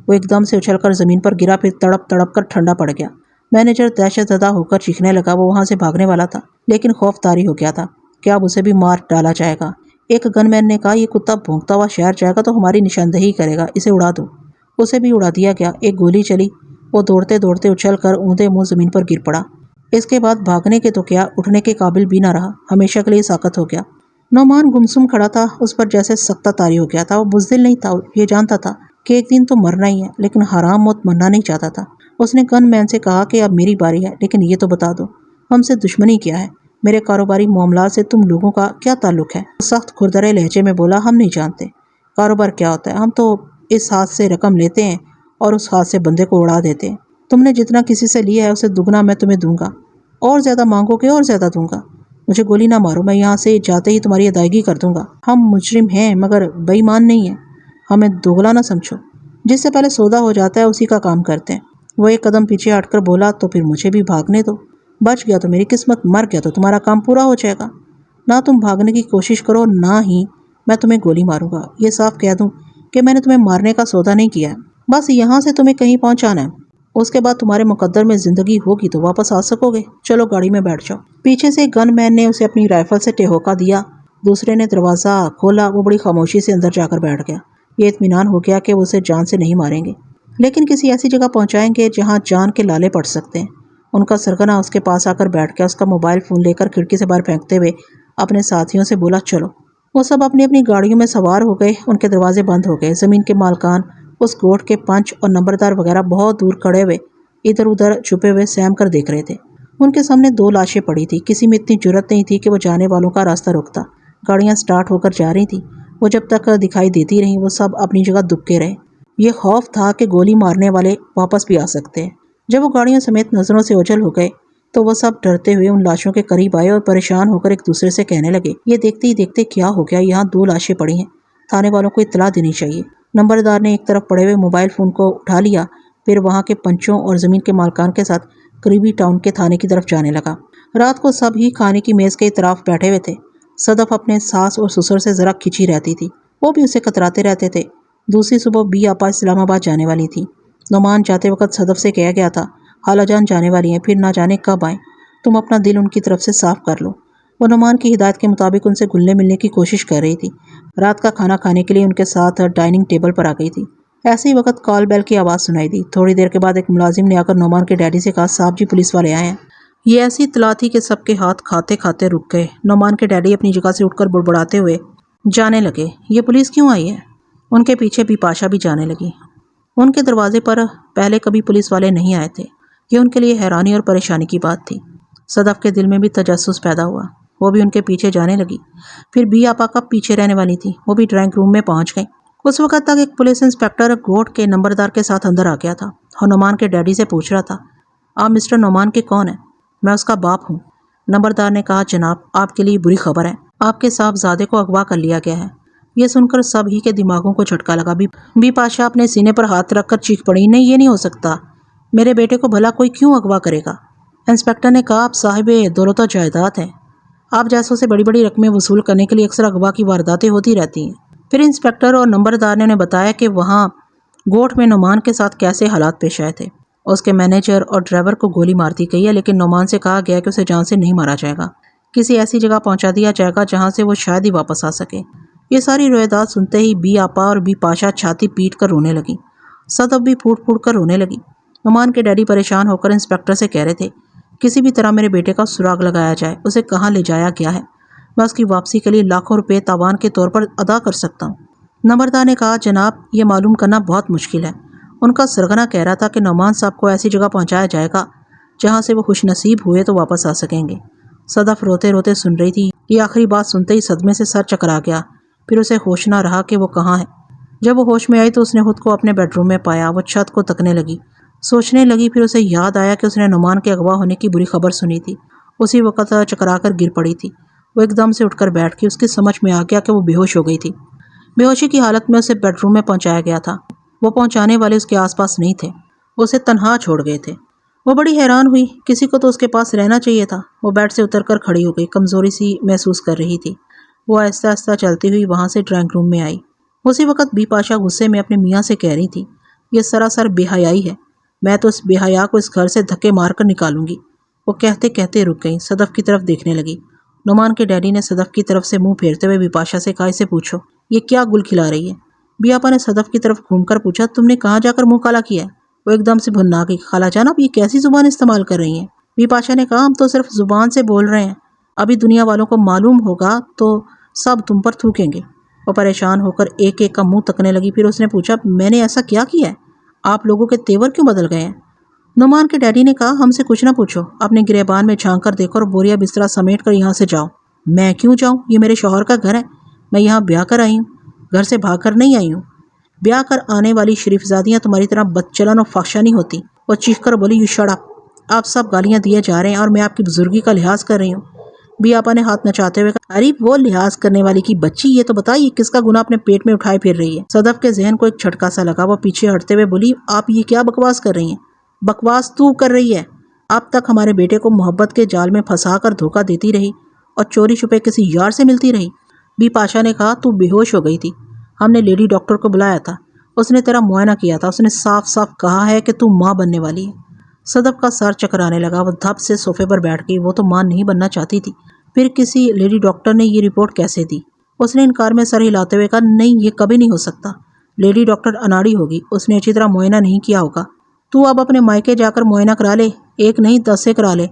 Speaker 1: وہ ایک دم سے اچھل کر زمین پر گرا، پھر تڑپ تڑپ کر ٹھنڈا پڑ گیا۔ مینیجر دہشت زدہ ہو کر چیخنے لگا۔ وہ وہاں سے بھاگنے والا تھا، لیکن خوف طاری ہو گیا تھا کہ اب اسے بھی مار ڈالا جائے گا۔ ایک گن مین نے کہا، یہ کتا بھونکتا ہوا شہر جائے گا تو ہماری نشاندہی کرے گا، اسے اڑا دو۔ اسے بھی اڑا دیا گیا۔ ایک گولی چلی۔ وہ دوڑتے دوڑتے اچھل کر اوندا منہ زمین پر گر پڑا۔ اس کے بعد بھاگنے کے تو کیا، اٹھنے کے قابل بھی نہ رہا، ہمیشہ کے لیے ساقط ہو گیا۔ نعمان گمسم کھڑا تھا، اس پر جیسے سختہ طاری ہو گیا تھا۔ وہ بزدل نہیں تھا، یہ جانتا تھا کہ ایک دن تو مرنا ہی ہے، لیکن حرام موت مرنا نہیں چاہتا تھا۔ اس نے گن مین سے کہا کہ اب میری باری ہے، لیکن یہ تو بتا دو، ہم سے دشمنی کیا ہے؟ میرے کاروباری معاملات سے تم لوگوں کا کیا تعلق ہے؟ سخت کھردرے لہجے میں بولا، ہم نہیں جانتے کاروبار کیا ہوتا ہے، ہم تو اس ہاتھ سے رقم لیتے ہیں اور اس ہاتھ سے بندے کو اڑا دیتے ہیں۔ تم نے جتنا کسی سے لیا ہے اسے دگنا میں تمہیں دوں گا، اور زیادہ مانگو گے اور زیادہ دوں گا۔ مجھے گولی نہ مارو، میں یہاں سے جاتے ہی تمہاری ادائیگی کر دوں گا۔ ہم مجرم ہیں مگر بے ایمان نہیں ہیں، ہمیں دوغلا نہ سمجھو۔ جس سے پہلے سودا ہو جاتا ہے اسی کا کام کرتے ہیں۔ وہ ایک قدم پیچھے ہٹ کر بولا، تو پھر مجھے بھی بھاگنے دو، بچ گیا تو میری قسمت، مر گیا تو تمہارا کام پورا ہو جائے گا۔ نہ تم بھاگنے کی کوشش کرو، نہ ہی میں تمہیں گولی ماروں گا۔ یہ صاف کہہ دوں کہ میں نے تمہیں مارنے کا سودا نہیں کیا ہے، بس یہاں سے تمہیں کہیں پہنچانا ہے، اس کے بعد تمہارے مقدر میں زندگی ہوگی تو واپس آ سکو گے۔ چلو گاڑی میں بیٹھ جاؤ۔ پیچھے سے گن مین نے اسے اپنی رائفل سے ٹہوکا دیا، دوسرے نے دروازہ کھولا۔ وہ بڑی خاموشی سے اندر جا کر بیٹھ گیا۔ یہ اطمینان ہو گیا کہ وہ اسے جان سے نہیں ماریں گے، لیکن کسی ایسی جگہ پہنچائیں گے جہاں جان کے لالے پڑ سکتے ہیں۔ ان کا سرگنا اس کے پاس آ کر بیٹھ گیا۔ اس کا موبائل فون لے کر کھڑکی سے باہر پھینکتے ہوئے اپنے ساتھیوں سے بولا، چلو۔ وہ سب اپنی اپنی گاڑیوں میں سوار ہو گئے۔ ان کے دروازے بند ہو گئے۔ زمین کے مالکان، اس گوٹھ کے پنچ اور نمبردار وغیرہ بہت دور کھڑے ہوئے ادھر ادھر چھپے ہوئے سہم کر دیکھ رہے تھے۔ ان کے سامنے 2 لاشیں پڑی تھی۔ کسی میں اتنی جرأت نہیں تھی کہ وہ جانے والوں کا راستہ روکتا۔ گاڑیاں سٹارٹ ہو کر جا رہی تھیں، وہ جب تک دکھائی دیتی رہیں وہ سب اپنی جگہ دبکے رہے۔ یہ خوف تھا کہ گولی مارنے والے واپس بھی آ سکتے ہیں۔ جب وہ گاڑیوں سمیت نظروں سے اوجھل ہو گئے تو وہ سب ڈرتے ہوئے ان لاشوں کے قریب آئے اور پریشان ہو کر ایک دوسرے سے کہنے لگے، یہ دیکھتے ہی دیکھتے کیا ہو گیا، یہاں 2 لاشیں پڑی ہیں، تھانے والوں کو اطلاع دینی چاہیے۔ نمبردار نے ایک طرف پڑے ہوئے موبائل فون کو اٹھا لیا، پھر وہاں کے پنچوں اور زمین کے مالکان کے ساتھ قریبی ٹاؤن کے تھانے کی طرف جانے لگا۔ رات کو سب ہی کھانے کی میز کے اطراف بیٹھے ہوئے تھے۔ صدف اپنے ساس اور سسر سے ذرا کھچی رہتی تھی، وہ بھی اسے کتراتے رہتے تھے۔ دوسری صبح بی آپا اسلام آباد جانے والی تھی۔ نعمان جاتے وقت صدف سے کہہ گیا تھا، خالہ جان جانے والی ہیں، پھر نہ جانے کب آئیں، تم اپنا دل ان کی طرف سے صاف کر لو۔ وہ نعمان کی ہدایت کے مطابق ان سے گھلنے ملنے کی کوشش کر رہی تھی۔ رات کا کھانا کھانے کے لیے ان کے ساتھ ڈائننگ ٹیبل پر آ گئی تھی۔ ایسے ہی وقت کال بیل کی آواز سنائی دی۔ تھوڑی دیر کے بعد ایک ملازم نے آ کر نعمان کے ڈیڈی سے کہا، صاحب جی پولیس والے آئے ہیں۔ یہ ایسی اطلاع تھی کہ سب کے ہاتھ کھاتے کھاتے رک گئے۔ نعمان کے ڈیڈی اپنی جگہ سے اٹھ کر بڑبڑاتے ہوئے جانے لگے، یہ پولیس کیوں آئی ہے؟ ان کے پیچھے بھی پاشا بھی جانے لگی۔ ان کے دروازے پر پہلے کبھی پولیس والے نہیں آئے تھے، یہ ان کے لیے حیرانی اور پریشانی کی بات تھی۔ صدف کے دل میں بھی تجسس پیدا ہوا، وہ بھی ان کے پیچھے جانے لگی۔ پھر بی آپا کب پیچھے رہنے والی تھی، وہ بھی ڈرائنگ روم میں پہنچ گئی۔ اس وقت تک ایک پولیس انسپکٹر گوٹھ کے نمبردار کے ساتھ اندر آ گیا تھا اور نعمان کے ڈیڈی سے پوچھ رہا تھا، آپ مسٹر نعمان کے کون ہیں؟ میں اس کا باپ ہوں۔ نمبردار نے کہا، جناب آپ کے لیے بری خبر ہے، آپ کے صاحبزادے کو اغوا کر لیا گیا ہے۔ یہ سن کر سب ہی کے دماغوں کو جھٹکا لگا۔ بی پاشا اپنے سینے پر ہاتھ رکھ کر چیخ پڑی، نہیں یہ نہیں ہو سکتا، میرے بیٹے کو بھلا کوئی کیوں اغوا کرے گا؟ انسپکٹر نے کہا، آپ صاحب دولت و جائیداد ہیں، آپ جیسوں سے بڑی بڑی رقمیں وصول کرنے کے لیے اکثر اغوا کی وارداتیں ہوتی رہتی ہیں۔ پھر انسپیکٹر اور نمبردار نے انہیں بتایا کہ وہاں گوٹھ میں نعمان کے ساتھ کیسے حالات پیش آئے تھے۔ اس کے مینیجر اور ڈرائیور کو گولی مار دی گئی ہے، لیکن نعمان سے کہا گیا کہ اسے جان سے نہیں مارا جائے گا، کسی ایسی جگہ پہنچا دیا جائے گا جہاں سے وہ شاید ہی واپس آ سکے۔ یہ ساری روایات سنتے ہی بی آپا اور بی پاشا چھاتی پیٹ کر رونے لگی، صدف بھی پھوٹ پھوٹ کر رونے لگی۔ نعمان کے ڈیڈی پریشان ہو کر انسپیکٹر سے کہہ رہے تھے، کسی بھی طرح میرے بیٹے کا سراغ لگایا جائے، اسے کہاں لے جایا گیا ہے، میں اس کی واپسی کے لیے لاکھوں روپے تاوان کے طور پر ادا کر سکتا ہوں۔ نمبردار نے کہا، جناب یہ معلوم کرنا بہت مشکل ہے۔ ان کا سرغنہ کہہ رہا تھا کہ نعمان صاحب کو ایسی جگہ پہنچایا جائے گا جہاں سے وہ خوش نصیب ہوئے تو واپس آ سکیں گے۔ صدف روتے روتے سن رہی تھی۔ یہ آخری بات سنتے ہی صدمے سے سر چکرا گیا، پھر اسے ہوش نہ رہا کہ وہ کہاں ہے۔ جب وہ ہوش میں آئی تو اس نے خود کو اپنے بیڈ روم میں پایا۔ وہ چھت کو تکنے لگی، سوچنے لگی، پھر اسے یاد آیا کہ اس نے نعمان کے اغوا ہونے کی بری خبر سنی تھی۔ اسی وقت چکرا کر گر پڑی تھی۔ وہ ایک دم سے اٹھ کر بیٹھ گئی۔ اس کی سمجھ میں آ گیا کہ وہ بے ہوش ہو گئی تھی۔ بے ہوشی کی حالت میں اسے بیڈ روم میں پہنچایا گیا تھا۔ وہ پہنچانے والے اس کے آس پاس نہیں تھے، اسے تنہا چھوڑ گئے تھے۔ وہ بڑی حیران ہوئی، کسی کو تو اس کے پاس رہنا چاہیے تھا۔ وہ بیڈ سے اتر کر کھڑی ہو گئی، کمزوری سی محسوس کر رہی تھی۔ وہ آہستہ آہستہ چلتی ہوئی وہاں سے ڈرائنگ روم میں آئی۔ اسی وقت بی پاشا غصے میں اپنے میاں سے کہہ رہی تھی، یہ سراسر بے حیائی ہے، میں تو اس بے حیا کو اس گھر سے دھکے مار کر نکالوں گی۔ وہ کہتے کہتے رک گئی، صدف کی طرف دیکھنے لگی۔ نعمان کے ڈیڈی نے صدف کی طرف سے منہ پھیرتے ہوئے بی پاشا سے کہا، اسے پوچھو یہ کیا گل کھلا رہی ہے۔ بی آپا نے صدف کی طرف گھوم کر پوچھا، تم نے کہاں جا کر منہ کالا کیا ہے؟ وہ ایک دم سے بھننا گئی، خالہ جان آپ یہ کیسی زبان استعمال کر رہی ہیں؟ بی پاشا نے کہا، ہم تو صرف زبان سے بول رہے ہیں، ابھی دنیا والوں کو معلوم ہوگا تو سب تم پر تھوکیں گے۔ وہ پریشان ہو کر ایک ایک کا منہ تکنے لگی، پھر اس نے پوچھا، میں نے ایسا کیا کیا ہے؟ آپ لوگوں کے تیور کیوں بدل گئے ہیں؟ نعمان کے ڈیڈی نے کہا، ہم سے کچھ نہ پوچھو، اپنے گریبان میں جھانک کر دیکھو اور بوریا بسترا سمیٹ کر یہاں سے جاؤ۔ میں کیوں جاؤں؟ یہ میرے شوہر کا گھر ہے، میں یہاں بیاہ کر آئی ہوں، گھر سے بھاگ کر نہیں آئی ہوں۔ بیاہ کر آنے والی شریف زادیاں تمہاری طرح بدچلن اور فحشہ نہیں ہوتی۔ وہ چیخ کر بولی، یو شٹ اپ، آپ سب گالیاں دیے جا رہے ہیں اور میں آپ کی بزرگی کا لحاظ کر رہی ہوں۔ بی آپا نے ہاتھ نچاتے ہوئے کہا، ارے وہ لحاظ کرنے والی کی بچی، یہ تو بتائیے کس کا گناہ اپنے پیٹ میں اٹھائے پھر رہی ہے۔ صدف کے ذہن کو ایک جھٹکا سا لگا، وہ پیچھے ہٹتے ہوئے بولی، آپ یہ کیا بکواس کر رہی ہیں؟ بکواس تو کر رہی ہے، اب تک ہمارے بیٹے کو محبت کے جال میں پھنسا کر دھوکہ دیتی رہی اور چوری چھپے کسی یار سے ملتی رہی۔ بی پاشا نے کہا، تو بے ہوش ہو گئی تھی، ہم نے لیڈی ڈاکٹر کو بلایا تھا، اس نے تیرا معائنہ کیا تھا، اس نے صاف صاف کہا ہے کہ تو ماں بننے والی ہے۔ صدف کا سر چکرانے لگا، وہ دھپ سے صوفے پر بیٹھ گئی۔ وہ تو ماں نہیں بننا چاہتی تھی، پھر کسی لیڈی ڈاکٹر نے یہ رپورٹ کیسے دی؟ اس نے انکار میں سر ہلاتے ہوئے کہا، نہیں یہ کبھی نہیں ہو سکتا، لیڈی ڈاکٹر اناڑی ہوگی، اس نے اچھی طرح معائنہ نہیں کیا ہوگا۔ تو اب اپنے مائکے جا کر معائنہ کرا لے، ایک نہیں 10 سے کرا لے،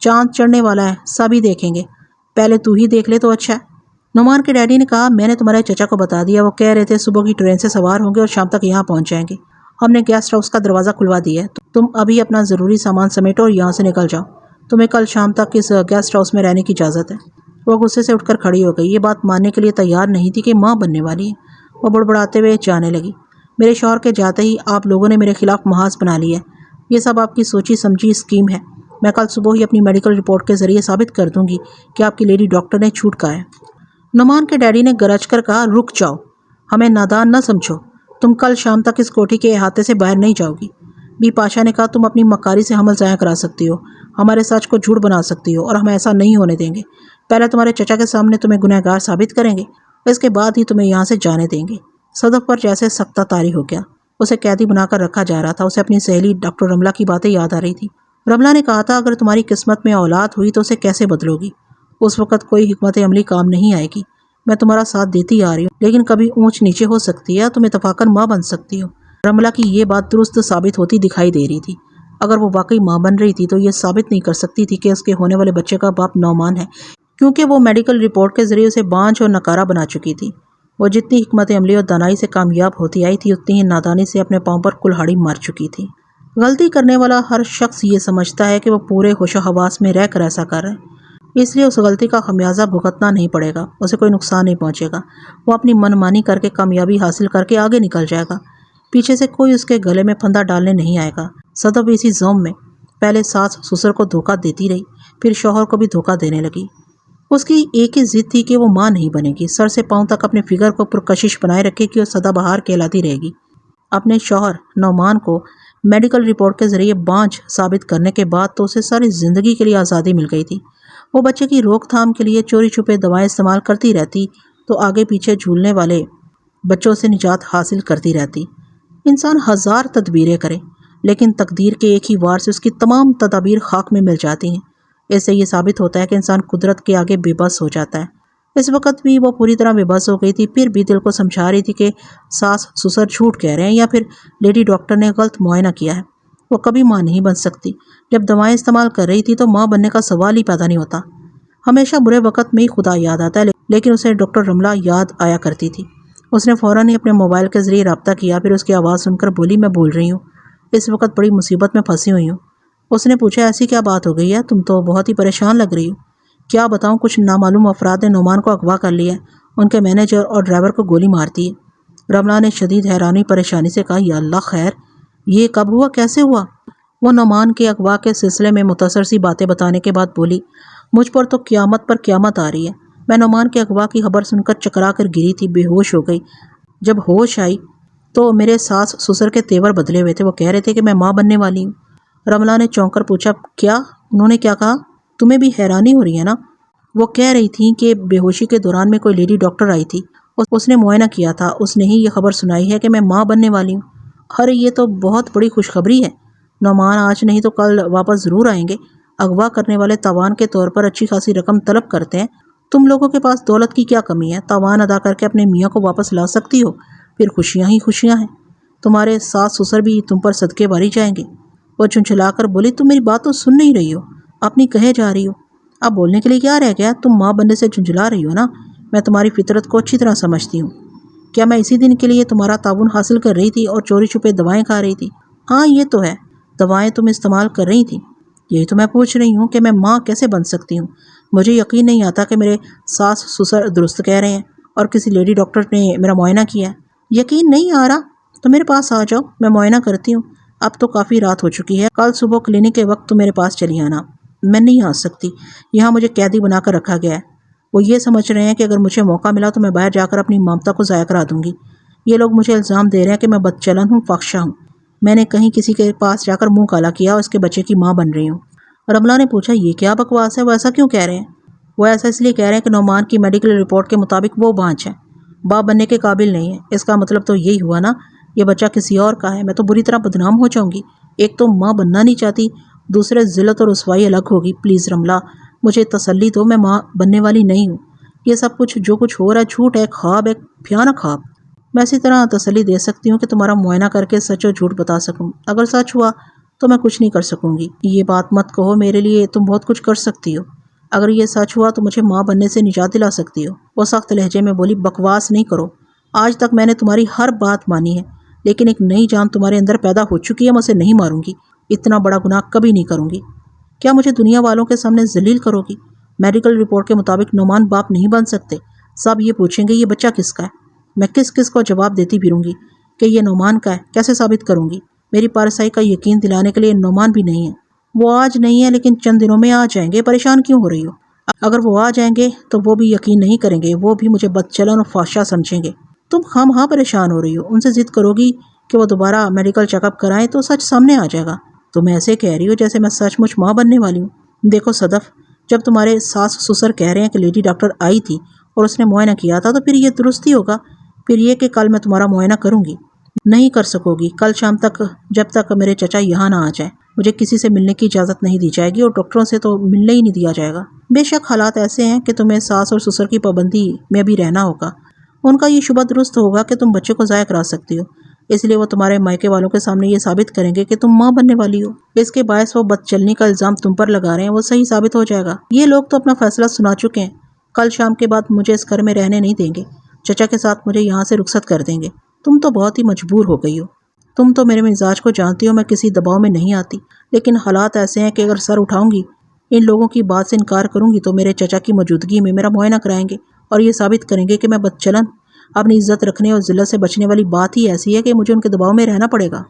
Speaker 1: چاند چڑھنے والا ہے، سب ہی دیکھیں گے، پہلے تو ہی دیکھ لے تو اچھا ہے۔ نعمان کے ڈیڈی نے کہا، میں نے تمہارے چچا کو بتا دیا، وہ کہہ رہے تھے صبح کی ٹرین سے سوار ہوں گے اور شام تک یہاں پہنچ جائیں گے۔ ہم نے گیسٹ ہاؤس کا دروازہ کھلوا دیا ہے، تم ابھی اپنا ضروری سامان سمیٹو اور یہاں سے نکل جاؤ، تمہیں کل شام تک اس گیسٹ ہاؤس میں رہنے کی اجازت ہے۔ وہ غصے سے اٹھ کر کھڑی ہو گئی، یہ بات ماننے کے لیے تیار نہیں تھی کہ ماں بننے والی ہے۔ وہ بڑبڑاتے ہوئے جانے لگی، میرے شوہر کے جاتے ہی آپ لوگوں نے میرے خلاف محاذ بنا لی ہے، یہ سب آپ کی سوچی سمجھی اسکیم ہے، میں کل صبح ہی اپنی میڈیکل رپورٹ کے ذریعے ثابت کر دوں گی کہ آپ کی لیڈی ڈاکٹر نے جھوٹ کہا ہے۔ نعمان کے ڈیڈی نے گرج کر کہا، رک جاؤ، ہمیں نادان نہ سمجھو، تم کل شام تک اس کوٹھی کے احاطے سے باہر نہیں جاؤ گی۔ بی پاشا نے کہا، تم اپنی مکاری سے حمل ضائع کرا سکتی ہو، ہمارے سچ کو جھوٹ بنا سکتی ہو، اور ہم ایسا نہیں ہونے دیں گے۔ پہلے تمہارے چچا کے سامنے تمہیں گنہگار ثابت کریں گے، اس کے بعد ہی تمہیں یہاں سے جانے دیں گے۔ صدف پر جیسے سختہ طاری ہو گیا، اسے قیدی بنا کر رکھا جا رہا تھا۔ اسے اپنی سہیلی ڈاکٹر رملہ کی باتیں یاد آ رہی تھی۔ رملہ نے کہا تھا، اگر تمہاری قسمت میں اولاد ہوئی تو اسے کیسے بدلو گی؟ اس وقت کوئی حکمت عملی کام نہیں آئے گی، میں تمہارا ساتھ دیتی آ رہی ہوں، لیکن کبھی اونچ نیچے ہو سکتی ہے، تم اتفاقاً ماں بن سکتی ہو۔ رملہ کی یہ بات درست ثابت ہوتی دکھائی دے رہی تھی۔ اگر وہ واقعی ماں بن رہی تھی تو یہ ثابت نہیں کر سکتی تھی کہ اس کے ہونے والے بچے کا باپ نعمان ہے، کیونکہ وہ میڈیکل رپورٹ کے ذریعے اسے بانجھ اور نکارہ بنا چکی تھی۔ وہ جتنی حکمت عملی اور دانائی سے کامیاب ہوتی آئی تھی، اتنی ہی نادانی سے اپنے پاؤں پر کلہاڑی مار چکی تھی۔ غلطی کرنے والا ہر شخص یہ سمجھتا ہے کہ وہ پورے ہوش و حواس میں رہ کر ایسا کر رہا ہے، اس لیے اس غلطی کا خمیازہ بھگتنا نہیں پڑے گا، اسے کوئی نقصان نہیں پہنچے گا، وہ اپنی من مانی کر کے کامیابی حاصل کر کے آگے نکل جائے گا، پیچھے سے کوئی اس کے گلے میں پھندا ڈالنے نہیں آئے گا۔ صدف اسی زوم میں پہلے ساس سسر کو دھوکہ دیتی رہی، پھر شوہر کو بھی دھوکہ دینے لگی۔ اس کی ایک ہی ضد تھی کہ وہ ماں نہیں بنے گی، سر سے پاؤں تک اپنے فگر کو پرکشش بنائے رکھے گی اور سدا بہار کہلاتی رہے گی۔ اپنے شوہر نعمان کو میڈیکل رپورٹ کے ذریعے بانجھ ثابت کرنے کے بعد تو اسے ساری زندگی کے لیے آزادی مل گئی تھی۔ وہ بچے کی روک تھام کے لیے چوری چھپے دوائیں استعمال کرتی رہتی تو آگے پیچھے جھولنے والے بچوں سے نجات حاصل کرتی رہتی۔ انسان ہزار تدبیریں کرے لیکن تقدیر کے ایک ہی وار سے اس کی تمام تدابیر خاک میں مل جاتی ہیں۔ اس سے یہ ثابت ہوتا ہے کہ انسان قدرت کے آگے بے بس ہو جاتا ہے۔ اس وقت بھی وہ پوری طرح بے بس ہو گئی تھی، پھر بھی دل کو سمجھا رہی تھی کہ ساس سسر جھوٹ کہہ رہے ہیں یا پھر لیڈی ڈاکٹر نے غلط معائنہ کیا ہے۔ وہ کبھی ماں نہیں بن سکتی۔ جب دوائیں استعمال کر رہی تھی تو ماں بننے کا سوال ہی پیدا نہیں ہوتا۔ ہمیشہ برے وقت میں ہی خدا یاد آتا ہے، لیکن اسے ڈاکٹر رملہ یاد آیا کرتی تھی۔ اس نے فوراً ہی اپنے موبائل کے ذریعے رابطہ کیا، پھر اس کی آواز سن کر بولی، میں بول رہی ہوں، اس وقت بڑی مصیبت میں پھنسی ہوئی ہوں۔ اس نے پوچھا، ایسی کیا بات ہو گئی ہے؟ تم تو بہت ہی پریشان لگ رہی ہو۔ کیا بتاؤں، کچھ نامعلوم افراد نے نعمان کو اغوا کر لیا ہے، ان کے مینیجر اور ڈرائیور کو گولی مار دی ہے۔ رملہ نے شدید حیرانی پریشانی سے کہا، یا اللہ خیر، یہ کب ہوا، کیسے ہوا؟ وہ نعمان کے اغوا کے سلسلے میں مختصر سی باتیں بتانے کے بعد بولی، مجھ پر تو قیامت پر قیامت آ رہی ہے۔ میں نعمان کے اغوا کی خبر سن کر چکرا کر گری تھی، بے ہوش ہو گئی۔ جب ہوش آئی تو میرے ساس سسر کے تیور بدلے ہوئے تھے، وہ کہہ رہے تھے کہ میں ماں بننے والی ہوں۔ رملہ نے چونک کر پوچھا، کیا؟ انہوں نے کیا کہا؟ تمہیں بھی حیرانی ہو رہی ہے نا؟ وہ کہہ رہی تھیں کہ بے ہوشی کے دوران میں کوئی لیڈی ڈاکٹر آئی تھی، اس نے معائنہ کیا تھا، اس نے ہی یہ خبر سنائی ہے کہ میں ماں بننے والی ہوں۔ ارے یہ تو بہت بڑی خوشخبری ہے۔ نعمان آج نہیں تو کل واپس ضرور آئیں گے۔ اغوا کرنے والے تاوان کے طور پر اچھی خاصی رقم طلب کرتے ہیں۔ تم لوگوں کے پاس دولت کی کیا کمی ہے؟ تاوان ادا کر کے اپنے میاں کو واپس لا سکتی ہو، پھر خوشیاں ہی خوشیاں ہیں۔ تمہارے ساس سسر بھی تم پر صدقے باری جائیں گے۔ وہ جھنجھلا کر بولی، تم میری بات تو سن نہیں رہی ہو، اپنی کہے جا رہی ہو۔ اب بولنے کے لیے کیا رہ گیا؟ تم ماں بننے سے جھنجھلا رہی ہو نا۔ میں تمہاری فطرت کو اچھی طرح سمجھتی ہوں۔ کیا میں اسی دن کے لیے تمہارا تعاون حاصل کر رہی تھی اور چوری چھپے دوائیں کھا رہی تھی؟ ہاں یہ تو ہے، دوائیں تم استعمال کر رہی تھی۔ یہی تو میں پوچھ رہی ہوں کہ میں ماں کیسے بن سکتی ہوں؟ مجھے یقین نہیں آتا کہ میرے ساس سسر درست کہہ رہے ہیں اور کسی لیڈی ڈاکٹر نے میرا معائنہ کیا ہے۔ یقین نہیں آ رہا تو میرے پاس آ جاؤ، میں معائنہ کرتی ہوں۔ اب تو کافی رات ہو چکی ہے، کل صبح کلینک کے وقت تم میرے پاس چلی آنا۔ میں نہیں آ سکتی، یہاں مجھے قیدی بنا کر رکھا گیا ہے۔ وہ یہ سمجھ رہے ہیں کہ اگر مجھے موقع ملا تو میں باہر جا کر اپنی ممتا کو ضائع کرا دوں گی۔ یہ لوگ مجھے الزام دے رہے ہیں کہ میں بدچلن ہوں، فاحشہ ہوں۔ میں نے کہیں کسی کے پاس جا کر منہ کالا کیا اور اس کے بچے کی ماں بن رہی ہوں۔ رملہ نے پوچھا، یہ کیا بکواس ہے؟ وہ ایسا کیوں کہہ رہے ہیں؟ وہ ایسا اس لیے کہہ رہے ہیں کہ نعمان کی میڈیکل رپورٹ کے مطابق وہ بانجھ ہے، باپ بننے کے قابل نہیں ہے۔ اس کا مطلب تو یہی ہوا نا، یہ بچہ کسی اور کا ہے۔ میں تو بری طرح بدنام ہو جاؤں گی۔ ایک تو ماں بننا نہیں چاہتی، دوسرے ذلت اور رسوائی الگ ہوگی۔ پلیز رملہ، مجھے تسلی دو، میں ماں بننے والی نہیں ہوں۔ یہ سب کچھ جو کچھ ہو رہا ہے جھوٹ ہے، خواب ہے، بھیانک خواب۔ میں اسی طرح تسلی دے سکتی ہوں کہ تمہارا معائنہ کر کے سچ اور جھوٹ بتا سکوں۔ اگر سچ ہوا تو میں کچھ نہیں کر سکوں گی۔ یہ بات مت کہو، میرے لیے تم بہت کچھ کر سکتی ہو۔ اگر یہ سچ ہوا تو مجھے ماں بننے سے نجات دلا سکتی ہو۔ وہ سخت لہجے میں بولی، بکواس نہیں کرو۔ آج تک میں نے تمہاری ہر بات مانی ہے، لیکن ایک نئی جان تمہارے اندر پیدا ہو چکی ہے، میں اسے نہیں ماروں گی۔ اتنا بڑا گناہ کبھی نہیں کروں گی۔ کیا مجھے دنیا والوں کے سامنے ذلیل کرو گی؟ میڈیکل رپورٹ کے مطابق نعمان باپ نہیں بن سکتے۔ سب یہ پوچھیں گے یہ بچہ کس کا ہے؟ میں کس کس کو جواب دیتی پھروں گی کہ یہ نعمان کا ہے؟ کیسے ثابت کروں گی؟ میری پارسائی کا یقین دلانے کے لیے نعمان بھی نہیں ہے۔ وہ آج نہیں ہے لیکن چند دنوں میں آ جائیں گے، پریشان کیوں ہو رہی ہو؟ اگر وہ آ جائیں گے تو وہ بھی یقین نہیں کریں گے، وہ بھی مجھے بدچلن اور فحشہ سمجھیں گے۔ تم خواہ پریشان ہو رہی ہو، ان سے ضد کرو گی کہ وہ دوبارہ میڈیکل چیک اپ کرائیں تو سچ سامنے آ جائے گا۔ تم ایسے کہہ رہی ہو جیسے میں سچ مچ ماں بننے والی ہوں۔ دیکھو صدف، جب تمہارے ساس سسر کہہ رہے ہیں کہ لیڈی ڈاکٹر آئی تھی اور اس نے معائنہ کیا تھا تو پھر یہ درست ہی ہوگا۔ پھر یہ کہ کل میں تمہارا معائنہ کروں گی۔ نہیں کر سکو گی، کل شام تک، جب تک میرے چچا یہاں نہ آ جائیں۔ مجھے کسی سے ملنے کی اجازت نہیں دی جائے گی اور ڈاکٹروں سے تو ملنے ہی نہیں دیا جائے گا۔ بے شک حالات ایسے ہیں کہ تمہیں ساس اور سسر کی پابندی میں بھی رہنا ہوگا۔ ان کا یہ شبہ درست ہوگا کہ تم بچے کو ضائع کرا سکتی ہو، اس لیے وہ تمہارے مائکے والوں کے سامنے یہ ثابت کریں گے کہ تم ماں بننے والی ہو۔ اس کے باعث وہ بدچلنی کا الزام تم پر لگا رہے ہیں، وہ صحیح ثابت ہو جائے گا۔ یہ لوگ تو اپنا فیصلہ سنا چکے ہیں۔ کل شام کے بعد مجھے اس گھر میں رہنے نہیں دیں گے، چچا کے ساتھ مجھے یہاں سے رخصت کر دیں گے۔ تم تو بہت ہی مجبور ہو گئی ہو۔ تم تو میرے مزاج کو جانتی ہو، میں کسی دباؤ میں نہیں آتی، لیکن حالات ایسے ہیں کہ اگر سر اٹھاؤں گی، ان لوگوں کی بات سے انکار کروں گی تو میرے چچا کی موجودگی میں میرا معائنہ کرائیں گے اور یہ ثابت کریں گے کہ میں بدچلن، اپنی عزت رکھنے اور ذلت سے بچنے والی بات ہی ایسی ہے کہ مجھے ان کے دباؤ میں رہنا پڑے گا۔